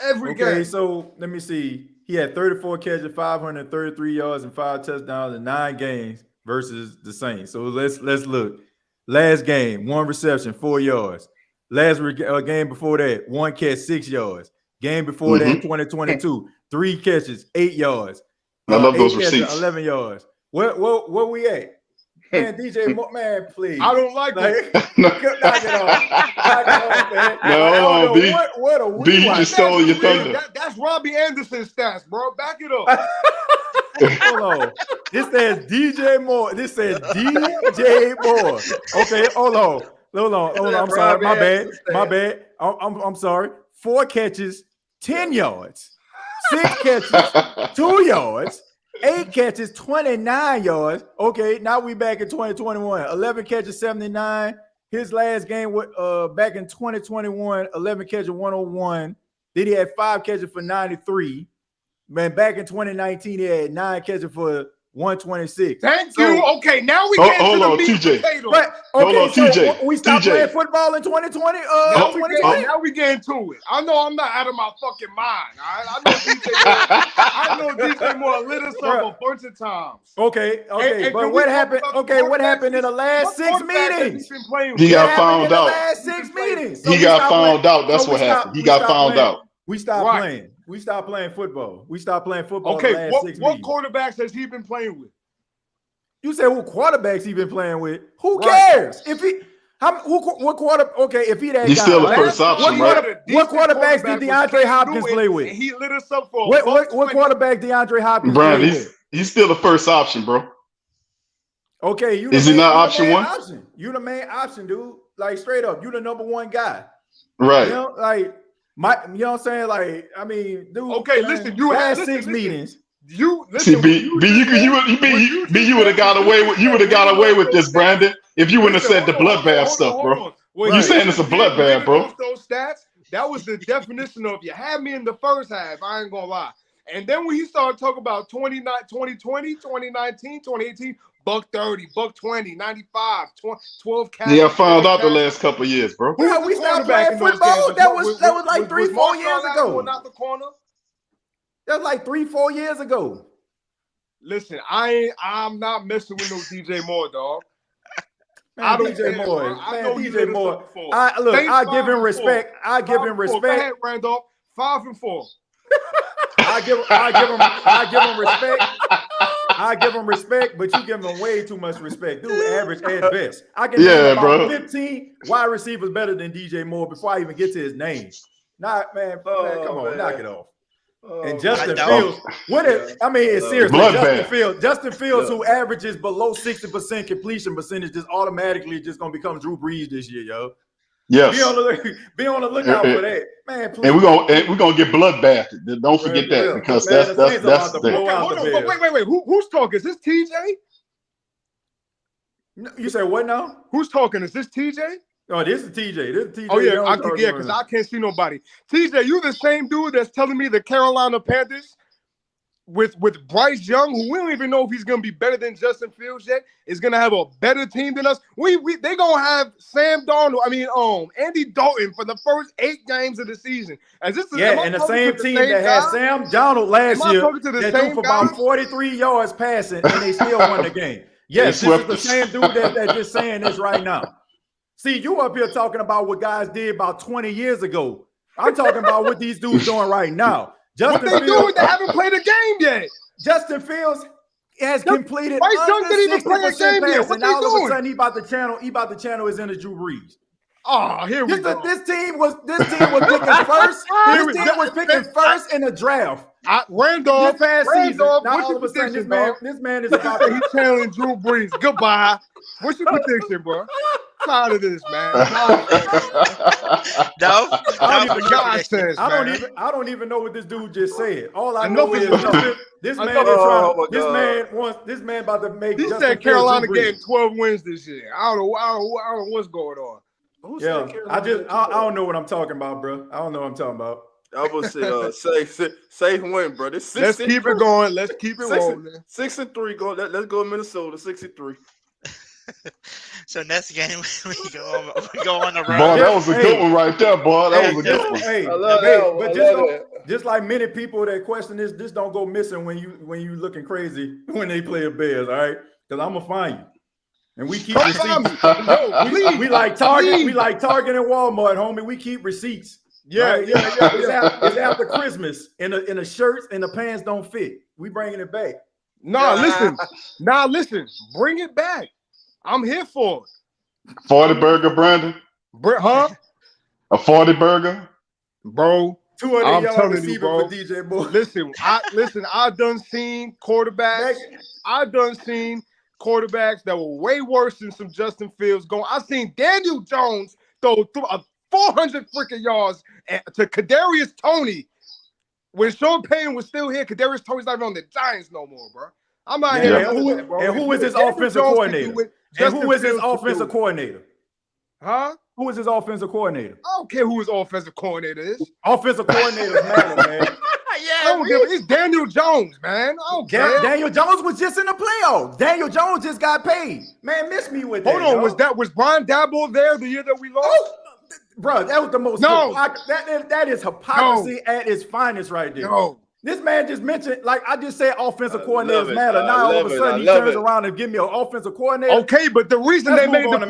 [SPEAKER 8] Every game.
[SPEAKER 9] Okay, so let me see. He had 34 catches, 533 yards, and 5 touchdowns in 9 games versus the Saints. So let's look. Last game, 1 reception, 4 yards. Last game before that, 1 catch, 6 yards. Game before that, 2022, 3 catches, 8 yards.
[SPEAKER 7] I love those
[SPEAKER 9] catches,
[SPEAKER 7] receipts.
[SPEAKER 9] 11 yards. Where we at? Man, DJ Moore, man, please.
[SPEAKER 8] I don't like it.
[SPEAKER 9] Knock it off. Knock it off, man.
[SPEAKER 7] No, B.
[SPEAKER 9] What a
[SPEAKER 7] B, you just stole your thunder.
[SPEAKER 8] That's Robbie Anderson's stats, bro. Back it up.
[SPEAKER 9] Hold on. This says DJ Moore. This says DJ Moore. Okay, hold on. I'm sorry. My bad. I'm sorry. 4 catches, 10 yards. 6 catches, 2 yards. 8 catches, 29 yards. Okay, now we back in 2021. 11 catches, 79. His last game back in 2021, 11 catches, 101. Then he had 5 catches for 93. Man, back in 2019, he had 9 catches for 126.
[SPEAKER 8] Thank you. Okay, now we get to the meat and potatoes.
[SPEAKER 9] Hold
[SPEAKER 7] on, TJ.
[SPEAKER 9] We stopped playing football in 2020.
[SPEAKER 8] Now we get into it. I know I'm not out of my fucking mind. All right? I know DJ Moore lit us up a bunch of times.
[SPEAKER 9] Okay. But what happened? Okay, what happened in the last 6 meetings?
[SPEAKER 7] He got found out.
[SPEAKER 9] Last 6 meetings.
[SPEAKER 7] He got found out. That's what happened. He got found out.
[SPEAKER 9] We stopped playing. We stopped playing football.
[SPEAKER 8] Okay, what quarterbacks has he been playing with?
[SPEAKER 9] You said what quarterbacks he been playing with? Who cares? If he what quarter? Okay, if he that
[SPEAKER 7] he's
[SPEAKER 9] guy,
[SPEAKER 7] still the first option, right?
[SPEAKER 9] What quarterbacks did DeAndre Hopkins play with?
[SPEAKER 8] He lit us up for
[SPEAKER 9] what quarterback DeAndre Hopkins
[SPEAKER 7] Brian,
[SPEAKER 9] play with?
[SPEAKER 7] He's still the first option, bro.
[SPEAKER 9] Okay,
[SPEAKER 7] is he not option 1?
[SPEAKER 9] You the main option, dude. Like straight up, you the number 1 guy.
[SPEAKER 7] Right.
[SPEAKER 9] You know, like you know what I'm saying? Like, I mean, dude.
[SPEAKER 8] Okay, listen, you had 6
[SPEAKER 9] meetings.
[SPEAKER 7] You listen, you would have got away with this, Brandon, if you wouldn't have said the bloodbath stuff, bro. You saying it's a bloodbath, bro?
[SPEAKER 8] Those stats, that was the definition of you had me in the first half. I ain't gonna lie. And then when he started talking about 2020, 2019, 2018, $130, $120, 95, 12 catches.
[SPEAKER 7] Yeah, I found out the last couple of years, bro.
[SPEAKER 9] We stopped playing football. That was like 3-4 years ago.
[SPEAKER 8] Not the corner.
[SPEAKER 9] That's like 3-4 years ago.
[SPEAKER 8] Listen, I'm not messing with no DJ Moore, dog.
[SPEAKER 9] Man, DJ Moore. DJ Moore. I give him respect. I give him respect.
[SPEAKER 8] Go ahead, Randolph. 5-4.
[SPEAKER 9] I give him respect. I give him respect, but you give him way too much respect. Dude, average at best. I can name about 15 wide receivers better than DJ Moore before I even get to his name. Man, come on, knock it off. And Justin Fields, it's serious. Justin Fields, who averages below 60% completion percentage, just automatically just gonna become Drew Brees this year, yo.
[SPEAKER 7] Yes.
[SPEAKER 9] Be on the lookout for that, man. Please.
[SPEAKER 7] And we're gonna get bloodbathed. Don't forget that, because that's
[SPEAKER 8] Wait. Who's talking? Is this TJ?
[SPEAKER 9] You said what now?
[SPEAKER 8] Who's talking? Is this TJ?
[SPEAKER 9] Oh, this is TJ.
[SPEAKER 8] Oh yeah, because I can't see nobody. TJ, you the same dude that's telling me the Carolina Panthers with Bryce Young, who we don't even know if he's gonna be better than Justin Fields yet, is gonna have a better team than us. They gonna have Sam Darnold. Andy Dalton for the first 8 games of the season. And
[SPEAKER 9] the same team that had Sam Darnold last year that threw for about 43 yards passing, and they still won the game. Yes, this is the same dude that's just saying this right now. See, you up here talking about what guys did about 20 years ago. I'm talking about what these dudes doing right now.
[SPEAKER 8] What they doing? They haven't played a game yet.
[SPEAKER 9] Justin Fields has completed
[SPEAKER 8] Bryce Young didn't even play a game yet. What they
[SPEAKER 9] all
[SPEAKER 8] doing?
[SPEAKER 9] Of a sudden, he about to channel his inner Drew Brees.
[SPEAKER 8] Oh, here we go.
[SPEAKER 9] This team was picking first. This team was picking first in the draft.
[SPEAKER 8] Randolph,
[SPEAKER 9] this past season. Now all of a sudden, this man is about
[SPEAKER 8] he's channeling Drew Brees. Goodbye. What's your prediction, bro? tired of this, man.
[SPEAKER 6] No,
[SPEAKER 8] nonsense,
[SPEAKER 9] I
[SPEAKER 8] man.
[SPEAKER 9] don't even know what this dude just said. All I
[SPEAKER 8] Enough
[SPEAKER 9] know
[SPEAKER 8] is
[SPEAKER 9] is
[SPEAKER 8] enough.
[SPEAKER 9] this man
[SPEAKER 5] Oh,
[SPEAKER 9] is
[SPEAKER 5] my
[SPEAKER 9] trying.
[SPEAKER 5] God.
[SPEAKER 9] This man about to make.
[SPEAKER 8] He
[SPEAKER 9] Justin
[SPEAKER 8] said
[SPEAKER 9] Fields
[SPEAKER 8] Carolina
[SPEAKER 9] Drew Brees.
[SPEAKER 8] getting 12 wins this year. I don't know what's going on.
[SPEAKER 5] Who
[SPEAKER 9] Yeah,
[SPEAKER 5] said Carolina
[SPEAKER 9] I don't know what I'm talking about, bro. I don't know what I'm talking about.
[SPEAKER 5] I was say safe win, bro. This
[SPEAKER 8] Let's keep it going. Let's keep it rolling.
[SPEAKER 5] 6-3. Let's go Minnesota 6-3.
[SPEAKER 6] So next game we go on the road.
[SPEAKER 7] Boy, that was a good one right there, boy. That was a good one.
[SPEAKER 9] Hey,
[SPEAKER 5] I love that.
[SPEAKER 9] but just like many people that question this don't go missing when you looking crazy when they play a Bears, all right? Because I'm gonna find you. And we keep receipts. We like Target, we like Target and Walmart, homie. We keep receipts.
[SPEAKER 8] Yeah,
[SPEAKER 9] right?
[SPEAKER 8] yeah.
[SPEAKER 9] It's after Christmas, and the shirts and the pants don't fit. We bringing it back.
[SPEAKER 8] Listen. Bring it back. I'm here for it.
[SPEAKER 7] 40 burger, Brandon.
[SPEAKER 8] Huh?
[SPEAKER 7] A 40 burger,
[SPEAKER 8] bro.
[SPEAKER 9] 200 yard receiver for DJ Boy.
[SPEAKER 8] Listen, I done seen quarterbacks. That were way worse than some Justin Fields going. I seen Daniel Jones throw 400 freaking yards to Kadarius Toney when Sean Payton was still here. Kadarius Toney's not even on the Giants no more, bro. I'm not here.
[SPEAKER 9] And who is his offensive coordinator? And who is his offensive coordinator?
[SPEAKER 8] Huh?
[SPEAKER 9] Who is his offensive coordinator?
[SPEAKER 8] I don't care who his offensive coordinator is.
[SPEAKER 9] Offensive coordinators matter, man.
[SPEAKER 8] It's Daniel Jones, man. I don't care.
[SPEAKER 9] Daniel Jones was just in the playoffs. Daniel Jones just got paid. Man, miss me with that.
[SPEAKER 8] Hold on, was Brian Dabble there the year that we lost?
[SPEAKER 9] Bro, that was the most that is hypocrisy at its finest right there.
[SPEAKER 8] No.
[SPEAKER 9] This man just mentioned, like I just said, offensive coordinators matter. Now all of a sudden he turns around and give me an offensive coordinator.
[SPEAKER 8] Okay, but the reason they made the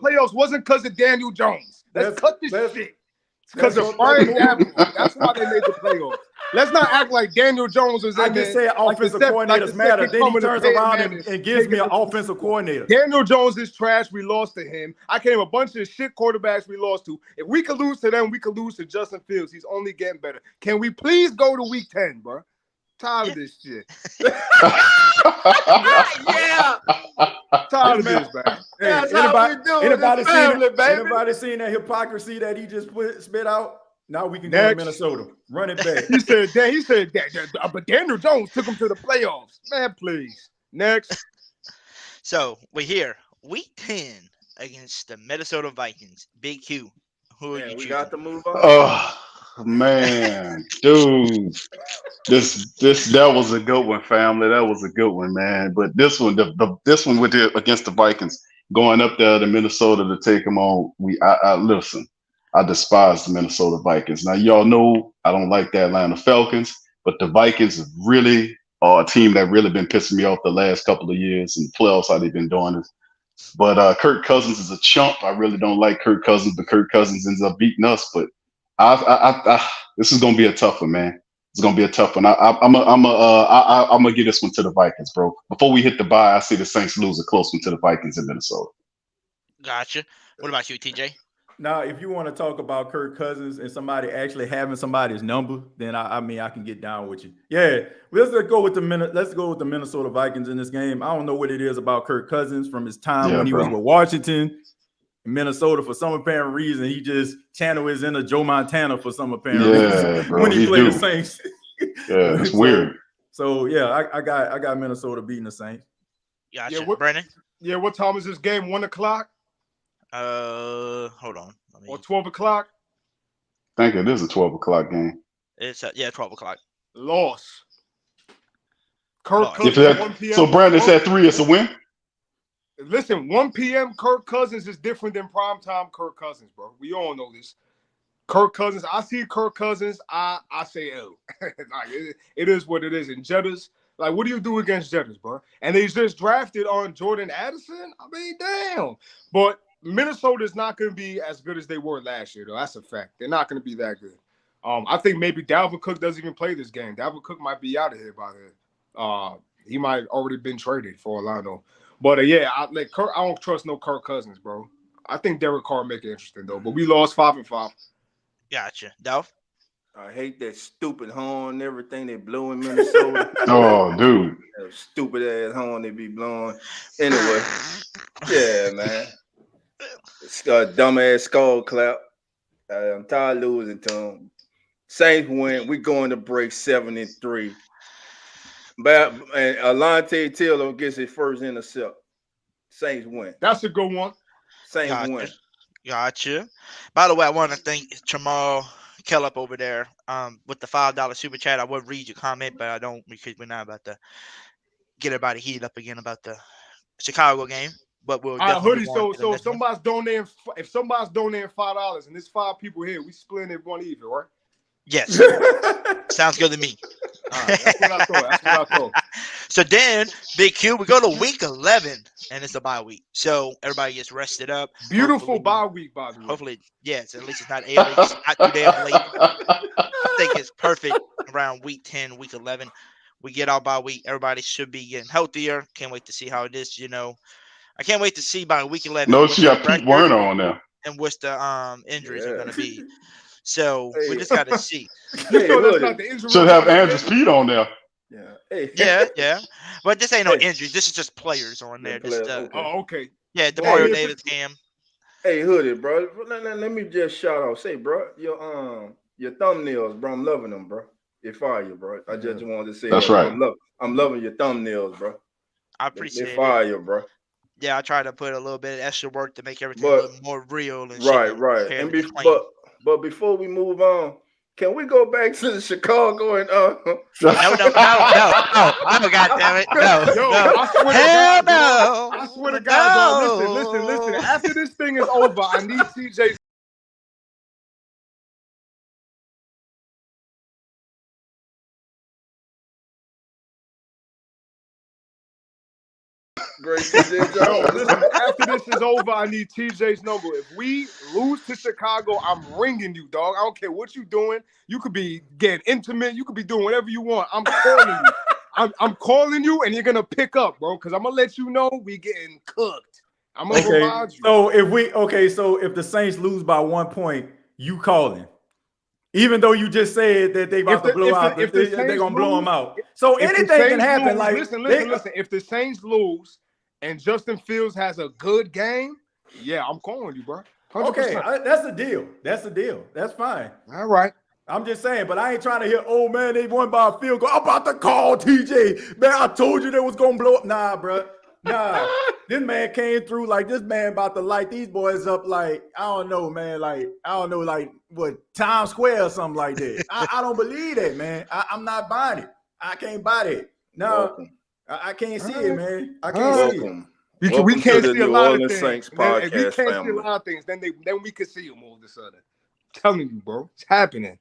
[SPEAKER 8] playoffs wasn't because of Daniel Jones. Let's cut this shit. It's because of Brian Dabble. That's why they made the playoffs. Let's not act like Daniel Jones was in
[SPEAKER 9] I just said offensive coordinators matter. Then he turns around and gives me an offensive coordinator.
[SPEAKER 8] Daniel Jones is trash. We lost to him. I came a bunch of shit quarterbacks we lost to. If we could lose to them, we could lose to Justin Fields. He's only getting better. Can we please go to week 10, bro? Tired of this shit. Tired of this, man.
[SPEAKER 9] Anybody seen that hypocrisy that he just spit out? Now we can go to Minnesota. Run it back.
[SPEAKER 8] He said that, but Daniel Jones took him to the playoffs. Man, please. Next.
[SPEAKER 6] So we're here, week 10 against the Minnesota Vikings. Big Q. Who are you choosing?
[SPEAKER 5] We got to move on.
[SPEAKER 7] Oh man, dude. That was a good one, family. That was a good one, man. But this one, this one against the Vikings, going up there to Minnesota to take them on. I listen. I despise the Minnesota Vikings. Now, y'all know I don't like the Atlanta Falcons, but the Vikings really are a team that really been pissing me off the last couple of years in the playoffs, how they've been doing this. But Kirk Cousins is a chump. I really don't like Kirk Cousins, but Kirk Cousins ends up beating us. But this is going to be a tough one, man. It's going to be a tough one. I'm gonna give this one to the Vikings, bro. Before we hit the bye, I see the Saints lose a close one to the Vikings in Minnesota.
[SPEAKER 6] Gotcha. What about you, TJ?
[SPEAKER 9] Now, if you want to talk about Kirk Cousins and somebody actually having somebody's number, then I can get down with you. Yeah, let's go with the Minnesota Vikings in this game. I don't know what it is about Kirk Cousins from his time when he was with Washington, Minnesota. For some apparent reason, he just channeled his inner Joe Montana for some apparent reason when he played the Saints.
[SPEAKER 7] Yeah, it's weird.
[SPEAKER 9] So yeah, I got Minnesota beating the Saints.
[SPEAKER 6] Gotcha. Brandon?
[SPEAKER 8] Yeah, what time is this game? 1 o'clock?
[SPEAKER 6] Hold on.
[SPEAKER 8] Or 12 o'clock?
[SPEAKER 7] I think it is a 12 o'clock game.
[SPEAKER 6] It's 12 o'clock.
[SPEAKER 8] Loss. Kirk Cousins 1 p.m.
[SPEAKER 7] So Brandon said 3. It's a win.
[SPEAKER 8] Listen, 1 p.m. Kirk Cousins is different than primetime Kirk Cousins, bro. We all know this. Kirk Cousins, I see Kirk Cousins, I say, oh. Like, it is what it is. And Jettas, like, what do you do against Jettas, bro? And they just drafted on Jordan Addison? I mean, damn. But Minnesota is not going to be as good as they were last year, though. That's a fact. They're not going to be that good. I think maybe Dalvin Cook doesn't even play this game. Dalvin Cook might be out of here by then. He might already been traded for all I know. But yeah, I don't trust no Kirk Cousins, bro. I think Derek Carr make it interesting though. But we lost 5-5.
[SPEAKER 6] Gotcha, Dolph.
[SPEAKER 5] I hate that stupid horn and everything they blew in Minnesota.
[SPEAKER 7] Oh, dude.
[SPEAKER 5] That stupid ass horn they be blowing. Anyway, yeah, Yeah, man. It's a dumbass skull clap. I'm tired of losing to him. Saints win. We going to break 7-3. But and Alante Taylor gets his first intercept. Saints win.
[SPEAKER 8] That's a good one.
[SPEAKER 5] Saints win.
[SPEAKER 6] Gotcha. By the way, I want to thank Jamal Kellop over there with the $5 super chat. I would read your comment, but I don't because we're not about to get everybody heated up again about the Chicago game. But we'll definitely
[SPEAKER 8] Hoodie. So if somebody's donating $5 and there's 5 people here, we splitting it one even, right?
[SPEAKER 6] Yes. Sounds good to me.
[SPEAKER 8] All right, that's what I thought.
[SPEAKER 6] So then, Big Q, we go to week 11, and it's a bye week. So everybody gets rested up.
[SPEAKER 8] Beautiful bye week, by the way.
[SPEAKER 6] Hopefully, yes, at least it's not 8 weeks, not too damn late. I think it's perfect around week 10, week 11. We get our bye week. Everybody should be getting healthier. Can't wait to see how it is, I can't wait to see by week 11.
[SPEAKER 7] No, she got Pete Werner on there.
[SPEAKER 6] And what's the injuries are going to be. So we just got to see.
[SPEAKER 7] Should have Andrew's feet on there.
[SPEAKER 6] Yeah. But this ain't no injuries. This is just players on there.
[SPEAKER 8] Okay.
[SPEAKER 6] Yeah, DeMario Davis, Cam.
[SPEAKER 5] Hey, Hoodie, bro. Let me just shout out. Say, bro, your thumbnails, bro. I'm loving them, bro. They fire, bro. I just wanted to say
[SPEAKER 7] that's right.
[SPEAKER 5] I'm loving your thumbnails, bro.
[SPEAKER 6] I appreciate it.
[SPEAKER 5] They fire, bro.
[SPEAKER 6] Yeah, I try to put a little bit of extra work to make everything a little more real and
[SPEAKER 5] right. And but before we move on, can we go back to the Chicago and
[SPEAKER 6] No, I forgot, damn it. No.
[SPEAKER 8] I swear to God, listen. After this thing is over, I need TJ.
[SPEAKER 5] Great, TJ.
[SPEAKER 8] Listen, after this is over, I need TJ's number. If we lose to Chicago, I'm ringing you, dog. I don't care what you're doing. You could be getting intimate. You could be doing whatever you want. I'm calling you. I'm calling you, and you're gonna pick up, bro. Because I'm gonna let you know we getting cooked. I'm gonna remind you.
[SPEAKER 9] So if the Saints lose by 1 point, you calling. Even though you just said that they about to blow out, they're gonna blow them out. So anything can happen.
[SPEAKER 8] Listen. If the Saints lose and Justin Fields has a good game, yeah, I'm calling you, bro. 100%.
[SPEAKER 9] Okay, that's the deal. That's fine.
[SPEAKER 8] All right.
[SPEAKER 9] I'm just saying, but I ain't trying to hear, oh man, they won by a field goal. I'm about to call TJ. Man, I told you they was gonna blow up. Nah, bro. Nah. This man came through like this man about to light these boys up like, I don't know, man, like what, Times Square or something like that. I don't believe that, man. I'm not buying it. I can't buy that. No, I can't see it, man. I can't see it.
[SPEAKER 8] We can't see a lot of things.
[SPEAKER 5] Saints
[SPEAKER 8] If we can't see a
[SPEAKER 5] family.
[SPEAKER 8] lot of things, then we can see them all of a sudden. I'm telling you, bro. It's happening.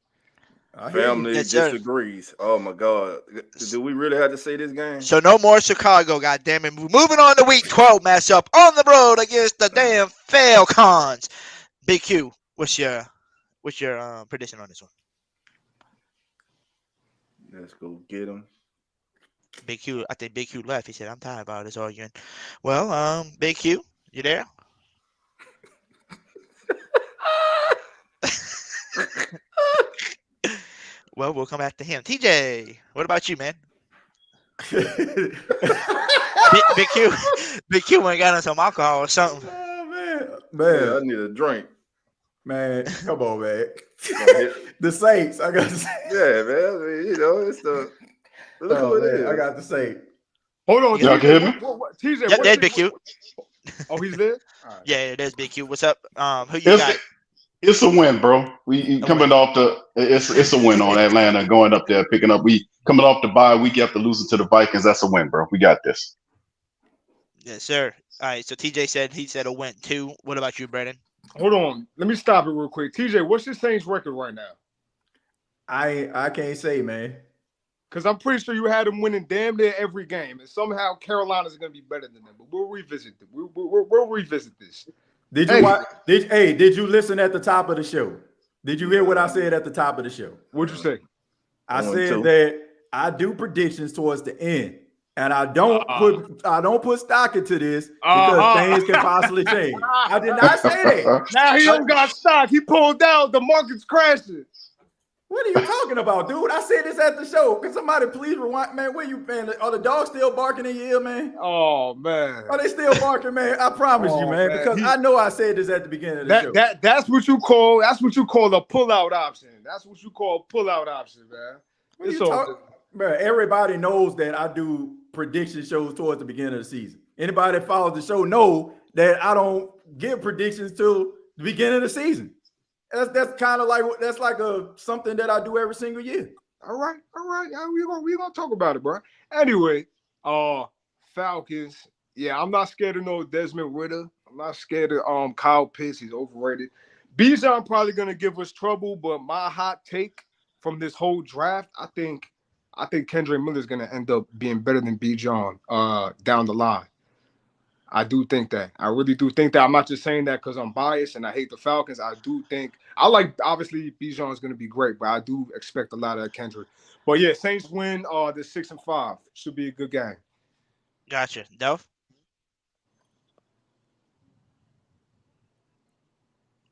[SPEAKER 5] Family disagrees. Oh my God. Do we really have to say this game?
[SPEAKER 6] So no more Chicago, goddammit. Moving on to week 12 matchup on the road against the damn Falcons. Big Q, what's your prediction on this one?
[SPEAKER 5] Let's go get him.
[SPEAKER 6] Big Q, I think Big Q left. He said, I'm tired about this arguing. Well, Big Q, you there? Well, we'll come back to him. TJ, what about you, man? Big Q ain't got on some alcohol or something.
[SPEAKER 9] Oh, man,
[SPEAKER 5] Yeah, I need a drink.
[SPEAKER 9] man, come on, man. The Saints, I got to say.
[SPEAKER 5] Yeah, man. It's the look
[SPEAKER 9] Oh,
[SPEAKER 5] what it
[SPEAKER 9] man,
[SPEAKER 5] is.
[SPEAKER 9] I got to say.
[SPEAKER 8] Hold on,
[SPEAKER 7] Y'all can hear me?
[SPEAKER 8] TJ.
[SPEAKER 6] Yep, there's Big Q.
[SPEAKER 8] Oh, he's there? All right.
[SPEAKER 6] Yeah, there's Big Q. What's up? Who you got?
[SPEAKER 7] It's a win, bro. We coming off it's a win on Atlanta, going up there, picking up. We coming off the bye week after losing to the Vikings. That's a win, bro. We got this.
[SPEAKER 6] Yes, sir. All right, so TJ said a win too. What about you, Brandon?
[SPEAKER 8] Hold on. Let me stop it real quick. TJ, what's your Saints record right now?
[SPEAKER 9] I can't say, man.
[SPEAKER 8] Because I'm pretty sure you had them winning damn near every game, and somehow Carolina's going to be better than them. But we'll revisit it. We'll revisit this.
[SPEAKER 9] Did you watch? Did you listen at the top of the show? Did you hear what I said at the top of the show?
[SPEAKER 8] What'd you say?
[SPEAKER 9] I said that I do predictions towards the end, and I don't put stock into this because things can possibly change. I did not say that.
[SPEAKER 8] Now he don't got stock. He pulled out. The market's crashing.
[SPEAKER 9] What are you talking about, dude? I said this at the show. Can somebody please rewind, man? Where you, man? Are the dogs still barking in your ear, man?
[SPEAKER 8] Oh man,
[SPEAKER 9] are they still barking, man? I promise you, man, because I know I said this at the beginning of the show.
[SPEAKER 8] That's what you call a pull-out option. That's what you call a pull-out option, man. It's all
[SPEAKER 9] bro. Everybody knows that I do prediction shows towards the beginning of the season. Anybody that follows the show know that I don't give predictions till the beginning of the season. That's kind of like something that I do every single year.
[SPEAKER 8] All right. We're gonna talk about it, bro. Anyway, Falcons. Yeah, I'm not scared of no Desmond Ridder. I'm not scared of Kyle Pitts. He's overrated. Bijan probably gonna give us trouble, but my hot take from this whole draft, I think Kendrick Miller is gonna end up being better than Bijan down the line. I do think that. I really do think that. I'm not just saying that because I'm biased and I hate the Falcons. I do think obviously Bijan is going to be great, but I do expect a lot of Kendrick. But yeah, Saints win. The 6-5 should be a good game.
[SPEAKER 6] Gotcha, Dove.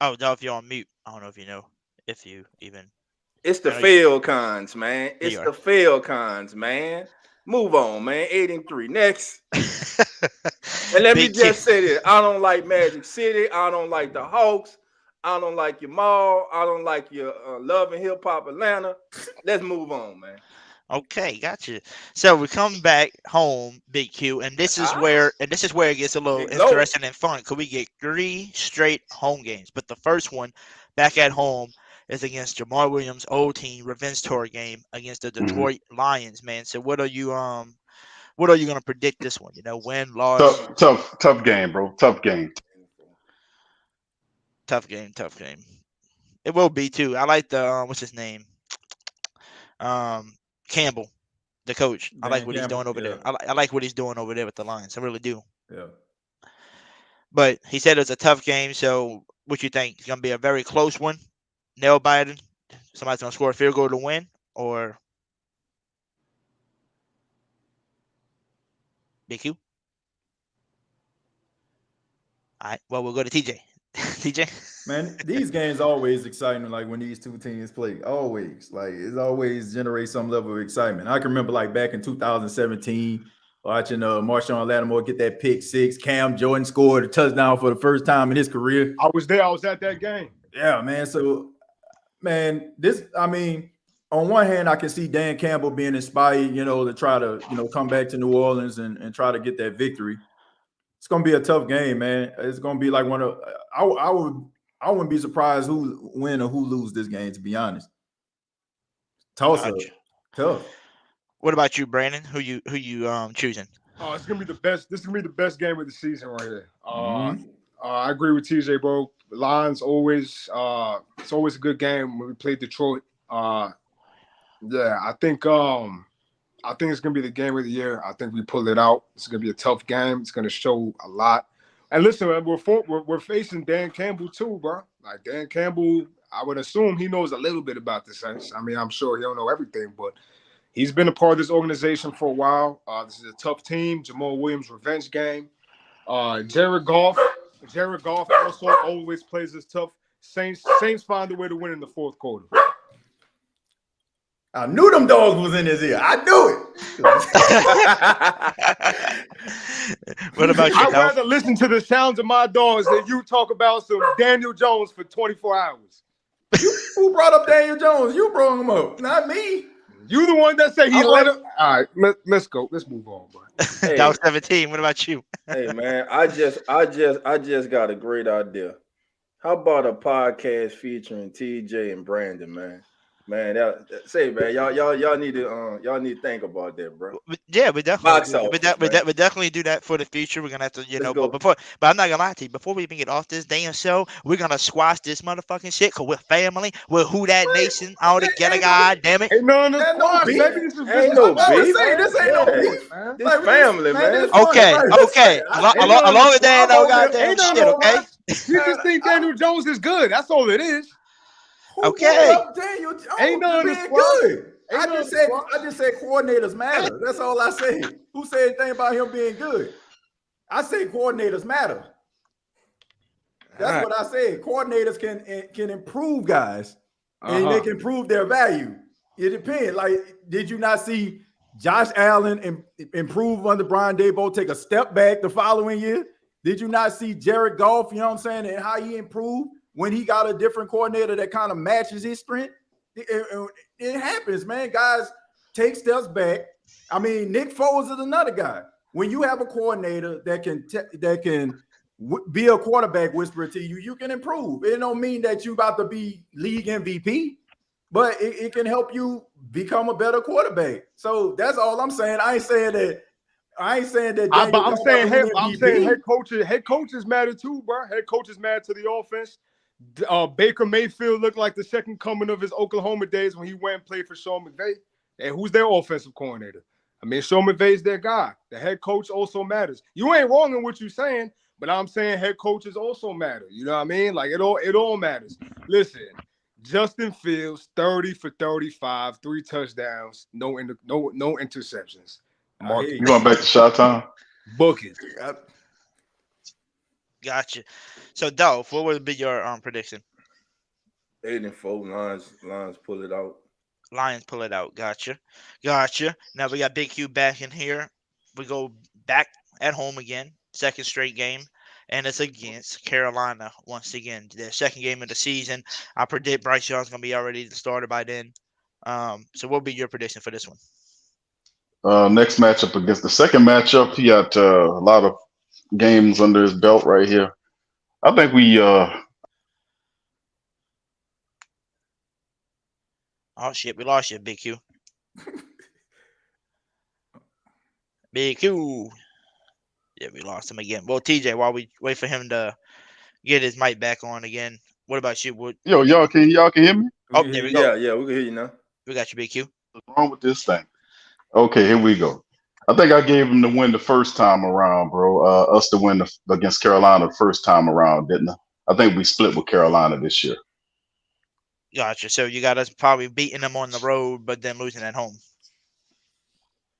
[SPEAKER 6] Oh, Dove, you're on mute. I don't know if you know if you even.
[SPEAKER 5] It's the Falcons, man. It's the Falcons, man. Move on, man. 8-3. Next. And let me just say this. I don't like Magic City. I don't like the Hawks. I don't like your mall. I don't like your Love and Hip Hop Atlanta. Let's move on, man.
[SPEAKER 6] Okay, gotcha. So we come back home, Big Q, and this is where it gets a little interesting and fun because we get 3 straight home games. But the first one back at home is against Jamal Williams' old team, revenge tour game against the Detroit Lions, man. So what are you gonna predict this one? You know, win, loss?
[SPEAKER 7] Tough game, bro. Tough game.
[SPEAKER 6] Tough game. It will be too. I like the what's his name? Campbell, the coach. I like what he's doing over there. I like what he's doing over there with the Lions. I really do.
[SPEAKER 9] Yeah.
[SPEAKER 6] But he said it's a tough game. So what you think? It's gonna be a very close one. Nail biting. Somebody's gonna score a field goal to win, or BQ. All right. Well, we'll go to TJ. TJ.
[SPEAKER 9] Man, these games always exciting. Like when these two teams play, always it always generates some level of excitement. I can remember like back in 2017, watching Marshawn Lattimore get that pick 6. Cam Jordan scored a touchdown for the first time in his career.
[SPEAKER 8] I was there. I was at that game.
[SPEAKER 9] Yeah, man. So, man, on one hand, I can see Dan Campbell being inspired, to try to, come back to New Orleans and try to get that victory. It's going to be a tough game, man. It's going to be like I wouldn't be surprised who win or who lose this game, to be honest. Tough.
[SPEAKER 6] What about you, Brandon? Who you choosing?
[SPEAKER 8] It's gonna be the best. This is gonna be the best game of the season right here. I agree with TJ, bro. Lions always. It's always a good game when we play Detroit. I think it's gonna be the game of the year. I think we pull it out. It's gonna be a tough game. It's gonna show a lot. And listen, man, we're facing Dan Campbell too, bro. Like Dan Campbell, I would assume he knows a little bit about the Saints. I mean, I'm sure he don't know everything, but he's been a part of this organization for a while. This is a tough team. Jamal Williams' revenge game. Jared Goff also always plays this tough. Saints find a way to win in the fourth quarter.
[SPEAKER 9] I knew them dogs was in his ear. I knew
[SPEAKER 6] it. What about you?
[SPEAKER 8] I'd rather listen to the sounds of my dogs than you talk about some Daniel Jones for 24 hours.
[SPEAKER 9] Who brought up Daniel Jones? You brought him up, not me.
[SPEAKER 8] You the one that said he let him. All right, let's go. Let's move on, bro.
[SPEAKER 6] Hey, that was 17. What about you?
[SPEAKER 5] Hey man, I just got a great idea. How about a podcast featuring TJ and Brandon, man? Man, y'all need to think about that, bro.
[SPEAKER 6] Yeah, we definitely do that for the future. We're gonna have to, but I'm not gonna lie to you. Before we even get off this damn show, we're gonna squash this motherfucking shit because we're family. We're Who That Nation all together. God damn it!
[SPEAKER 8] Ain't no beef.
[SPEAKER 5] This ain't no beef. This family, man.
[SPEAKER 6] Okay. Along with that, no goddamn shit. Okay.
[SPEAKER 8] You just think Daniel Jones is good. That's all it is.
[SPEAKER 6] Okay.
[SPEAKER 9] Daniel Jones
[SPEAKER 8] ain't none
[SPEAKER 9] being good. I just said coordinators matter. That's all I said. Who said anything about him being good? I say coordinators matter. That's what I said. Coordinators can improve guys. and they can prove their value. It depends. Like, did you not see Josh Allen improve under Brian Daboll, take a step back the following year? Did you not see Jared Goff, you know what I'm saying, and how he improved when he got a different coordinator that kind of matches his strength? It happens, man. Guys take steps back. I mean, Nick Foles is another guy. When you have a coordinator that can be a quarterback whisperer to you, you can improve. It don't mean that you about to be league MVP, but it can help you become a better quarterback. So that's all I'm saying. I ain't saying that. I'm saying
[SPEAKER 8] head coaches matter too, bro. Head coaches matter to the offense. Baker Mayfield looked like the second coming of his Oklahoma days when he went and played for Sean McVay. And who's their offensive coordinator? I mean, Sean McVay's their guy. The head coach also matters. You ain't wrong in what you're saying, but I'm saying head coaches also matter. You know what I mean? Like it all matters. Listen, Justin Fields, 30 for 35, 3 touchdowns, no interceptions.
[SPEAKER 7] Mark, you going back to shot time?
[SPEAKER 8] Book it.
[SPEAKER 6] Gotcha. So, Dolph, what would be your prediction?
[SPEAKER 5] 8-4. Lions pull it out.
[SPEAKER 6] Lions pull it out. Gotcha. Now we got Big Q back in here. We go back at home again, second straight game, and it's against Carolina once again. Their second game of the season. I predict Bryce Young's going to be already the starter by then. So what will be your prediction for this one?
[SPEAKER 7] Next matchup against the second matchup, he got a lot of games under his belt right here. I think we
[SPEAKER 6] oh shit, we lost you, Big Q. Big Q. Yeah, we lost him again. Well, TJ, while we wait for him to get his mic back on again, what about you?
[SPEAKER 7] Yo, y'all can hear me?
[SPEAKER 6] Oh, there we go.
[SPEAKER 5] Yeah, we can hear you now.
[SPEAKER 6] We got you, Big Q.
[SPEAKER 7] What's wrong with this thing? Okay, here we go. I think I gave him the win the first time around, bro. Us to win against Carolina the first time around, didn't I? I think we split with Carolina this year.
[SPEAKER 6] Gotcha. So you got us probably beating them on the road, but then losing at home.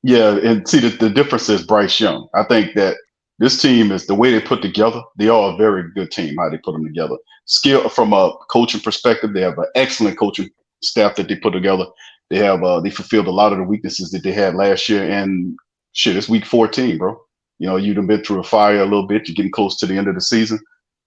[SPEAKER 7] Yeah, and see the difference is Bryce Young. I think that this team is the way they put together. They are a very good team. How they put them together. Skill from a coaching perspective, they have an excellent coaching staff that they put together. They have they fulfilled a lot of the weaknesses that they had last year. And shit, it's week 14, bro. You know, you've been through a fire a little bit. You're getting close to the end of the season.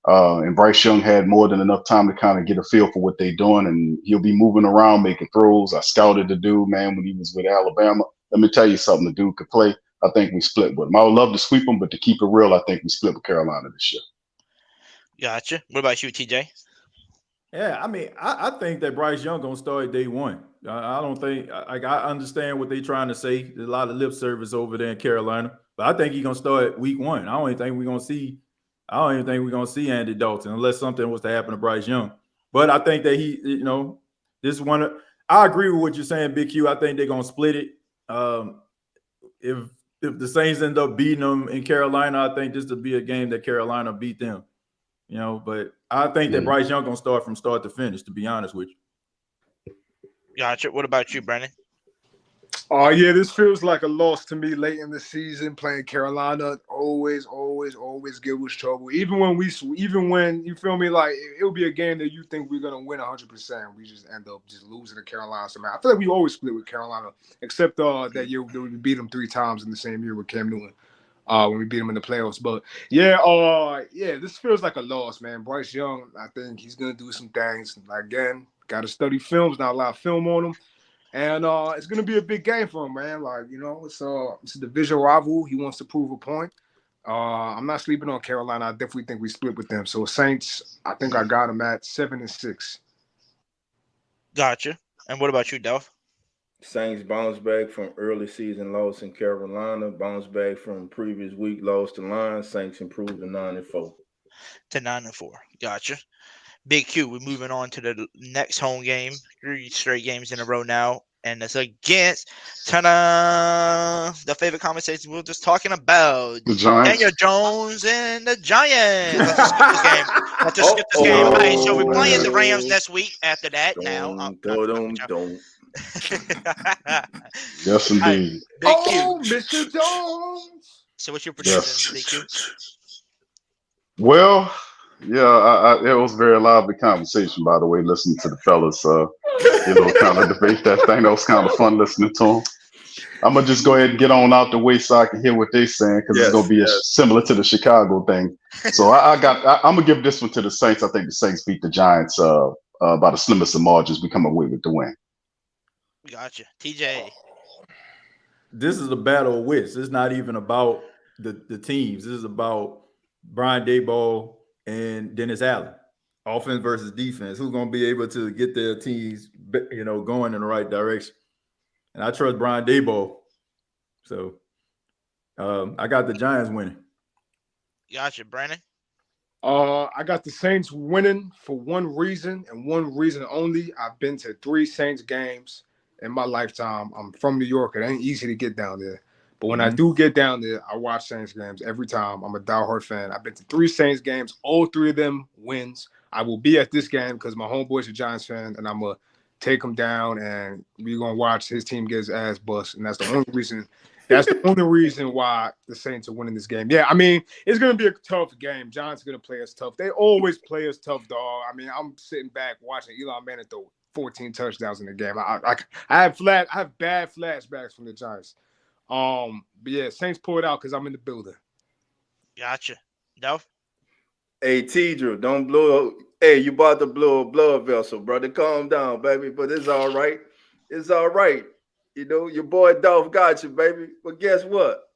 [SPEAKER 7] And Bryce Young had more than enough time to kind of get a feel for what they're doing, and he'll be moving around, making throws. I scouted the dude, man, when he was with Alabama. Let me tell you something, the dude could play. I think we split with him. I would love to sweep him, but to keep it real, I think we split with Carolina this year.
[SPEAKER 6] Gotcha. What about you, TJ?
[SPEAKER 9] Yeah, I mean, I think that Bryce Young gonna start day one. I don't think I understand what they're trying to say. There's a lot of lip service over there in Carolina, but I think he's gonna start week one. I don't even think we're gonna see Andy Dalton unless something was to happen to Bryce Young. But I think that he, you know, this one. I agree with what you're saying, Big Q. I think they're gonna split it. If the Saints end up beating them in Carolina, I think this will be a game that Carolina beat them. You know, but I think that Bryce Young gonna start from start to finish, to be honest with you.
[SPEAKER 6] Gotcha. What about you, Brandon?
[SPEAKER 8] Oh yeah, this feels like a loss to me late in the season. Playing Carolina always give us trouble. Even when you feel me, like it'll be a game that you think we're gonna win 100%. We just end up just losing to Carolina somehow. I feel like we always split with Carolina, except that year we beat them 3 times in the same year with Cam Newton. When we beat him in the playoffs. But this feels like a loss, man. Bryce Young, I think he's gonna do some things. Again, got to study films, not a lot of film on him. And it's gonna be a big game for him, man. Like, you know, it's a division rival. He wants to prove a point. I'm not sleeping on Carolina. I definitely think we split with them. So Saints, I think I got them at 7-6.
[SPEAKER 6] Gotcha. And what about you, Dolph?
[SPEAKER 5] Saints bounce back from early season loss in Carolina, bounce back from previous week loss to Lions. Saints improved to 9-4.
[SPEAKER 6] To 9-4. Gotcha. Big Q, we're moving on to the next home game. 3 straight games in a row now. And it's against the favorite conversation we were just talking about.
[SPEAKER 7] The Giants.
[SPEAKER 6] Daniel Jones and the Giants. Let's just skip this game. All right, so we're playing the Rams next week after that.
[SPEAKER 7] Yes, indeed.
[SPEAKER 8] Right, Mr. Jones.
[SPEAKER 6] So what's your prediction, Big Q?
[SPEAKER 7] Well, yeah, it was a very lively conversation, by the way, listening to the fellas. kind of debate that thing. That was kind of fun listening to him. I'm gonna just go ahead and get on out the way so I can hear what they're saying because it's gonna be similar to the Chicago thing. So I'm gonna give this one to the Saints. I think the Saints beat the Giants by the slimmest of margins. We come away with the win.
[SPEAKER 6] Gotcha. TJ.
[SPEAKER 9] This is a battle of wits. It's not even about the teams. This is about Brian Daboll and Dennis Allen. Offense versus defense. Who's going to be able to get their teams, going in the right direction? And I trust Brian Daboll. So I got the Giants winning.
[SPEAKER 6] Gotcha, Brandon.
[SPEAKER 8] I got the Saints winning for one reason and one reason only. I've been to 3 Saints games in my lifetime. I'm from New York. It ain't easy to get down there. But when I do get down there, I watch Saints games every time. I'm a diehard fan. I've been to 3 Saints games. All 3 of them wins. I will be at this game because my homeboy's a Giants fan, and I'm going to take him down, and we're going to watch his team get his ass bust. And that's the only reason. That's the only reason why the Saints are winning this game. Yeah, I mean, it's going to be a tough game. Giants are going to play us tough. They always play us tough, dog. I mean, I'm sitting back watching Eli Manning throw 14 touchdowns in the game. I have bad flashbacks from the Giants. But yeah, Saints pull it out because I'm in the building.
[SPEAKER 6] Gotcha. No.
[SPEAKER 5] Hey, T-Drew, don't blow. Hey, you about to blow a blood vessel, brother. Calm down, baby. But it's all right. It's all right. Your boy Dolph got you, baby. But guess what?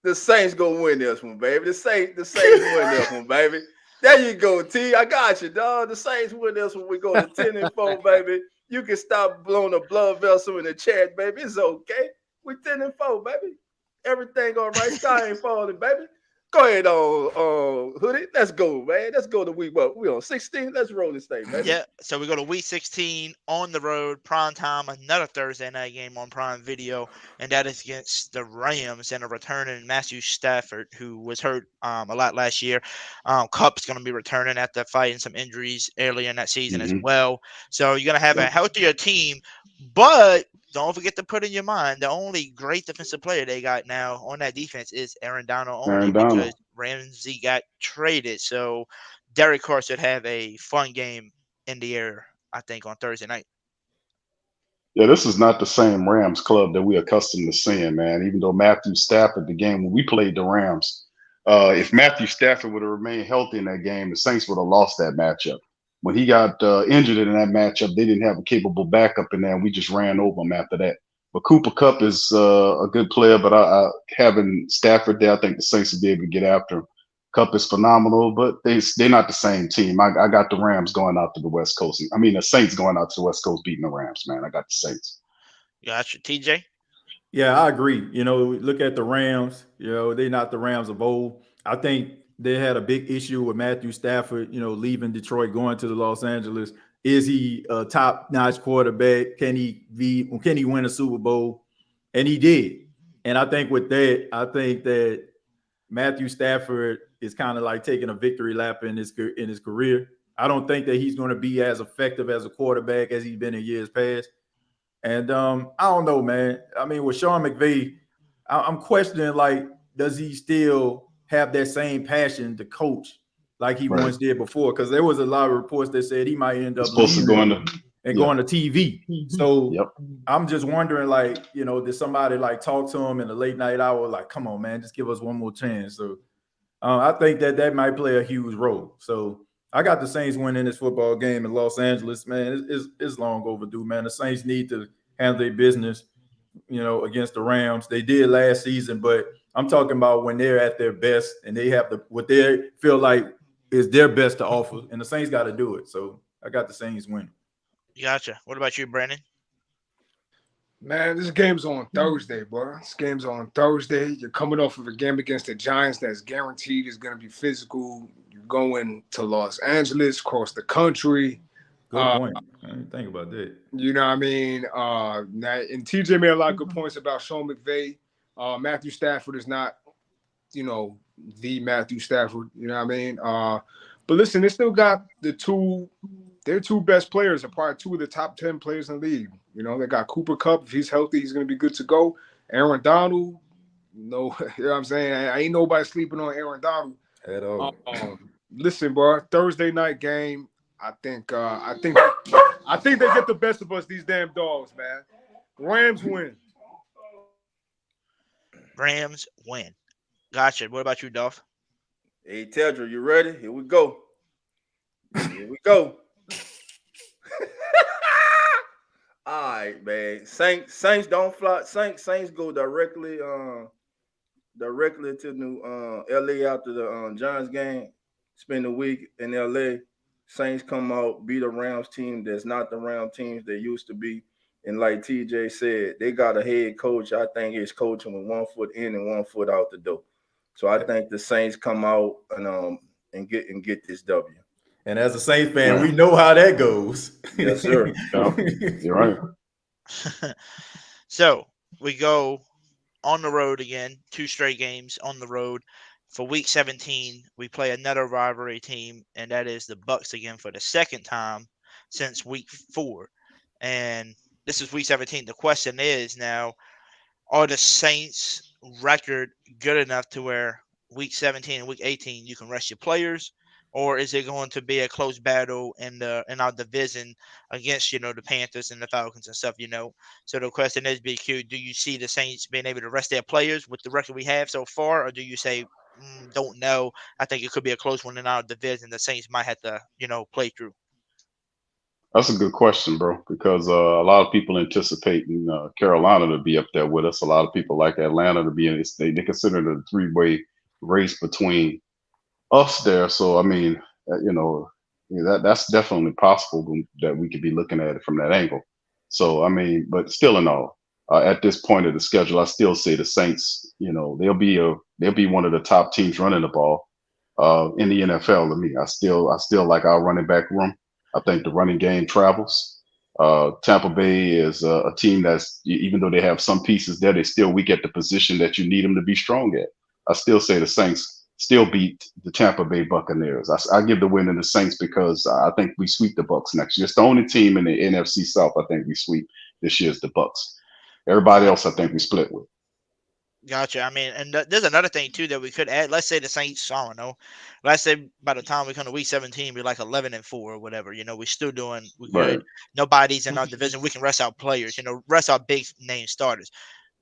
[SPEAKER 5] The Saints gonna win this one, baby. The Saints win this one, baby. There you go, T. I got you, dog. The Saints win this one. We go to 10-4, baby. You can stop blowing a blood vessel in the chat, baby. It's okay. We 10-4, baby. Everything all right. Sky ain't falling, baby. Go ahead on Hoodie. Let's go, man. Let's go to week what? We on 16. Let's roll this thing, baby.
[SPEAKER 6] Yeah, so we go to week 16 on the road, prime time, another Thursday night game on Prime Video, and that is against the Rams and a returning Matthew Stafford, who was hurt a lot last year. Cup's going to be returning after fighting some injuries earlier in that season as well. So you're going to have a healthier team, but don't forget to put in your mind the only great defensive player they got now on that defense is Aaron Donald only because Ramsey got traded. So Derek Carr should have a fun game in the air, I think, on Thursday night.
[SPEAKER 7] Yeah, this is not the same Rams club that we're accustomed to seeing, man. Even though Matthew Stafford, the game when we played the Rams, if Matthew Stafford would have remained healthy in that game, the Saints would have lost that matchup. When he got injured in that matchup, they didn't have a capable backup in there, and we just ran over him after that. But Cooper Kupp is a good player, but I having Stafford there, I think the Saints will be able to get after him. Kupp is phenomenal, but they're not the same team. I got the Rams going out to the West Coast. I mean, the Saints going out to the West Coast beating the Rams, man. I got the Saints.
[SPEAKER 6] Gotcha. TJ?
[SPEAKER 9] Yeah, I agree. Look at the Rams. They're not the Rams of old. I think they had a big issue with Matthew Stafford, leaving Detroit, going to the Los Angeles. Is he a top-notch quarterback? Can he win a Super Bowl? And he did. And I think with that, that Matthew Stafford is kind of like taking a victory lap in his career. I don't think that he's going to be as effective as a quarterback as he's been in years past. And I don't know, man. I mean, with Sean McVay, I'm questioning, like, does he still have that same passion to coach like he once did before? Because there was a lot of reports that said he might end up going to TV. So I'm just wondering, like, did somebody like talk to him in the late night hour? Like, come on, man, just give us one more chance. So I think that might play a huge role. So I got the Saints winning this football game in Los Angeles, man. It's long overdue, man. The Saints need to handle their business, against the Rams. They did last season, but I'm talking about when they're at their best and they have what they feel like is their best to offer, and the Saints got to do it. So I got the Saints winning.
[SPEAKER 6] Gotcha. What about you, Brandon?
[SPEAKER 8] Man, this game's on Thursday, bro. This game's on Thursday. You're coming off of a game against the Giants that's guaranteed is going to be physical. You're going to Los Angeles, across the country.
[SPEAKER 9] Good point. I didn't think about that.
[SPEAKER 8] You know what I mean? And TJ made a lot of good points about Sean McVay. Matthew Stafford is not, the Matthew Stafford. You know what I mean? But listen, they still got their two best players are probably 2 of the top 10 players in the league. They got Cooper Kupp. If he's healthy, he's going to be good to go. Aaron Donald, you know what I'm saying? I ain't nobody sleeping on Aaron Donald.
[SPEAKER 9] At all.
[SPEAKER 8] Listen, bro, Thursday night game. I think they get the best of us. These damn dogs, man. Rams win.
[SPEAKER 6] Rams win. Gotcha. What about you, Dolph?
[SPEAKER 5] Hey, Tedra, you ready? Here we go. Here we go. All right, man. Saints don't fly. Saints go directly to New LA after the Giants game. Spend the week in LA. Saints come out, beat a Rams team that's not the Rams teams they used to be. And like TJ said, they got a head coach. I think he's coaching with 1 foot in and 1 foot out the door. So I think the Saints come out and get this W.
[SPEAKER 9] And as a Saints fan, we know how that goes.
[SPEAKER 5] Yes, sir.
[SPEAKER 7] You're right.
[SPEAKER 6] So we go on the road again, 2 straight games on the road. For week 17, we play another rivalry team, and that is the Bucks again for the second time since week 4. And this is week 17. The question is now, are the Saints' record good enough to where week 17 and week 18 you can rest your players? Or is it going to be a close battle in our division against, the Panthers and the Falcons and stuff, So the question is, BQ, do you see the Saints being able to rest their players with the record we have so far? Or do you say, don't know, I think it could be a close one in our division the Saints might have to, play through?
[SPEAKER 7] That's a good question, bro, because a lot of people anticipating Carolina to be up there with us. A lot of people like Atlanta to be in it. They consider it a 3-way race between us there. So, I mean, that's definitely possible that we could be looking at it from that angle. So, I mean, but still in all, at this point of the schedule, I still say the Saints, they'll be one of the top teams running the ball in the NFL to me. I still like our running back room. I think the running game travels. Tampa Bay is a team that's, even though they have some pieces there, they still weak at the position that you need them to be strong at. I still say the Saints still beat the Tampa Bay Buccaneers. I give the win to the Saints because I think we sweep the Bucks next year. It's the only team in the NFC South I think we sweep this year is the Bucks. Everybody else I think we split with.
[SPEAKER 6] Gotcha. I mean, and there's another thing too that we could add. Let's say the Saints, I don't know. Let's say by the time we come to week 17, we're like 11-4 or whatever. We're still we're good. Nobody's in our division. We can rest our players. Rest our big name starters.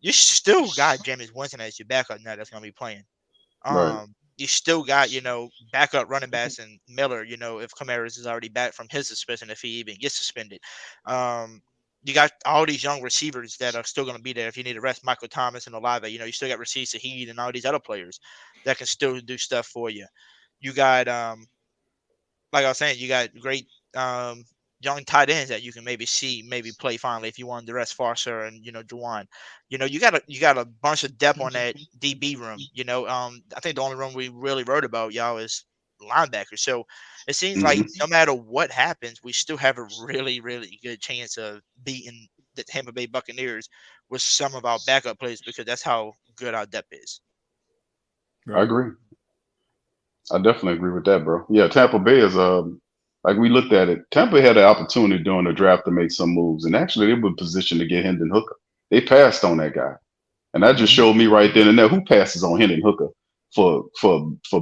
[SPEAKER 6] You still got Jameis Winston as your backup now that's gonna be playing. You still got backup running backs and Miller. If Kamara's is already back from his suspension, if he even gets suspended. You got all these young receivers that are still going to be there if you need to rest Michael Thomas and Olave. You still got Rasheed Shaheed and all these other players that can still do stuff for you. You got, like I was saying, you got great young tight ends that you can maybe play finally if you wanted to rest Farser and Juwan. You got a bunch of depth on that DB room. I think the only room we really wrote about y'all is linebackers. So it seems like no matter what happens, we still have a really, really good chance of beating the Tampa Bay Buccaneers with some of our backup players because that's how good our depth is.
[SPEAKER 7] Right. I agree. I definitely agree with that, bro. Yeah, Tampa Bay is like we looked at it. Tampa had an opportunity during the draft to make some moves, and actually they were positioned to get Hendon Hooker. They passed on that guy, and that just showed me right then and there who passes on Hendon Hooker for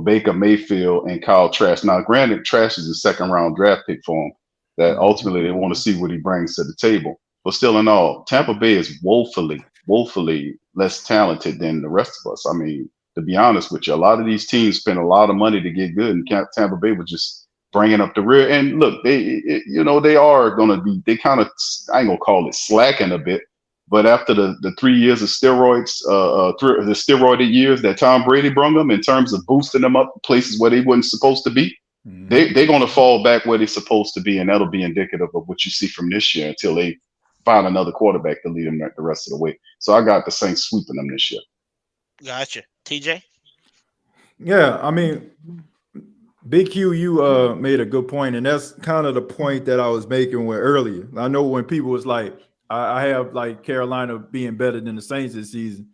[SPEAKER 7] Baker Mayfield and Kyle Trask. Now, granted, Trask is a 2nd-round draft pick for him. That ultimately they want to see what he brings to the table. But still, in all, Tampa Bay is woefully less talented than the rest of us. I mean, to be honest with you, a lot of these teams spend a lot of money to get good, and Tampa Bay was just bringing up the rear. And look, they are going to be. They kind of, I ain't gonna call it slacking a bit. But after the 3 years of steroids, the steroided years that Tom Brady brought them in terms of boosting them up places where they weren't supposed to be, they're going to fall back where they're supposed to be, and that'll be indicative of what you see from this year until they find another quarterback to lead them the rest of the way. So I got the Saints sweeping them this year.
[SPEAKER 6] Gotcha. TJ?
[SPEAKER 9] Yeah, I mean, Big Q, you made a good point, and that's kind of the point that I was making earlier. I know when people was like, I have like Carolina being better than the Saints this season.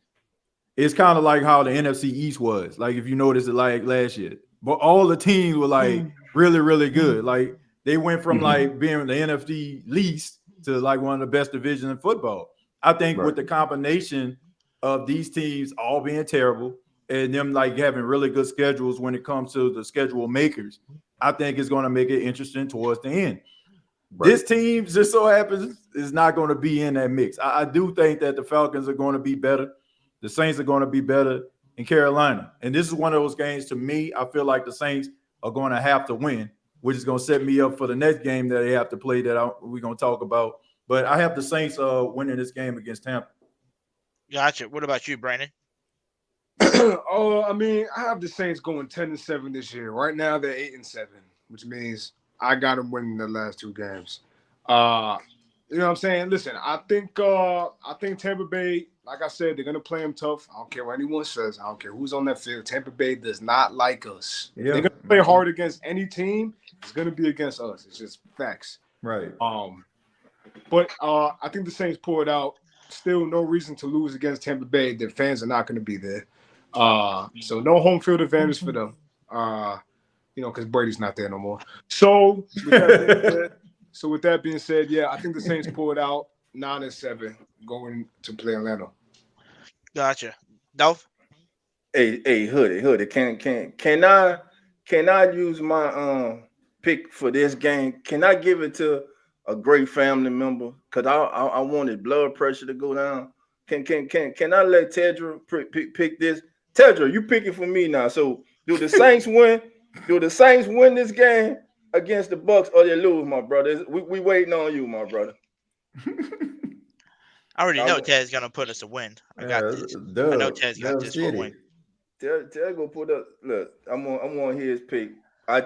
[SPEAKER 9] It's kind of like how the NFC East was. Like if you noticed it like last year. But all the teams were like really, really good. Like they went from like being the NFC least to like one of the best divisions in football. I think with the combination of these teams all being terrible and them like having really good schedules when it comes to the schedule makers, I think it's going to make it interesting towards the end. Right. This team just so happens is not going to be in that mix. I do think that the Falcons are going to be better. The Saints are going to be better in Carolina. And this is one of those games, to me, I feel like the Saints are going to have to win, which is going to set me up for the next game that they have to play that we're going to talk about. But I have the Saints winning this game against Tampa.
[SPEAKER 6] Gotcha. What about you, Brandon?
[SPEAKER 8] I mean, I have the Saints going 10-7 this year. Right now, they're 8-7, which means I got them winning the last 2 games. You know what I'm saying? Listen, I think Tampa Bay, like I said, they're gonna play them tough. I don't care what anyone says. I don't care who's on that field. Tampa Bay does not like us. Yeah. They're gonna play hard against any team. It's gonna be against us. It's just facts.
[SPEAKER 9] Right.
[SPEAKER 8] But I think the Saints pull it out. Still no reason to lose against Tampa Bay. Their fans are not gonna be there. So no home field advantage for them. Because Brady's not there no more. So with that being said, yeah, I think the Saints pull it out 9-7 going to play Atlanta.
[SPEAKER 6] Gotcha. Dolph?
[SPEAKER 5] Hey, Hoodie. Can I use my pick for this game? Can I give it to a great family member? Because I wanted blood pressure to go down. Can I let Tedra pick this? Tedra, you pick it for me now. So do the Saints win? Do the Saints win this game against the Bucks, or they lose, my brother? We waiting on you, my brother.
[SPEAKER 6] I already know Ted's gonna put us a win. I got this. I know Ted's got this for a win.
[SPEAKER 5] Ted go put up. Look, I'm on his pick. I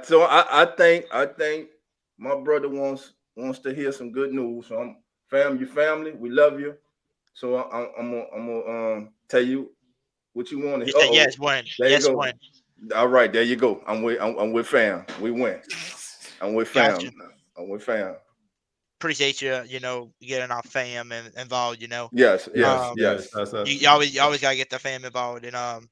[SPEAKER 5] think my brother wants to hear some good news. So your family, we love you. So I'm gonna tell you what you want to hear.
[SPEAKER 6] Yes, win. Yes, win.
[SPEAKER 5] All right, there you go. I'm with fam. We win. I'm with fam. Gotcha. I'm with fam.
[SPEAKER 6] Appreciate you, getting our fam involved,
[SPEAKER 5] Yes.
[SPEAKER 6] You always gotta get the fam involved, and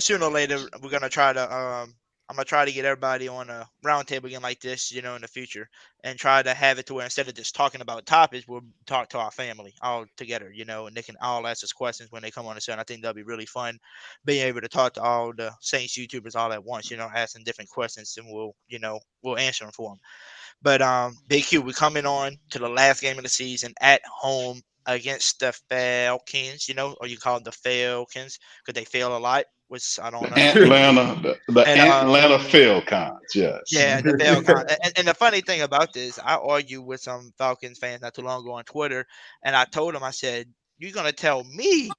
[SPEAKER 6] sooner or later we're gonna try to I'm gonna try to get everybody on a roundtable again like this, in the future, and try to have it to where instead of just talking about topics, we'll talk to our family all together, and they can all ask us questions when they come on the show. And I think that'll be really fun, being able to talk to all the Saints YouTubers all at once, asking different questions, and we'll answer them for them. But Big Q, we're coming on to the last game of the season at home against the Falcons, or you call them the Falcons because they fail a lot, which I don't
[SPEAKER 7] understand. Atlanta Falcons, yes.
[SPEAKER 6] Yeah, the Falcons. and the funny thing about this, I argued with some Falcons fans not too long ago on Twitter, and I told them, I said, you're going to tell me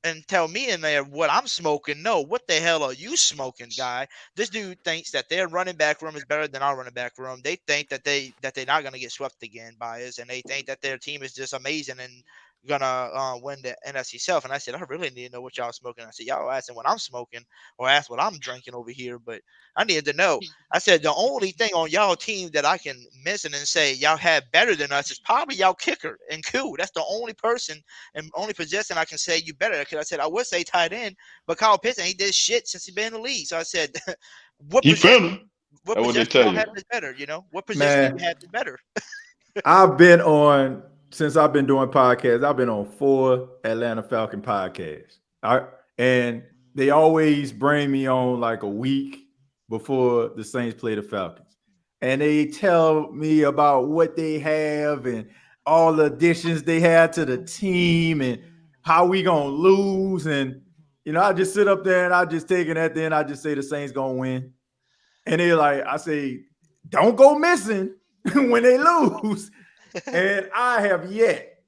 [SPEAKER 6] in there what I'm smoking? No, what the hell are you smoking, guy? This dude thinks that their running back room is better than our running back room. They think that they're not gonna get swept again by us, and they think that their team is just amazing and gonna win the NFC South. And I said, I really need to know what y'all smoking. I said, y'all asking what I'm smoking or ask what I'm drinking over here, but I needed to know. I said the only thing on y'all team that I can mention and say y'all have better than us is probably y'all kicker and Q. That's the only person and only possession I can say you better. Because I said I would say tight end, but Kyle Pitts ain't did shit since he been in the league. So I said, what position y'all have is better? What position do you have is better?
[SPEAKER 9] Since I've been doing podcasts, I've been on 4 Atlanta Falcon podcasts. And they always bring me on like a week before the Saints play the Falcons. And they tell me about what they have and all the additions they had to the team and how we gonna lose. And, I just sit up there and I just take it at the end. I just say the Saints gonna win. And they're like, I say, don't go missing when they lose. And I have yet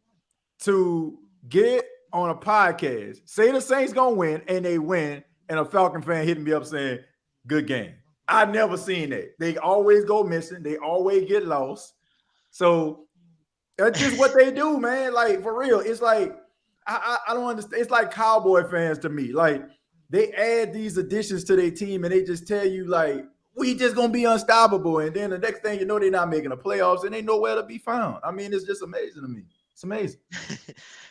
[SPEAKER 9] to get on a podcast, say the Saints gonna win, and they win, and a Falcon fan hitting me up saying, good game. I've never seen that. They always go missing. They always get lost. So that's just what they do, man. Like, for real. It's like, I don't understand. It's like Cowboy fans to me. Like, they add these additions to their team, and they just tell you, like, we just gonna be unstoppable, and then the next thing you know, they're not making the playoffs, and they nowhere to be found. I mean, it's just amazing to me. It's amazing.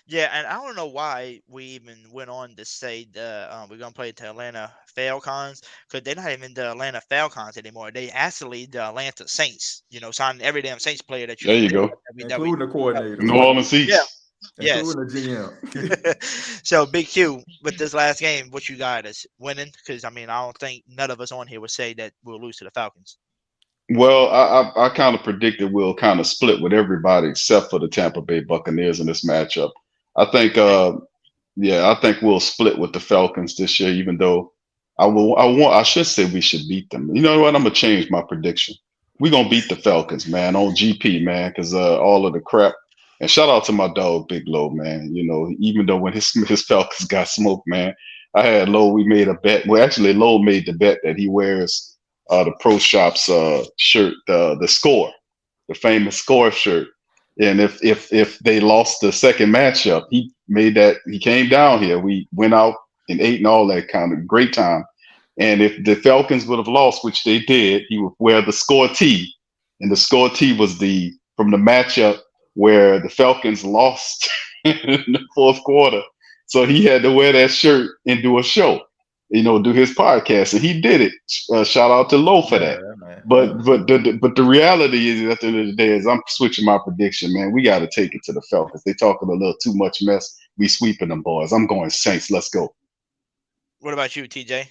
[SPEAKER 6] Yeah, and I don't know why we even went on to say we're gonna play the Atlanta Falcons because they're not even the Atlanta Falcons anymore. They actually the Atlanta Saints. Signing every damn Saints player that you.
[SPEAKER 7] There you go.
[SPEAKER 9] Including the coordinator.
[SPEAKER 7] New Orleans Saints.
[SPEAKER 6] Yeah.
[SPEAKER 9] Yes. Including the
[SPEAKER 6] GM. So, Big Q, with this last game, what you got is winning? Because, I don't think none of us on here would say that we'll lose to the Falcons.
[SPEAKER 7] Well, I kind of predicted we'll kind of split with everybody except for the Tampa Bay Buccaneers in this matchup. I think, I think we'll split with the Falcons this year. Even though I should say we should beat them. You know what? I'm gonna change my prediction. We're gonna beat the Falcons, man, on GP, man, because all of the crap. And shout out to my dog, Big Low, man. You know, even though when his Falcons got smoked, man, I had Low. We made a bet. Well, actually, Low made the bet that he wears the Pro Shops shirt, the score, the famous score shirt. And if they lost the second matchup, he made that. He came down here. We went out and ate and all that kind of great time. And if the Falcons would have lost, which they did, he would wear the score T, and the score T was from the matchup where the Falcons lost in the fourth quarter. So he had to wear that shirt and do a show, do his podcast, and he did it. Shout out to Low for that. But the reality is, at the end of the day, is I'm switching my prediction, man. We got to take it to the Falcons. They talking a little too much mess. We sweeping them boys. I'm going Saints. Let's go.
[SPEAKER 6] What about you, TJ?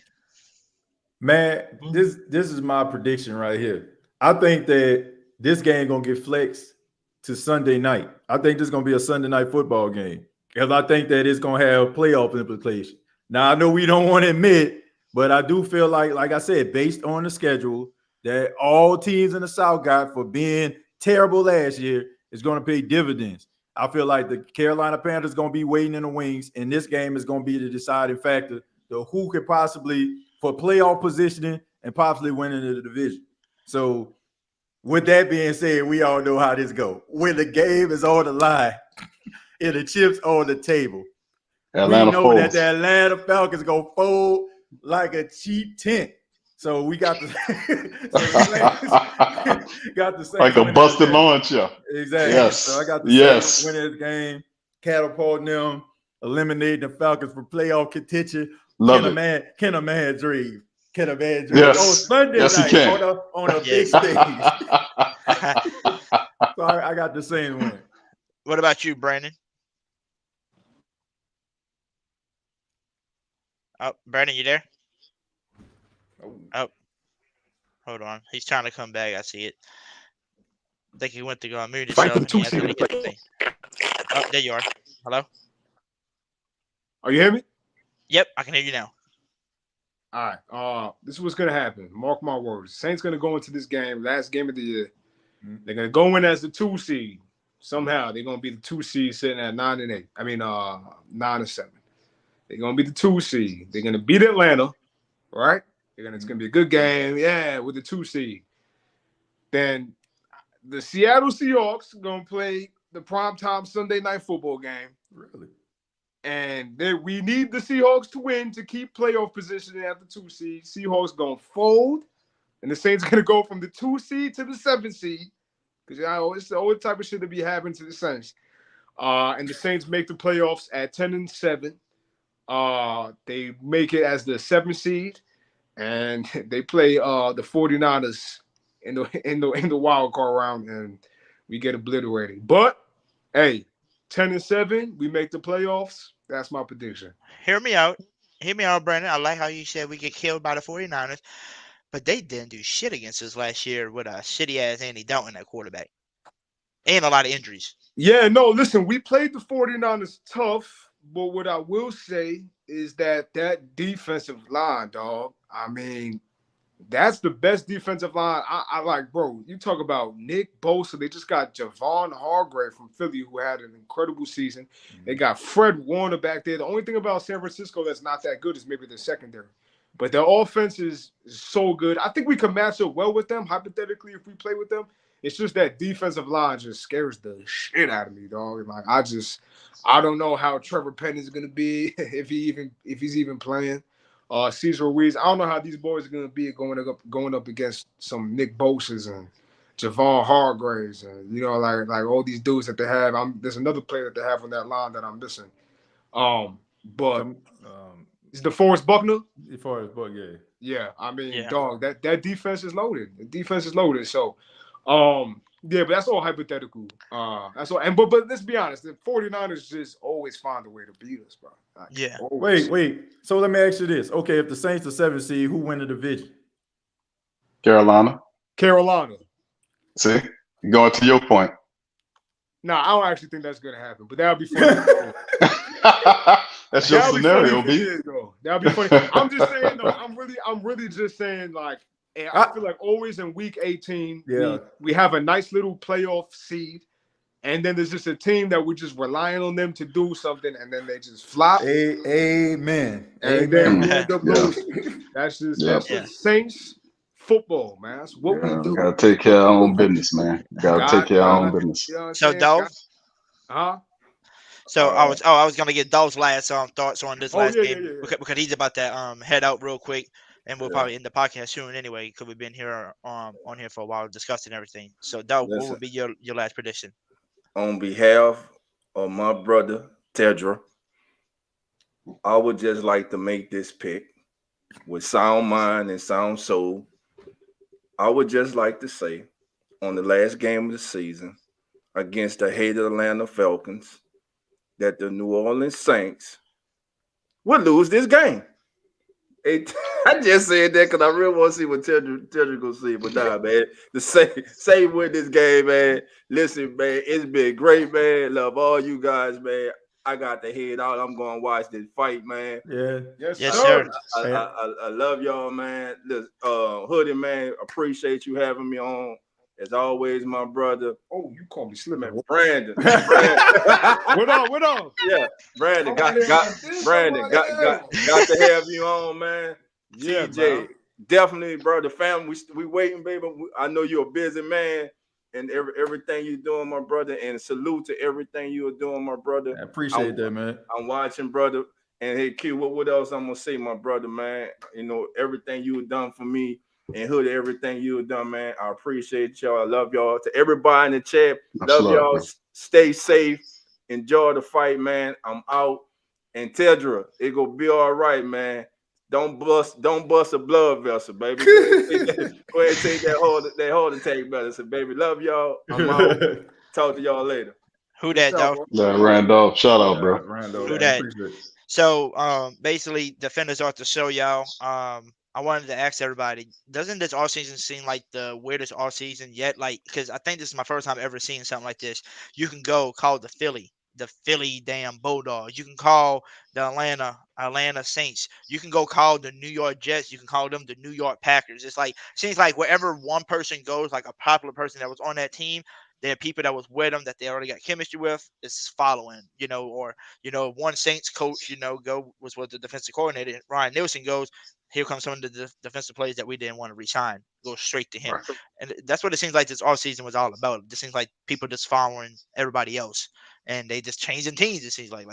[SPEAKER 9] Man, this is my prediction right here. I think that this game gonna get flexed to Sunday night. I think this is gonna be a Sunday night football game because I think that it's gonna have playoff implications. Now I know we don't want to admit, but I do feel like I said, based on the schedule that all teams in the South got for being terrible last year is going to pay dividends. I feel like the Carolina Panthers going to be waiting in the wings, and this game is going to be the deciding factor to who could possibly for playoff positioning and possibly winning the division. So with that being said, we all know how this goes. When the game is on the line and the chips on the table,
[SPEAKER 7] Atlanta
[SPEAKER 9] we know
[SPEAKER 7] folds.
[SPEAKER 9] that the Atlanta Falcons going to fold like a cheap tent. So we got the Saints
[SPEAKER 7] like a busted launcher.
[SPEAKER 9] Exactly.
[SPEAKER 7] Yes.
[SPEAKER 9] So I got the Saints winning this game, catapulting them, eliminating the Falcons from playoff contention.
[SPEAKER 7] Love
[SPEAKER 9] Can a man dream? Can a man dream?
[SPEAKER 7] Yes.
[SPEAKER 9] On Sunday
[SPEAKER 7] Yes,
[SPEAKER 9] night
[SPEAKER 7] he can.
[SPEAKER 9] on a big stage. So I got the same win.
[SPEAKER 6] What about you, Brandon? Oh, Brandon, you there? Oh, hold on. He's trying to come back. I see it. I think he went to go on mute himself. Oh, there you are. Hello?
[SPEAKER 8] Are you hear me?
[SPEAKER 6] Yep, I can hear you now.
[SPEAKER 8] All right. This is what's gonna happen. Mark my words. Saints gonna go into this game, last game of the year. They're gonna go in as the 2 seed. Somehow they're gonna be the 2 seed sitting at 9-8. 9-7. They're gonna be the 2 seed. They're gonna beat Atlanta, right? It's gonna be a good game, with the 2 seed. Then the Seattle Seahawks gonna play the primetime Sunday night football game.
[SPEAKER 9] Really?
[SPEAKER 8] And we need the Seahawks to win to keep playoff positioning at the 2 seed. Seahawks gonna fold, and the Saints gonna go from the 2 seed to the 7 seed because it's the old type of shit to be happening to the Saints. And the Saints make the playoffs at 10-7. They make it as the 7 seed. And they play the 49ers in the wild card round, and we get obliterated. But hey, 10-7, we make the playoffs. That's my prediction.
[SPEAKER 6] Hear me out, Brandon. I like how you said we get killed by the 49ers, but they didn't do shit against us last year with a shitty ass Andy Dalton at quarterback, and a lot of injuries.
[SPEAKER 8] Yeah, no, listen, we played the 49ers tough, but what I will say is that defensive line, dog. I mean, that's the best defensive line. I like, bro. You talk about Nick Bosa. They just got Javon Hargrave from Philly, who had an incredible season. They got Fred Warner back there. The only thing about San Francisco that's not that good is maybe their secondary. But their offense is so good. I think we can match up well with them, hypothetically, if we play with them. It's just that defensive line just scares the shit out of me, dog. Like, I don't know how Trevor Penn is gonna be if he's even playing. Cesar Ruiz. I don't know how these boys are gonna be going up against some Nick Bosa's and Javon Hargraves and like all these dudes that they have. There's another player that they have on that line that I'm missing. But is DeForest Buckner?
[SPEAKER 9] DeForest Buckner,
[SPEAKER 8] yeah. I mean, dog, that defense is loaded. The defense is loaded. So, but that's all hypothetical. That's all. But let's be honest, the 49ers just always find a way to beat us, bro.
[SPEAKER 9] Wait. So let me ask you this. Okay, if the Saints are 7 seed, who win the division?
[SPEAKER 7] Carolina.
[SPEAKER 8] Carolina.
[SPEAKER 7] See, going to your point.
[SPEAKER 8] No, I don't actually think that's gonna happen, but that would be funny.
[SPEAKER 7] That's your scenario, B.
[SPEAKER 8] That would be funny. I'm just saying, though. I'm really just saying, like, I feel like always in week 18, we have a nice little playoff seed, and then there's just a team that we're just relying on them to do something, and then they just flop.
[SPEAKER 9] Amen.
[SPEAKER 8] And then we end up losing. That's just Saints football, man. That's what we do.
[SPEAKER 7] Gotta take care of our own business, man. Gotta take care of our own business.
[SPEAKER 8] You know what I'm
[SPEAKER 6] So,
[SPEAKER 8] saying?
[SPEAKER 6] Dove?
[SPEAKER 8] Huh?
[SPEAKER 6] I was gonna get Dove's last thoughts on this last game
[SPEAKER 8] yeah.
[SPEAKER 6] because he's about to head out real quick, and we'll probably end the podcast soon anyway because we've been here on here for a while discussing everything. So, Dove, what would be your last prediction?
[SPEAKER 11] On behalf of my brother Tedra, I would just like to make this pick with sound mind and sound soul. I would just like to say, on the last game of the season against the hated Atlanta Falcons, that the New Orleans Saints would lose this game. I just said that because I really want to see what Tedra gonna see. But nah, man, the same with this game, man. Listen, man, it's been great, man. Love all you guys, man. I got to head out. I'm going to watch this fight, man.
[SPEAKER 9] Yeah.
[SPEAKER 6] Yes, sir.
[SPEAKER 11] I love y'all, man. Hoodie, man, appreciate you having me on. As always, my brother.
[SPEAKER 8] Oh, you call me Slim, man.
[SPEAKER 11] Brandon.
[SPEAKER 8] What on?
[SPEAKER 11] Yeah, Brandon got to have you on, man.
[SPEAKER 8] Yeah,
[SPEAKER 11] Tjay, definitely, bro. The family, we waiting, baby. I know you're a busy man. And everything you're doing, my brother, and salute to everything you're doing, my brother.
[SPEAKER 9] I appreciate that, man.
[SPEAKER 11] I'm watching, brother. And hey, Q, what else I'm gonna say, my brother, man? You know, everything you done for me, and Hoodie, everything you done, man. I appreciate y'all. I love y'all. To everybody in the chat, love y'all. Man. Stay safe. Enjoy the fight, man. I'm out. And Tedra, it gonna be all right, man. Don't bust a blood vessel, baby. Go ahead and take that heart attack medicine, baby. Love y'all. I'm out. Talk to y'all later.
[SPEAKER 6] Who that, though?
[SPEAKER 7] Randolph. Shout out, bro.
[SPEAKER 9] Randolph.
[SPEAKER 6] Who that? So, basically, defenders ought to show y'all. I wanted to ask everybody, doesn't this offseason seem like the weirdest offseason yet? Like, because I think this is my first time ever seeing something like this. You can go call the Philly damn Bulldogs. You can call the Atlanta Saints. You can go call the New York Jets. You can call them the New York Packers. It's like, seems like wherever one person goes, like a popular person that was on that team, there are people that was with them that they already got chemistry with is following, or one Saints coach, was with the defensive coordinator. Ryan Nielsen goes, here comes some of the defensive players that we didn't want to resign. Go straight to him. Right. And that's what it seems like this offseason was all about. It seems like people just following everybody else. And they just changing teams. It seems like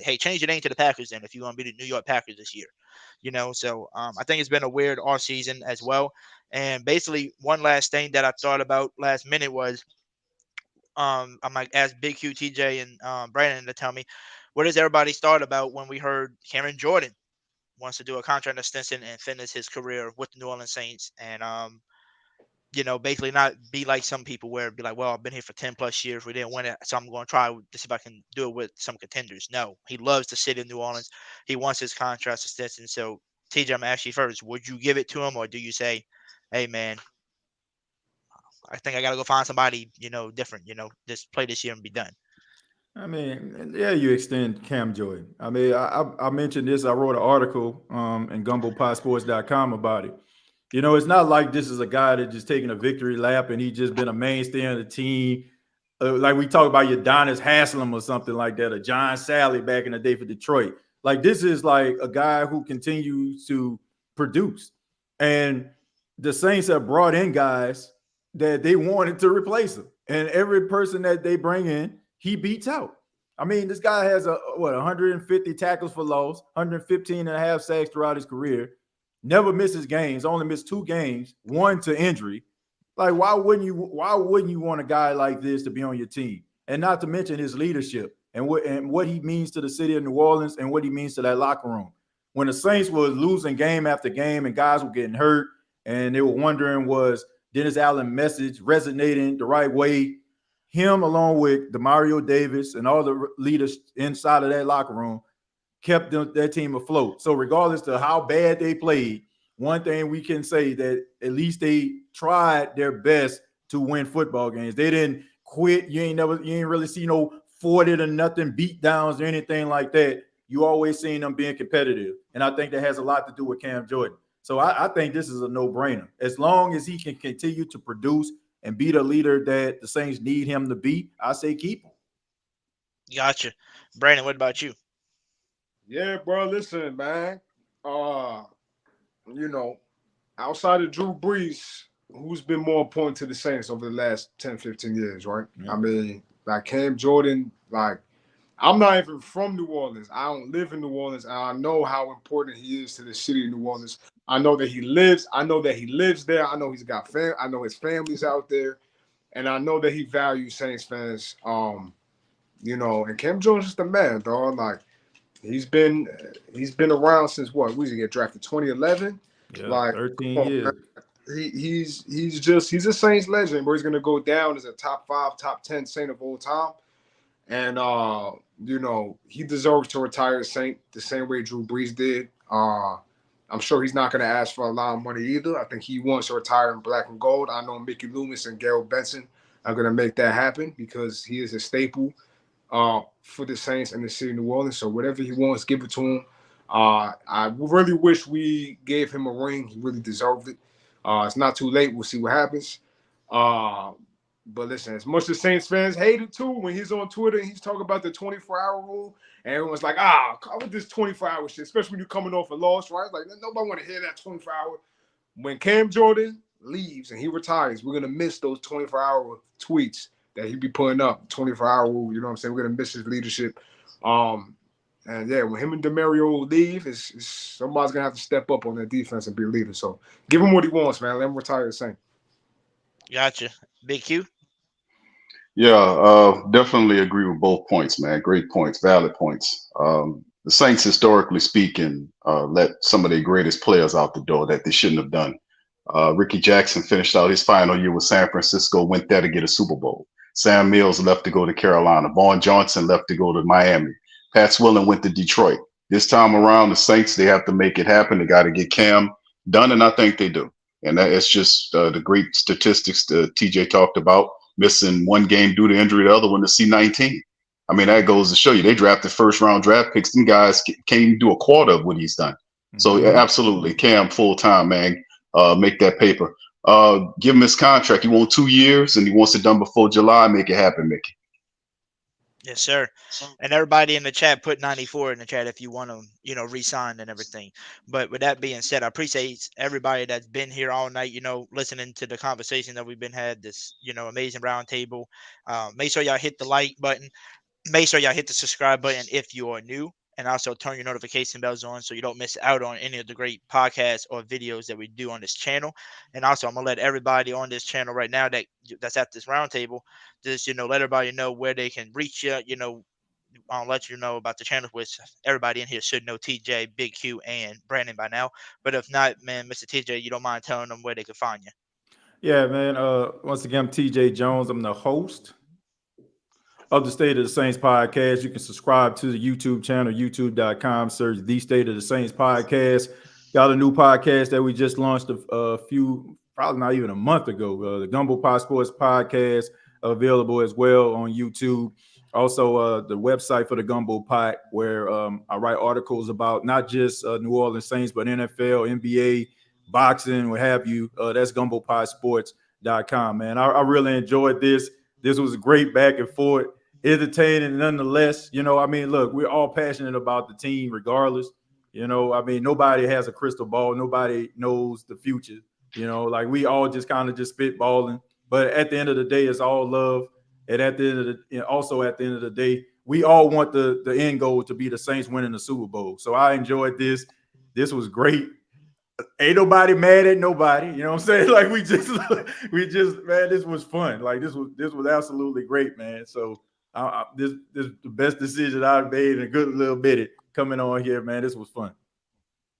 [SPEAKER 6] hey, change your name to the Packers then if you want to be the New York Packers this year. So I think it's been a weird offseason as well. And basically, one last thing that I thought about last minute was I might ask Big Q, Tjay, and Brandon to tell me, what does everybody thought about when we heard Cameron Jordan wants to do a contract extension and finish his career with the New Orleans Saints, and basically not be like some people where it'd be like, well, I've been here for 10 plus years, we didn't win it, so I'm going to try to see if I can do it with some contenders. No, he loves the city of New Orleans. He wants his contract extension. So Tjay, I'm gonna ask you first, would you give it to him, or do you say, hey man, I think I got to go find somebody, different, just play this year and be done?
[SPEAKER 9] I mean, yeah, you extend Cam Jordan. I mean, I mentioned this. I wrote an article in GumboPodSports.com about it. It's not like this is a guy that just taking a victory lap and he just been a mainstay on the team. Like we talk about Udonis Haslam or something like that, or John Sally back in the day for Detroit. Like, this is like a guy who continues to produce. And the Saints have brought in guys that they wanted to replace him. And every person that they bring in, he beats out. I mean, this guy has 150 tackles for loss, 115 and a half sacks throughout his career, never misses games, only missed 2 games, 1 to injury. Like, why wouldn't you want a guy like this to be on your team? And not to mention his leadership and what he means to the city of New Orleans and what he means to that locker room. When the Saints was losing game after game and guys were getting hurt and they were wondering, was Dennis Allen's message resonating the right way? Him, along with Demario Davis and all the leaders inside of that locker room, kept their team afloat. So regardless of how bad they played, one thing we can say that at least they tried their best to win football games. They didn't quit. You ain't really see no 40 to nothing beat downs or anything like that. You always seen them being competitive. And I think that has a lot to do with Cam Jordan. So I think this is a no-brainer. As long as he can continue to produce and be the leader that the Saints need him to be, I say keep him.
[SPEAKER 6] Gotcha. Brandon, what about you?
[SPEAKER 8] Yeah, bro. Listen, man. You know, outside of Drew Brees, who's been more important to the Saints over the last 10, 15 years, right?
[SPEAKER 9] Yeah.
[SPEAKER 8] I mean, like Cam Jordan, like, I'm not even from New Orleans. I don't live in New Orleans, and I know how important he is to the city of New Orleans. I know that he lives. I know that he lives there. I know he's got I know his family's out there, and I know that he values Saints fans. And Cam Jordan's just a man, dog. Like he's been around since what? We get drafted 2011.
[SPEAKER 9] Yeah,
[SPEAKER 8] Like
[SPEAKER 9] 13
[SPEAKER 8] come on,
[SPEAKER 9] years.
[SPEAKER 8] man. He's a Saints legend, where he's gonna go down as a top 5, top 10 Saint of all time. And he deserves to retire as Saint the same way Drew Brees did. I'm sure he's not going to ask for a lot of money either. I think he wants to retire in black and gold. I know Mickey Loomis and Gail Benson are going to make that happen because he is a staple for the Saints and the city of New Orleans. So whatever he wants, give it to him. I really wish we gave him a ring. He really deserved it. It's not too late. We'll see what happens. But listen, as much as Saints fans hate it too, when he's on Twitter and he's talking about the 24-hour rule, and everyone's like, come with this 24-hour shit, especially when you're coming off a loss, right? Like, nobody want to hear that 24-hour. When Cam Jordan leaves and he retires, we're going to miss those 24-hour tweets that he'd be putting up, 24-hour rule, you know what I'm saying? We're going to miss his leadership. And yeah, when him and DeMario leave, somebody's going to have to step up on that defense and be a leader. So give him what he wants, man. Let him retire the same.
[SPEAKER 6] Gotcha. Big Q?
[SPEAKER 7] Yeah, definitely agree with both points, man. Great points, valid points. The Saints, historically speaking, let some of their greatest players out the door that they shouldn't have done. Ricky Jackson finished out his final year with San Francisco, went there to get a Super Bowl. Sam Mills left to go to Carolina. Vaughn Johnson left to go to Miami. Pat Swilling went to Detroit. This time around, the Saints, they have to make it happen. They got to get Cam done, and I think they do. And that is just the great statistics that TJ talked about. Missing one game due to injury, the other one to C19. I mean, that goes to show you they drafted first-round draft picks. Them guys can't even do a quarter of what he's done. So yeah, absolutely, Cam full-time, man. Make that paper. Give him his contract. He wants 2 years, and he wants it done before July. Make it happen, Mickey.
[SPEAKER 6] Yes, sir. And everybody in the chat, put 94 in the chat if you want to, re-sign and everything. But with that being said, I appreciate everybody that's been here all night, listening to the conversation that we've been had, this, amazing roundtable. Make sure y'all hit the like button. Make sure y'all hit the subscribe button if you are new. And also turn your notification bells on so you don't miss out on any of the great podcasts or videos that we do on this channel. And also, I'm going to let everybody on this channel right now that's at this roundtable just, let everybody know where they can reach you, I'll let you know about the channel, which everybody in here should know TJ, Big Q, and Brandon by now. But if not, man, Mr. TJ, you don't mind telling them where they can find you?
[SPEAKER 9] Yeah, man. Once again, I'm TJ Jones. I'm the host of the State of the Saints podcast. You can subscribe to the YouTube channel, youtube.com, search the State of the Saints podcast. Got a new podcast that we just launched a few, probably not even a month ago. The Gumbo Pod Sports podcast, available as well on YouTube. Also, the website for the Gumbo Pot, where I write articles about not just New Orleans Saints, but NFL, NBA, boxing, what have you. That's gumbopodsports.com, man. I really enjoyed this. This was a great back and forth, entertaining nonetheless. Look, we're all passionate about the team regardless. Nobody has a crystal ball. Nobody knows the future. We all just kind of just spitballing. But at the end of the day, it's all love. And at the end of the day, we all want the end goal to be the Saints winning the Super Bowl. So I enjoyed this. This was great. Ain't nobody mad at nobody. You know what I'm saying? Like we just, man, this was fun. Like this was absolutely great, man. So this is the best decision I've made in a good little bit coming on here, man. This was fun.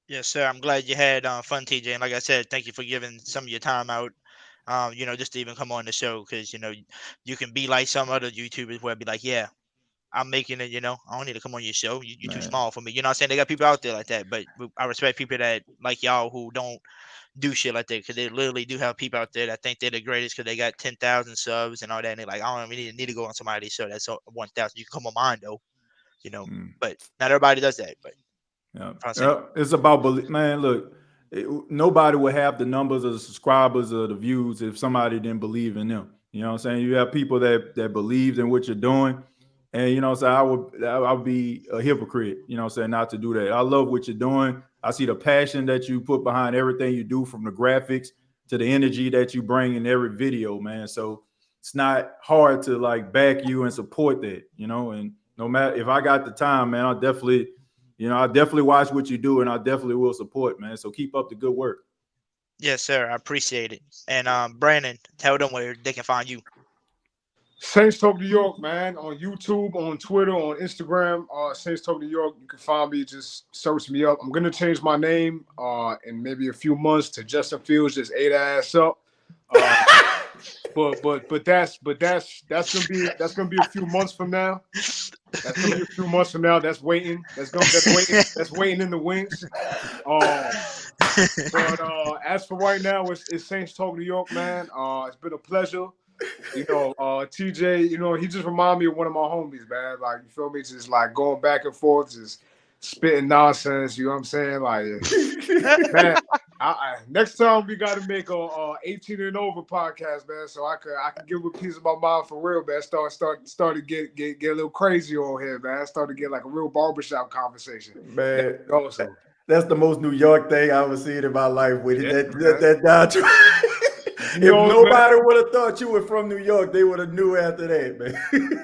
[SPEAKER 6] Yes, sir. I'm glad you had fun, TJ. And like I said, thank you for giving some of your time out. Just to even come on the show, because you can be like some other YouTubers where I'd be like, yeah, I'm making it, I don't need to come on your show. You're too small for me. You know what I'm saying? They got people out there like that, but I respect people that like y'all who don't do shit like that, because they literally do have people out there that think they're the greatest because they got 10,000 subs and all that, and they're like, I don't even need to go on somebody's show that's 1,000. You can come on mine though, but not everybody does that. But
[SPEAKER 9] it's about man. Look, nobody would have the numbers of the subscribers or the views if somebody didn't believe in them. You know what I'm saying? You have people that believed in what you're doing. And, you know what I'm saying, I would be a hypocrite, you know what I'm saying, not to do that. I love what you're doing. I see the passion that you put behind everything you do, from the graphics to the energy that you bring in every video, man. So it's not hard to like back you and support that, and no matter if I got the time, man, I definitely watch what you do, and I definitely will support, man. So keep up the good work.
[SPEAKER 6] Yes, sir. I appreciate it. And Brandon, tell them where they can find you.
[SPEAKER 8] Saints Talk New York, man, on YouTube, on Twitter, on Instagram. Saints Talk New York. You can find me. Just search me up. I'm gonna change my name in maybe a few months to Justin Fields. Just ate ass up. But that's gonna be a few months from now. That's gonna be a few months from now. That's waiting. That's waiting in the wings. But as for right now, it's Saints Talk New York, man. It's been a pleasure. TJ, he just reminded me of one of my homies, man. Like, you feel me? Just like going back and forth, just spitting nonsense. You know what I'm saying? Like, man, next time we got to make a 18 and over podcast, man, so I can give a piece of my mind for real, man. Start to get a little crazy on here, man. Start to get like a real barbershop conversation,
[SPEAKER 9] man. Also, that's the most New York thing I've ever seen in my life. With that doctrine. If nobody would have thought you were from New York, they would have knew after that, man.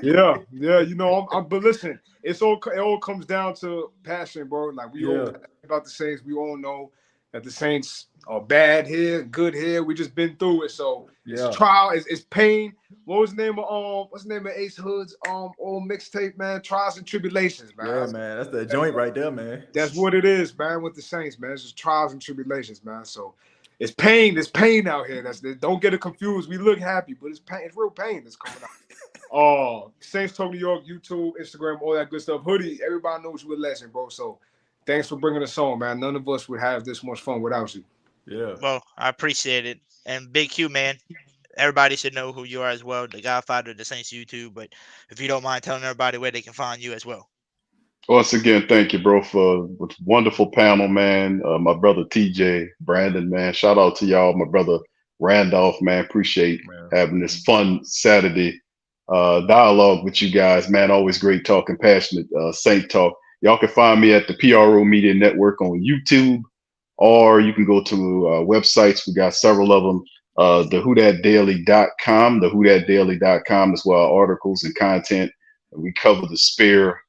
[SPEAKER 8] Yeah. But listen, it all comes down to passion, bro. Like, we all passionate about the Saints. We all know that the Saints are bad here, good here. We just been through it, so it's trial, it's pain. What's the name of Ace Hood's old mixtape, man? Trials and tribulations, man.
[SPEAKER 9] Yeah, man, that's the joint right there, man.
[SPEAKER 8] That's what it is, man. With the Saints, man, it's just trials and tribulations, man. So. It's pain. There's pain out here. Don't get it confused. We look happy, but it's pain. It's real pain that's coming out. Saints Talk New York, YouTube, Instagram, all that good stuff. Hoodie, everybody knows you're a legend, bro. So thanks for bringing us on, man. None of us would have this much fun without you.
[SPEAKER 9] Yeah.
[SPEAKER 6] Well, I appreciate it. And Big Q, man, everybody should know who you are as well, the Godfather of the Saints YouTube. But if you don't mind telling everybody where they can find you as well.
[SPEAKER 7] Once again, thank you, bro, for a wonderful panel, man. My brother TJ, Brandon, man. Shout out to y'all. My brother Randolph, man. Appreciate having this fun Saturday dialogue with you guys, man. Always great talking, passionate Saint talk. Y'all can find me at the PRO Media Network on YouTube, or you can go to websites. We got several of them. TheWhoDatDaily.com. TheWhoDatDaily.com is where our articles and content. We cover the Spear.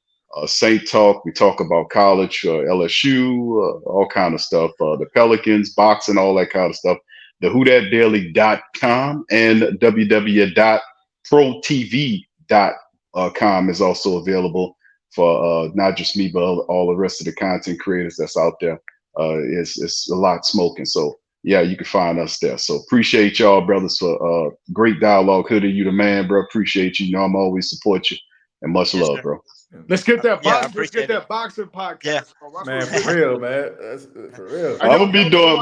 [SPEAKER 7] Saint Talk, we talk about college, LSU, all kind of stuff, the Pelicans, boxing, all that kind of stuff. TheWhoDatDaily.com and www.protv.com is also available for not just me, but all the rest of the content creators that's out there. It's a lot smoking. So yeah, you can find us there. So appreciate y'all, brothers, for great dialogue. Hoodie, you the man, bro. Appreciate you. I'm always support you, and much love, bro.
[SPEAKER 8] Let's get that boxing podcast.
[SPEAKER 6] Yeah.
[SPEAKER 9] Man, for real, man. That's for real.
[SPEAKER 7] I'm gonna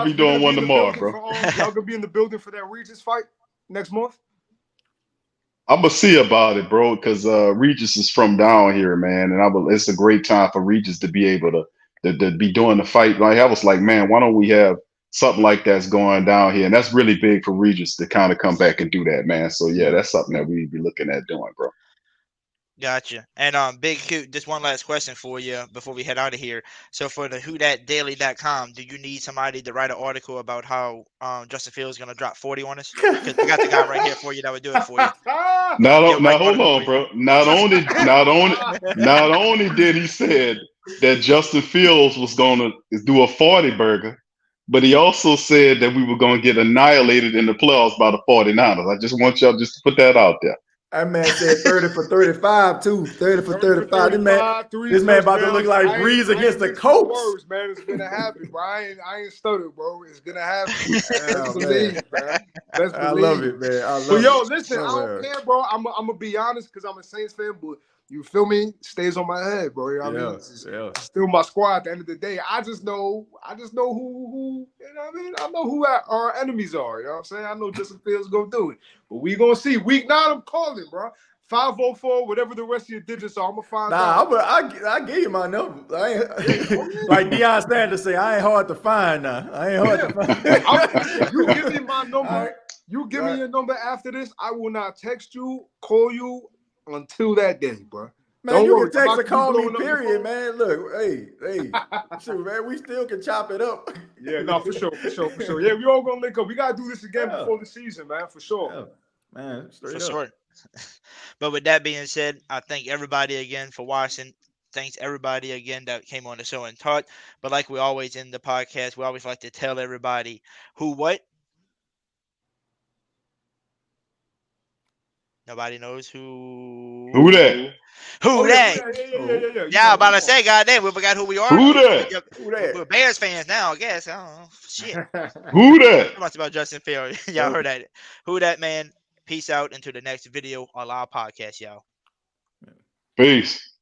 [SPEAKER 7] be doing one tomorrow, bro.
[SPEAKER 8] Y'all gonna be in the building for that Regis fight next month?
[SPEAKER 7] I'm gonna see about it, bro, because Regis is from down here, man, and it's a great time for Regis to be able to be doing the fight. Like, I was like, man, why don't we have something like that's going down here? And that's really big for Regis to kind of come back and do that, man. So yeah, that's something that we'd be looking at doing, bro.
[SPEAKER 6] Gotcha. And Big Q, just one last question for you before we head out of here. So for the WhoDatDaily.com, do you need somebody to write an article about how Justin Fields is gonna drop 40 on us? Because we got the guy right here for you that would do it for you.
[SPEAKER 7] Now hold on, bro. Not only did he said that Justin Fields was gonna do a 40 burger, but he also said that we were gonna get annihilated in the playoffs by the 49ers. I just want y'all just to put that out there.
[SPEAKER 9] That man said 30 for 35 too. 30 for 35. This man about to look like Breeze against the Colts.
[SPEAKER 8] Words, man, it's gonna happen, bro. I ain't stuttered, bro. It's gonna happen. Let's believe, man.
[SPEAKER 9] I love it, man.
[SPEAKER 8] Listen, I don't care, bro. I'm gonna be honest because I'm a Saints fan, but You feel me? Stays on my head, bro. You know what I mean? It's still my squad at the end of the day. I just know who, you know what I mean? I know who our enemies are, you know what I'm saying? I know Justin Fields gonna do it. But we gonna see. Week 9, I'm calling, bro. 504, whatever the rest of your digits are, I'm gonna find out.
[SPEAKER 9] I give you my number. I ain't, like Deion Sanders say, I ain't hard to find now. I ain't hard to find.
[SPEAKER 8] You give me my number. You give me your number after this. I will not text you, call you until that day, bro.
[SPEAKER 9] Man,
[SPEAKER 8] Don't
[SPEAKER 9] you
[SPEAKER 8] worry.
[SPEAKER 9] can text or call me, period, man. Look, hey, shoot, man, we still can chop it up.
[SPEAKER 8] Yeah, no, for sure. Yeah, we all gonna link up. We gotta do this again before the season, man, for sure.
[SPEAKER 9] Yeah. Man, straight
[SPEAKER 6] For
[SPEAKER 9] up.
[SPEAKER 6] sure. But with that being said, I thank everybody again for watching. Thanks everybody again that came on the show and taught. But like we always end the podcast, we always like to tell everybody who what. Nobody knows who.
[SPEAKER 7] Who that?
[SPEAKER 6] Who that? Yeah, I'm about to say, goddamn, we forgot who we are.
[SPEAKER 7] Who that?
[SPEAKER 6] We're Bears fans now, I guess. I don't know. Shit.
[SPEAKER 7] Who that?
[SPEAKER 6] Much about Justin Fields. Y'all heard that. Who that, man? Peace out until the next video on our podcast, y'all.
[SPEAKER 7] Peace.